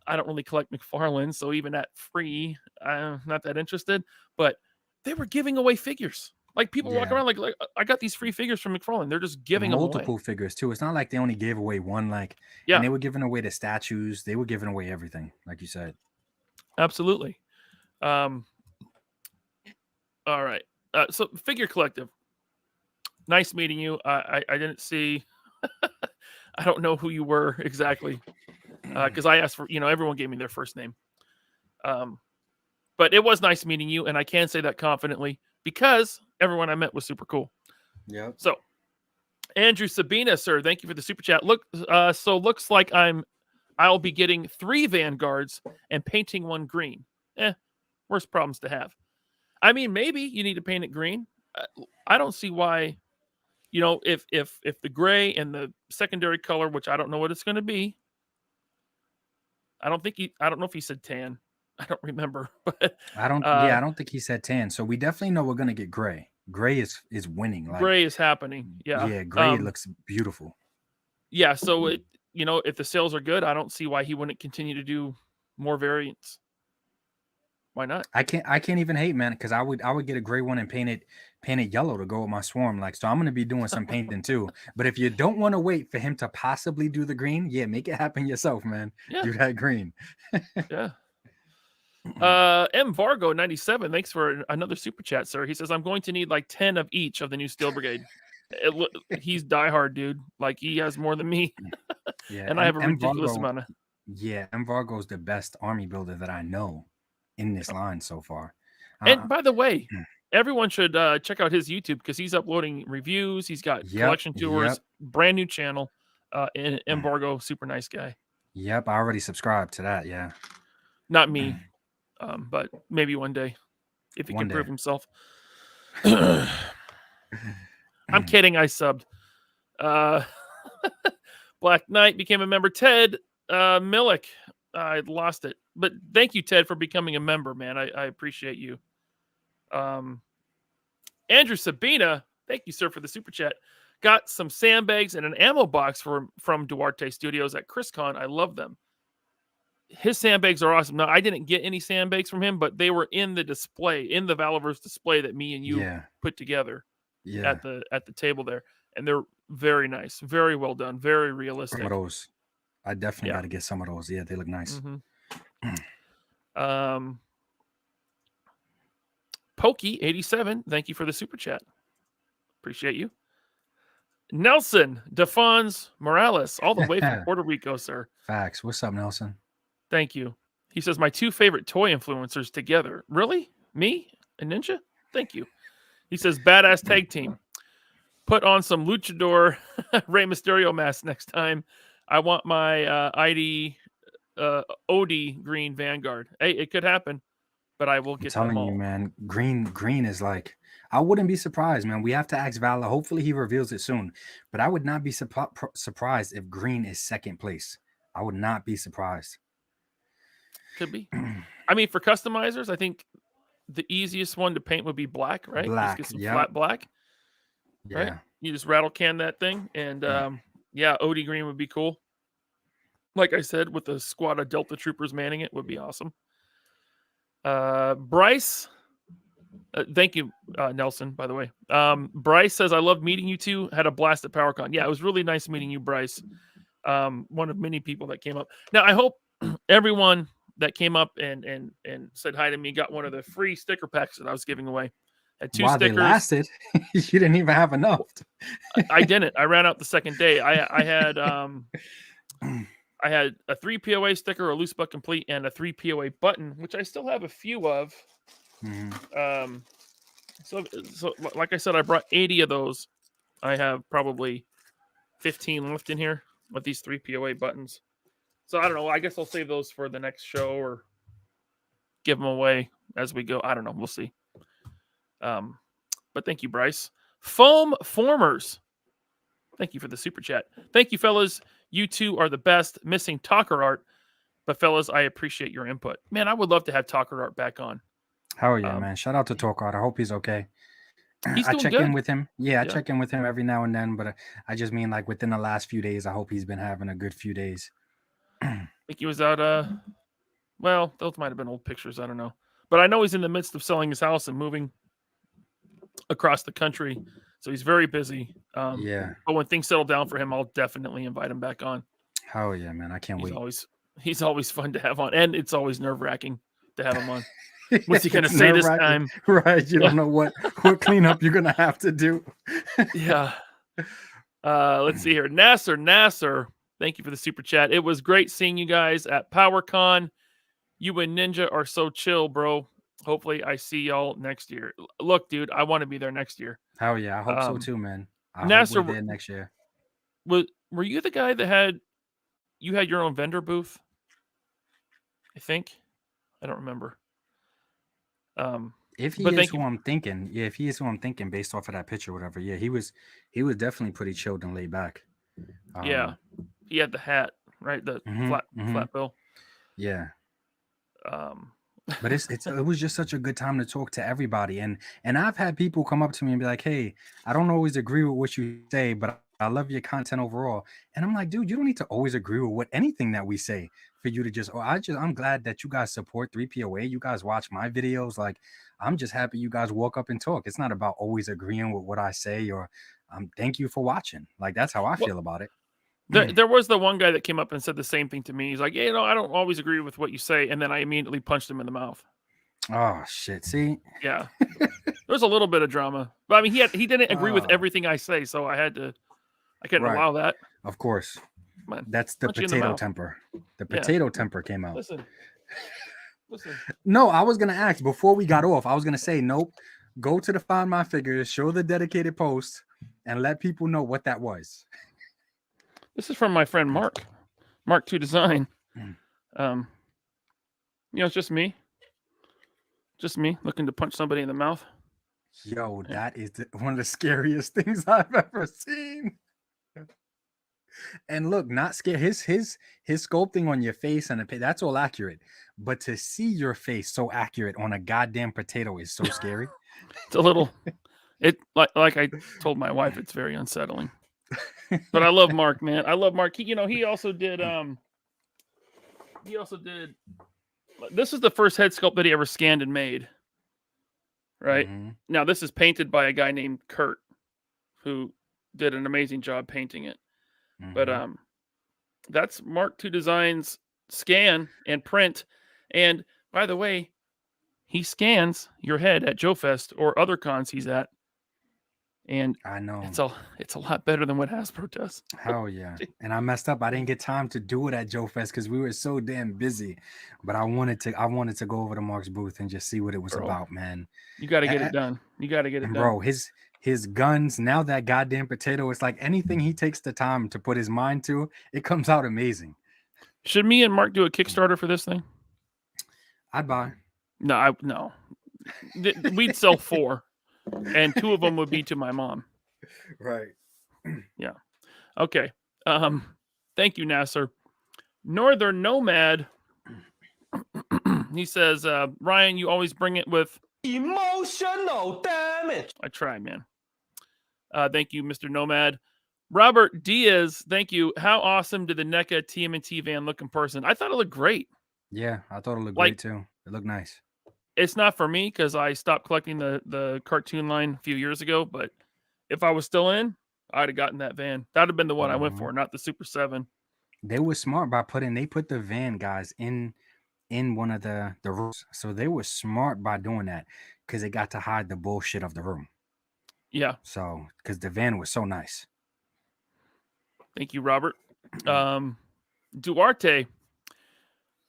[SPEAKER 3] I don't really collect McFarlane, so even at free, I'm not that interested. But they were giving away figures. Like people walk around like I got these free figures from McFarlane. They're just giving
[SPEAKER 4] multiple
[SPEAKER 3] away.
[SPEAKER 4] Figures too. It's not like they only gave away one. And they were giving away the statues. They were giving away everything, like you said.
[SPEAKER 3] Absolutely. All right. So Figure Collective. Nice meeting you. I didn't see. I don't know who you were exactly, because I asked for everyone gave me their first name. But it was nice meeting you, and I can say that confidently because everyone I met was super cool.
[SPEAKER 4] Yeah.
[SPEAKER 3] So, Andrew Sabina, sir, thank you for the super chat. So looks like I'll be getting 3 Vanguards and painting 1 green. Worst problems to have. I mean, maybe you need to paint it green. I don't see why. If the gray and the secondary color, which I don't know what it's going to be. I don't know if he said tan. I don't remember, but
[SPEAKER 4] I don't think he said tan. So we definitely know we're gonna get gray. Gray is winning.
[SPEAKER 3] Gray is happening. Yeah.
[SPEAKER 4] Gray looks beautiful.
[SPEAKER 3] Yeah. So if the sales are good, I don't see why he wouldn't continue to do more variants. Why not?
[SPEAKER 4] I can't even hate, man, because I would get a gray one and paint it yellow to go with my swarm. So I'm gonna be doing some painting too. But if you don't want to wait for him to possibly do the green, make it happen yourself, man. Yeah. Do that green.
[SPEAKER 3] Yeah. M Vargo 97, thanks for another super chat, sir. He says I'm going to need like 10 of each of the new Steel Brigade. He's diehard, dude. Like he has more than me. And I have a ridiculous amount of.
[SPEAKER 4] M Vargo's the best army builder that I know in this line so far.
[SPEAKER 3] And by the way, everyone should check out his YouTube because he's uploading reviews. He's got collection tours, brand new channel. And M Vargo, super nice guy.
[SPEAKER 4] Yep, I already subscribed to that. Yeah,
[SPEAKER 3] not me. But maybe one day, if he can prove himself. I'm kidding. I subbed. Black Knight became a member. Ted Millick. I lost it. But thank you, Ted, for becoming a member, man. I appreciate you. Andrew Sabina. Thank you, sir, for the super chat. Got some sandbags and an ammo box from Duarte Studios at ChrisCon. I love them. His sandbags are awesome. Now, I didn't get any sandbags from him, but they were in the display, in the Valaverse display that me and you put together at the table there. And they're very nice, very well done, very realistic.
[SPEAKER 4] Some of those. I definitely got to get some of those. Yeah, they look nice.
[SPEAKER 3] Pokey 87, thank you for the super chat. Appreciate you. Nelson Defons Morales, all the way from Puerto Rico, sir.
[SPEAKER 4] Facts. What's up, Nelson?
[SPEAKER 3] Thank you. He says, my 2 favorite toy influencers together. Really? Me and Ninja? Thank you. He says, badass tag team. Put on some luchador Rey Mysterio mask next time. I want my ID OD green Vanguard. Hey, it could happen, but I will get them all.
[SPEAKER 4] I'm telling you, man, green is like, I wouldn't be surprised, man. We have to ask Valor. Hopefully he reveals it soon. But I would not be surprised if green is second place. I would not be surprised.
[SPEAKER 3] Could be. I mean, for customizers, I think the easiest one to paint would be black, right?
[SPEAKER 4] Black,
[SPEAKER 3] Just get some
[SPEAKER 4] yep.
[SPEAKER 3] flat black, right?
[SPEAKER 4] Yeah.
[SPEAKER 3] You just rattle can that thing, and yeah, OD green would be cool. Like I said, with a squad of Delta troopers manning it would be awesome. Bryce, thank you, Nelson, by the way. Bryce says, I love meeting you two. Had a blast at PowerCon. Yeah, it was really nice meeting you, Bryce. One of many people that came up. Now, I hope everyone that came up and said hi to me got one of the free sticker packs that I was giving away. Had 2 stickers.
[SPEAKER 4] They lasted. You didn't even have enough.
[SPEAKER 3] I didn't. I ran out the second day. I had a 3 POA sticker, a loose but complete, and a 3 POA button, which I still have a few of. So like I said, I brought 80 of those. I have probably 15 left in here with these 3 POA buttons. So I don't know. I guess I'll save those for the next show or give them away as we go. I don't know. We'll see. But thank you, Bryce. Foam Formers. Thank you for the super chat. Thank you, fellas. You two are the best. Missing Talker Art. But fellas, I appreciate your input. Man, I would love to have Talker Art back on.
[SPEAKER 4] Hell yeah, man. Shout out to Talker Art. I hope he's okay.
[SPEAKER 3] He's
[SPEAKER 4] I
[SPEAKER 3] doing
[SPEAKER 4] check
[SPEAKER 3] good.
[SPEAKER 4] in with him. Yeah, I check in with him every now and then, but I just mean like within the last few days, I hope he's been having a good few days.
[SPEAKER 3] I think he was out, well, those might have been old pictures. I don't know. But I know he's in the midst of selling his house and moving across the country. So he's very busy.
[SPEAKER 4] Yeah.
[SPEAKER 3] But when things settle down for him, I'll definitely invite him back on.
[SPEAKER 4] Hell yeah, man. I can't wait.
[SPEAKER 3] He's always fun to have on. And it's always nerve-wracking to have him on. What's he going to say this time?
[SPEAKER 4] Right. You don't know what cleanup you're going to have to do.
[SPEAKER 3] Yeah. Let's see here. Nasser. Thank you for the super chat. It was great seeing you guys at PowerCon. You and Ninja are so chill, bro. Hopefully I see y'all next year. Look, dude, I want to be there next year.
[SPEAKER 4] Hell yeah. I hope so too, man.
[SPEAKER 3] Nasser,
[SPEAKER 4] hope we're there next year.
[SPEAKER 3] Were you the guy that had your own vendor booth? I think. I don't remember.
[SPEAKER 4] If he is who I'm thinking, if he is who I'm thinking based off of that picture, whatever, yeah, he was definitely pretty chilled and laid back.
[SPEAKER 3] Yeah, he had the hat, right? The flat bill.
[SPEAKER 4] Yeah. But it was just such a good time to talk to everybody, and I've had people come up to me and be like, "Hey, I don't always agree with what you say, but I love your content overall." And I'm like, dude, you don't need to always agree with anything that we say for you to just. I'm glad that you guys support 3POA. You guys watch my videos. Like, I'm just happy you guys walk up and talk. It's not about always agreeing with what I say or thank you for watching. Like, that's how I feel about it.
[SPEAKER 3] There was the one guy that came up and said the same thing to me. He's like, I don't always agree with what you say. And then I immediately punched him in the mouth.
[SPEAKER 4] Oh, shit. See?
[SPEAKER 3] Yeah. There's a little bit of drama. But I mean, he didn't agree with everything I say. So I couldn't allow that.
[SPEAKER 4] Of course.
[SPEAKER 3] Man,
[SPEAKER 4] that's the potato temper. The potato temper came out. Listen. No, I was going to ask before we got off. I was going to say, nope. Go to the Find My Figures, show the dedicated post, and let people know what that was.
[SPEAKER 3] This is from my friend Mark 2 Design. It's just me looking to punch somebody in the mouth.
[SPEAKER 4] Yo, that is one of the scariest things I've ever seen. And look, not scared. His sculpting on your face and that's all accurate. But to see your face so accurate on a goddamn potato is so scary.
[SPEAKER 3] It's a little. Like I told my wife, it's very unsettling. But I love Mark, man. I love Mark. He also did. This is the first head sculpt that he ever scanned and made. Right now, this is painted by a guy named Kurt, who did an amazing job painting it. But that's Mark 2 Design's scan and print. And by the way, he scans your head at Joe Fest or other cons he's at. And
[SPEAKER 4] I know
[SPEAKER 3] it's a lot better than what Hasbro does.
[SPEAKER 4] Hell yeah. And I messed up. I didn't get time to do it at Joe Fest because we were so damn busy. But I wanted to go over to Mark's booth and just see what it was about, man.
[SPEAKER 3] You got to get it done. You got to get it done.
[SPEAKER 4] Bro, his guns, now that goddamn potato, it's like anything he takes the time to put his mind to, it comes out amazing.
[SPEAKER 3] Should me and Mark do a Kickstarter for this thing?
[SPEAKER 4] I'd buy.
[SPEAKER 3] No. We'd sell 4. and 2 of them would be to my mom.
[SPEAKER 4] Right.
[SPEAKER 3] Yeah. Okay. Thank you, Nasser. Northern Nomad. He says, Ryan, you always bring it with
[SPEAKER 5] Emotional damage.
[SPEAKER 3] I try, man. Thank you, Mr. Nomad. Robert Diaz, thank you. How awesome did the NECA TMNT van look in person? I thought it looked great.
[SPEAKER 4] Yeah, I thought it looked
[SPEAKER 3] Like-
[SPEAKER 4] great too. It looked nice.
[SPEAKER 3] It's not for me because I stopped collecting the cartoon line a few years ago, but if I was still in, I'd have gotten that van. That would have been the one I went for, not the Super 7.
[SPEAKER 4] They were smart by they put the van guys in one of the rooms. So they were smart by doing that because they got to hide the bullshit of the room.
[SPEAKER 3] Yeah.
[SPEAKER 4] So because the van was so nice.
[SPEAKER 3] Thank you, Robert. Duarte,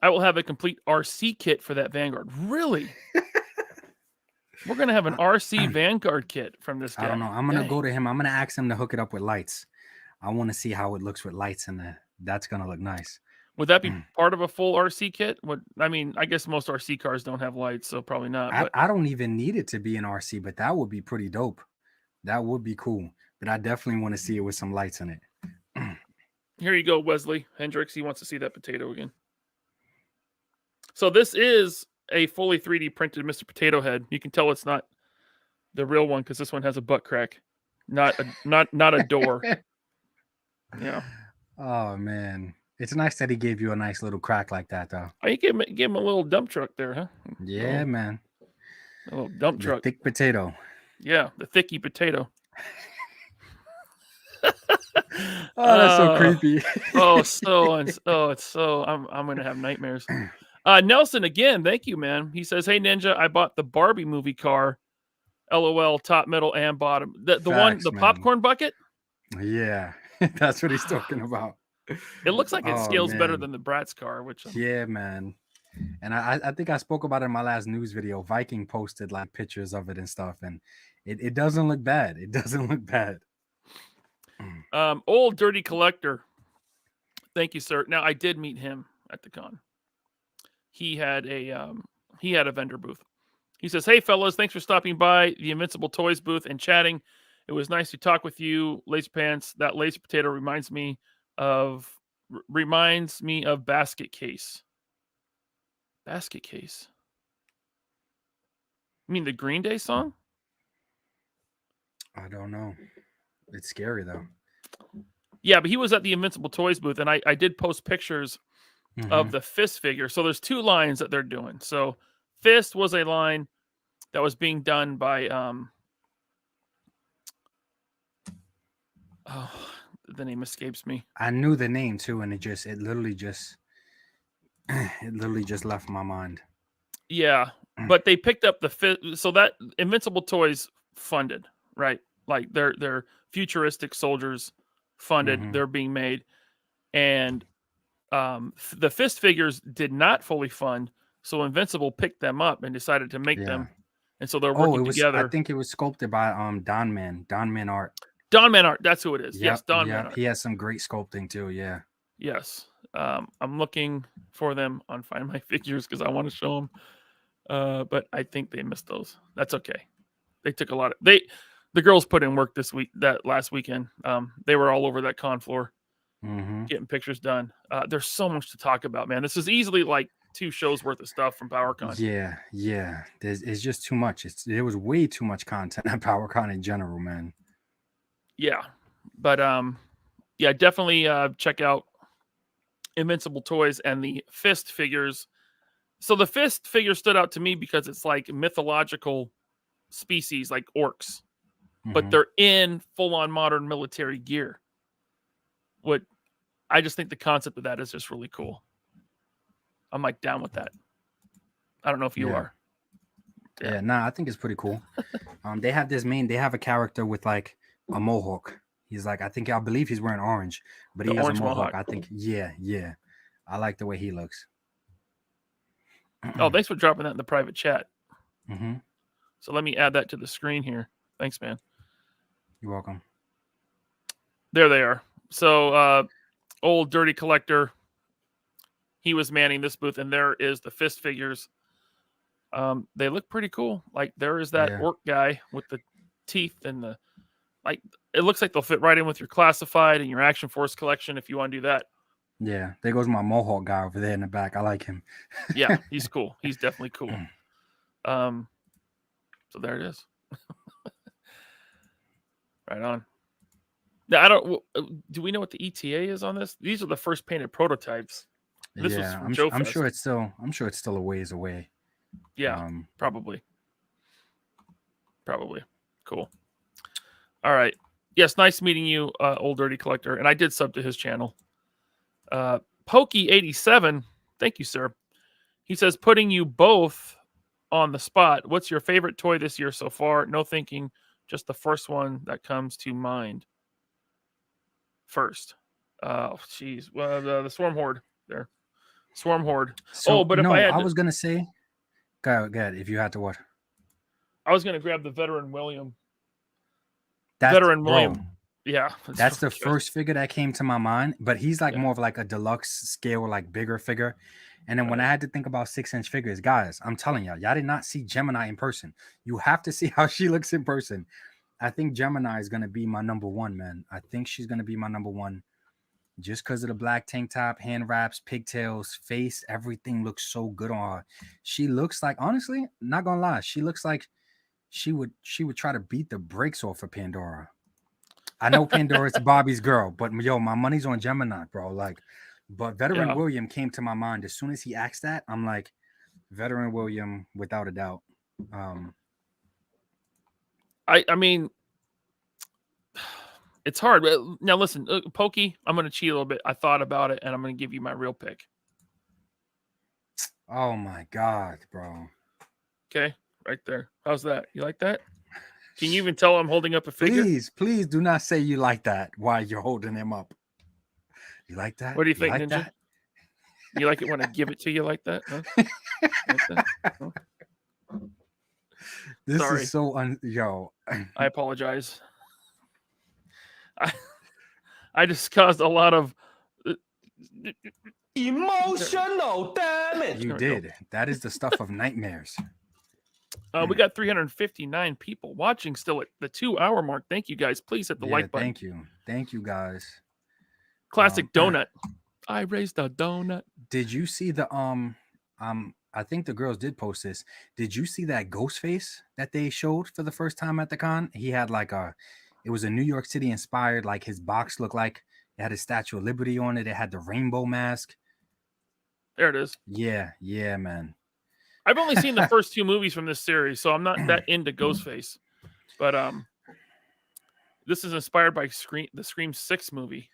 [SPEAKER 3] I will have a complete RC kit for that Vanguard. Really? We're going to have an RC Vanguard kit from this guy.
[SPEAKER 4] I don't know. I'm going to go to him. I'm going to ask him to hook it up with lights. I want to see how it looks with lights in there. That's going to look nice.
[SPEAKER 3] Would that be part of a full RC kit? I guess most RC cars don't have lights, so probably not.
[SPEAKER 4] I don't even need it to be an RC, but that would be pretty dope. That would be cool. But I definitely want to see it with some lights in it.
[SPEAKER 3] Here you go, Wesley Hendricks. He wants to see that potato again. So this is a fully 3D printed Mr. Potato Head. You can tell it's not the real one because this one has a butt crack, not a door. Yeah.
[SPEAKER 4] Oh man, it's nice that he gave you a nice little crack like that, though.
[SPEAKER 3] Oh, you gave him a little dump truck there, huh?
[SPEAKER 4] Yeah, man.
[SPEAKER 3] A little dump truck.
[SPEAKER 4] Thick potato.
[SPEAKER 3] Yeah, the thicky potato.
[SPEAKER 4] Oh, that's so creepy.
[SPEAKER 3] It's so I'm gonna have nightmares. Nelson again, thank you, man. He says, "Hey Ninja, I bought the Barbie movie car. LOL, top, middle, and bottom. The
[SPEAKER 4] Facts,
[SPEAKER 3] one, the
[SPEAKER 4] man.
[SPEAKER 3] popcorn bucket.
[SPEAKER 4] Yeah, that's what he's talking about.
[SPEAKER 3] It looks like it scales better
[SPEAKER 4] man.
[SPEAKER 3] than the Bratz car, which
[SPEAKER 4] Yeah, man. And I think I spoke about it in my last news video. Viking posted like pictures of it and stuff, and it doesn't look bad. It doesn't look bad.
[SPEAKER 3] Old Dirty Collector. Thank you, sir. Now I did meet him at the con. He had a vendor booth. He says, "Hey fellas, thanks for stopping by the Invincible Toys booth and chatting. It was nice to talk with you, LaserPants. That laser potato reminds me of Basket Case. Basket Case. You mean the Green Day song?
[SPEAKER 4] I don't know. It's scary though.
[SPEAKER 3] Yeah, but he was at the Invincible Toys booth, and I did post pictures of the Fist figure. So there's 2 lines that they're doing. So Fist was a line that was being done by the name escapes me.
[SPEAKER 4] I knew the name too, and it literally just left my mind.
[SPEAKER 3] Yeah, but they picked up the Fist. So that Invincible Toys funded, right? Like they're futuristic soldiers funded. They're being made, and the Fist figures did not fully fund. So Invincible picked them up and decided to make them, and so they're working together.
[SPEAKER 4] I think it was sculpted by Don Man Art.
[SPEAKER 3] Don Man Art, that's who it is.
[SPEAKER 4] Yep,
[SPEAKER 3] Yes, Don Man Art.
[SPEAKER 4] He has some great sculpting too. Yeah.
[SPEAKER 3] Yes. I'm looking for them on Find My Figures because I want to show them. But I think they missed those. That's okay. They took a lot of the girls put in work that last weekend. They were all over that con floor getting pictures done. There's so much to talk about, man. This is easily like 2 shows worth of stuff from PowerCon.
[SPEAKER 4] Yeah. It's just too much. There was way too much content at PowerCon in general, man.
[SPEAKER 3] Yeah. But definitely check out Invincible Toys and the Fist figures. So the Fist figure stood out to me because it's like mythological species like orcs, but they're in full-on modern military gear. I just think the concept of that is just really cool. I'm like down with that. I don't know if you are.
[SPEAKER 4] Yeah, nah, I think it's pretty cool. They have a character with like a mohawk. He's like, I believe he's wearing orange, but he has a mohawk. I think, yeah. I like the way he looks.
[SPEAKER 3] Oh, thanks for dropping that in the private chat.
[SPEAKER 4] Mm-hmm.
[SPEAKER 3] So let me add that to the screen here. Thanks, man.
[SPEAKER 4] You're welcome.
[SPEAKER 3] There they are. So, Old Dirty Collector, he was manning this booth, and there is the Fist figures. They look pretty cool. Like there is that orc guy with the teeth and the like. It looks like they'll fit right in with your classified and your Action Force collection if you want to do that.
[SPEAKER 4] Yeah, there goes my Mohawk guy over there in the back. I like him.
[SPEAKER 3] Yeah, he's cool. He's definitely cool. So there it is. Right on. Now, I don't. Do we know what the ETA is on this? These are the first painted prototypes. This was from Joe
[SPEAKER 4] I'm
[SPEAKER 3] Fest.
[SPEAKER 4] sure it's still a ways away.
[SPEAKER 3] Yeah, probably. Cool. All right. Yes, nice meeting you, Old Dirty Collector. And I did sub to his channel. Pokey87, thank you, sir. He says, putting you both on the spot. What's your favorite toy this year so far? No thinking, just the first one that comes to mind. First. Oh, jeez. Well, the Swarm Horde there. Swarm Horde.
[SPEAKER 4] So,
[SPEAKER 3] but if I
[SPEAKER 4] was going to say, go ahead, if you had to what?
[SPEAKER 3] I was going to grab the Veteran William.
[SPEAKER 4] William.
[SPEAKER 3] Yeah.
[SPEAKER 4] That's the first figure that came to my mind, but he's like more of like a deluxe scale, like bigger figure. And then when I had to think about 6-inch figures, guys, I'm telling y'all did not see Gemini in person. You have to see how she looks in person. I think Gemini is going to be my number one, man. I think she's going to be my number one just because of the black tank top, hand wraps, pigtails, face, everything looks so good on her. She looks like, honestly, not going to lie, she looks like she would try to beat the brakes off of Pandora. I know Pandora's Bobby's girl, but yo, my money's on Gemini, bro. Like, but Veteran William came to my mind as soon as he asked that. I'm like, Veteran William, without a doubt.
[SPEAKER 3] I mean, it's hard. Now listen, Pokey, I'm going to cheat a little bit. I thought about it, and I'm going to give you my real pick.
[SPEAKER 4] Oh my God, bro.
[SPEAKER 3] Okay, right there. How's that? You like that? Can you even tell I'm holding up a figure?
[SPEAKER 4] Please do not say you like that while you're holding him up. You like that?
[SPEAKER 3] What do you think,
[SPEAKER 4] like
[SPEAKER 3] Ninja?
[SPEAKER 4] That?
[SPEAKER 3] You like it when I give it to you like that? Huh? Like that? Huh?
[SPEAKER 4] This
[SPEAKER 3] Sorry.
[SPEAKER 4] is so yo.
[SPEAKER 3] I apologize. I just caused a lot of
[SPEAKER 5] emotional damage.
[SPEAKER 4] You did. That is the stuff of nightmares.
[SPEAKER 3] We got 359 people watching still at the 2-hour mark. Thank you guys. Please hit the like button.
[SPEAKER 4] Thank you guys.
[SPEAKER 3] Classic donut. I raised a donut.
[SPEAKER 4] Did you see the I think the girls did post this. Did you see that ghost face that they showed for the first time at the con? He had like it was a New York City inspired, like his box looked like it had a Statue of Liberty on it. It had the rainbow mask.
[SPEAKER 3] There it is.
[SPEAKER 4] Yeah, man.
[SPEAKER 3] I've only seen the first 2 movies from this series, so I'm not that into Ghostface. But this is inspired by the Scream 6 movie.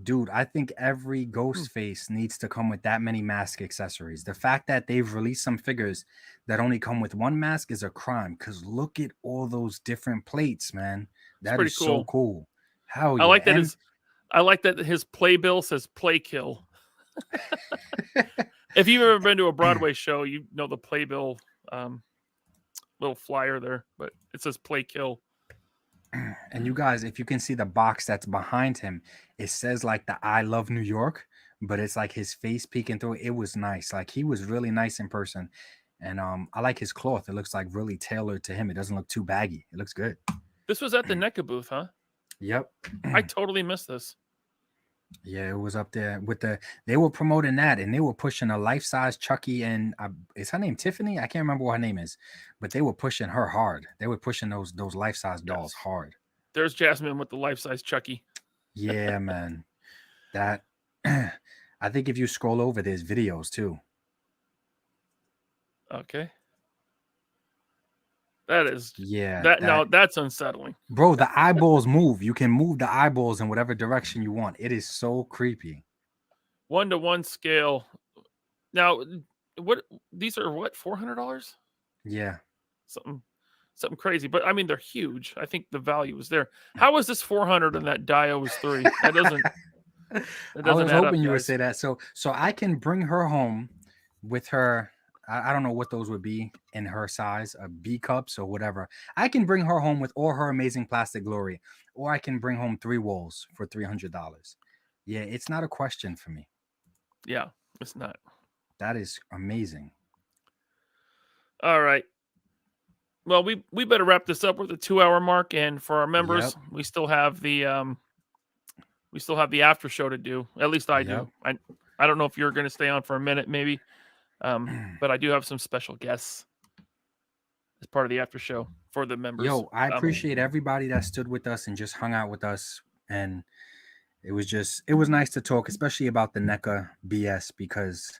[SPEAKER 4] Dude, I think every Ghostface needs to come with that many mask accessories. The fact that they've released some figures that only come with one mask is a crime, because look at all those different plates, man. That is so cool. How
[SPEAKER 3] I like that I like that his playbill says play kill. If you've ever been to a Broadway show, you know the playbill little flyer there, but it says play kill.
[SPEAKER 4] And you guys, if you can see the box that's behind him, it says like the I love New York, but it's like his face peeking through. It was nice. Like he was really nice in person. And I like his cloth. It looks like really tailored to him. It doesn't look too baggy. It looks good.
[SPEAKER 3] This was at the NECA booth, huh?
[SPEAKER 4] Yep.
[SPEAKER 3] I totally missed this.
[SPEAKER 4] Yeah, it was up there with they were promoting that, and they were pushing a life-size Chucky, and is her name Tiffany? I can't remember what her name is, but they were pushing her hard. They were pushing those life-size dolls hard.
[SPEAKER 3] There's Jasmine with the life-size Chucky.
[SPEAKER 4] Yeah, man. That I think if you scroll over, there's videos too.
[SPEAKER 3] Okay. That is that's unsettling.
[SPEAKER 4] Bro, the eyeballs move. You can move the eyeballs in whatever direction you want. It is so creepy.
[SPEAKER 3] 1-to-1 scale. Now, these are $400?
[SPEAKER 4] Yeah.
[SPEAKER 3] Something crazy. But I mean, they're huge. I think the value is there. How is this 400 and that Dio is 3? That doesn't
[SPEAKER 4] I was hoping you would say that. So I can bring her home with her. I don't know what those would be in her size, a B cups or whatever. I can bring her home with all her amazing plastic glory, or I can bring home 3 wolves for $300. Yeah, it's not a question for me.
[SPEAKER 3] Yeah, it's not.
[SPEAKER 4] That is amazing.
[SPEAKER 3] All right. Well, we better wrap this up. We're at the 2-hour mark, and for our members, we still have the after show to do. At least I do. I don't know if you're going to stay on for a minute, maybe, but I do have some special guests as part of the after show for the members.
[SPEAKER 4] Yo, I appreciate everybody that stood with us and just hung out with us, and it was nice to talk, especially about the NECA BS, because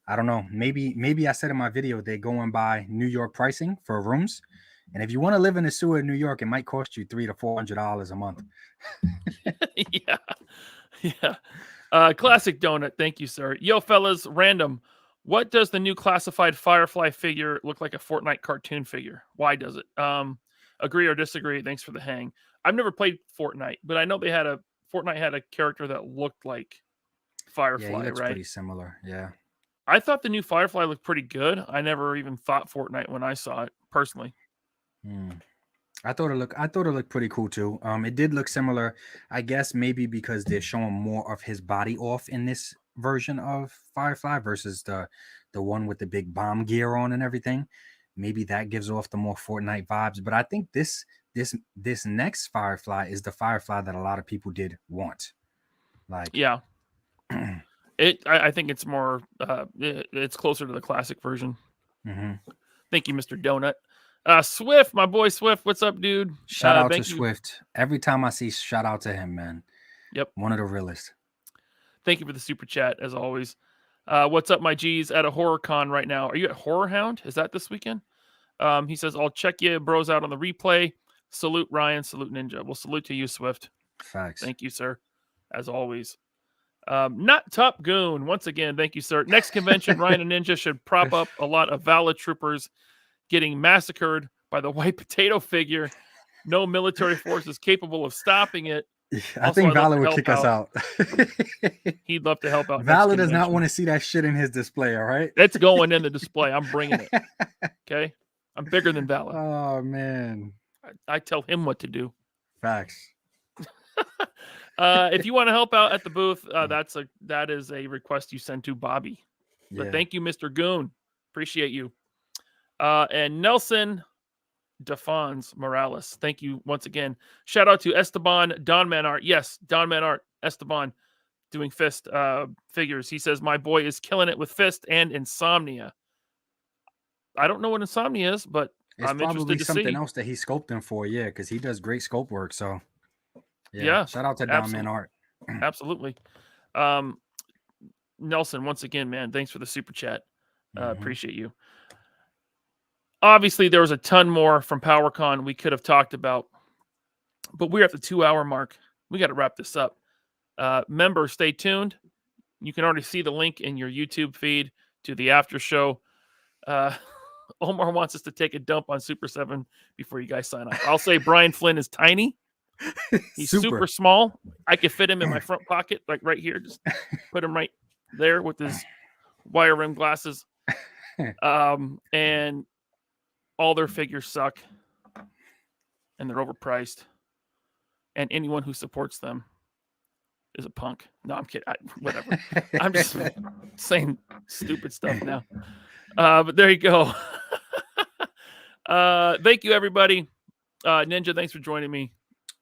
[SPEAKER 4] I don't know, maybe I said in my video they're going by New York pricing for rooms, and if you want to live in the sewer in New York, it might cost you $300 to $400 a month.
[SPEAKER 3] Yeah. Classic Donut, thank you, sir. Yo, fellas, random. What does the new classified Firefly figure look like? A Fortnite cartoon figure? Why does it? Agree or disagree? Thanks for the hang. I've never played Fortnite, but I know Fortnite had a character that looked like Firefly,
[SPEAKER 4] he looks
[SPEAKER 3] right?
[SPEAKER 4] Pretty similar, yeah.
[SPEAKER 3] I thought the new Firefly looked pretty good. I never even thought Fortnite when I saw it personally.
[SPEAKER 4] I thought it looked pretty cool too. It did look similar, I guess maybe because they're showing more of his body off in this version of Firefly versus the one with the big bomb gear on and everything. Maybe that gives off the more Fortnite vibes. But I think this next Firefly is the Firefly that a lot of people did want. Like,
[SPEAKER 3] yeah. I think it's more it's closer to the classic version. Thank you, Mr. Donut. Swift, my boy Swift, what's up, dude?
[SPEAKER 4] Shout out to Swift. Every time I see, shout out to him, man.
[SPEAKER 3] Yep,
[SPEAKER 4] one of the realest.
[SPEAKER 3] Thank you for the super chat as always. What's up, my G's? At a horror con right now. Are you at Horror Hound? Is that this weekend? He says, I'll check you bros out on the replay. Salute Ryan, salute Ninja. Well, salute to you, Swift.
[SPEAKER 4] Facts.
[SPEAKER 3] Thank you, sir. As always. Not Top Goon. Once again, thank you, sir. Next convention, Ryan and Ninja should prop up a lot of Valid troopers getting massacred by the white potato figure. No military force is capable of stopping it.
[SPEAKER 4] I think Valid would kick us out.
[SPEAKER 3] He'd love to help out.
[SPEAKER 4] Valid does not want to see that shit in his display, all right?
[SPEAKER 3] It's going in the display. I'm bringing it. Okay? I'm bigger than Valid.
[SPEAKER 4] Oh, man.
[SPEAKER 3] I tell him what to do.
[SPEAKER 4] Facts.
[SPEAKER 3] If you want to help out at the booth, that is a request you send to Bobby. But thank you, Mr. Goon. Appreciate you. And Nelson Defons Morales, thank you once again. Shout out to Esteban Don Man Art. Yes, Don Man Art, Esteban doing Fist figures. He says, my boy is killing it with Fist and Insomnia. I don't know what Insomnia is, but I'm interested to see.
[SPEAKER 4] It's probably something else that he's sculpting for, because he does great sculpt work. So, shout out to Don Man Art.
[SPEAKER 3] Absolutely. Nelson, once again, man, thanks for the super chat. Appreciate you. Obviously, there was a ton more from PowerCon we could have talked about, but we're at the 2-hour mark. We got to wrap this up. Members, stay tuned. You can already see the link in your YouTube feed to the after show. Omar wants us to take a dump on Super 7 before you guys sign off. I'll say Brian Flynn is tiny. He's super small. I could fit him in my front pocket, like right here. Just put him right there with his wire rim glasses. And all their figures suck. And they're overpriced. And anyone who supports them is a punk. No, I'm kidding. Whatever. I'm just saying stupid stuff now. But there you go. Thank you, everybody. Ninja, thanks for joining me.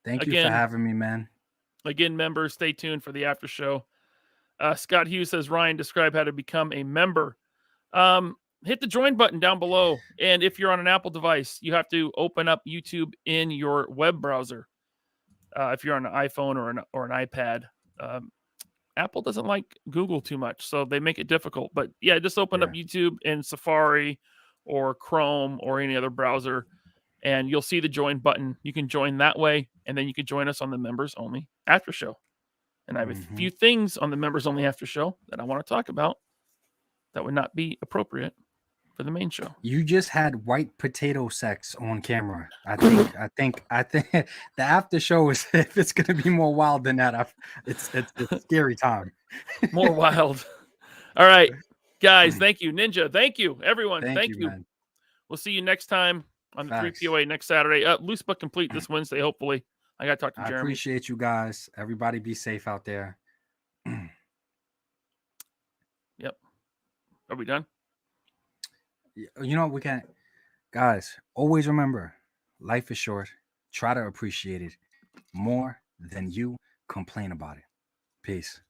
[SPEAKER 4] Thank you for having me, man.
[SPEAKER 3] Again, members, stay tuned for the after show. Scott Hughes says, Ryan, describe how to become a member. Hit the join button down below. And if you're on an Apple device, you have to open up YouTube in your web browser. If you're on an iPhone or an iPad, Apple doesn't like Google too much, so they make it difficult. But yeah, just open up YouTube in Safari or Chrome or any other browser, and you'll see the join button. You can join that way, and then you can join us on the members only after show. And I have a few things on the members only after show that I want to talk about that would not be appropriate for the main show.
[SPEAKER 4] You just had white potato sex on camera. I think the after show is, if it's gonna be more wild than that, it's a scary time.
[SPEAKER 3] More wild. All right, guys. Thank you, Ninja. Thank you, everyone. Thank you.
[SPEAKER 4] Man.
[SPEAKER 3] We'll see you next time on the 3 POA next Saturday. Loose but complete this Wednesday. Hopefully, I got to talk to Jeremy.
[SPEAKER 4] I appreciate you guys. Everybody, be safe out there.
[SPEAKER 3] Yep. Are we done?
[SPEAKER 4] You know, we can't. Guys, always remember, life is short. Try to appreciate it more than you complain about it. Peace.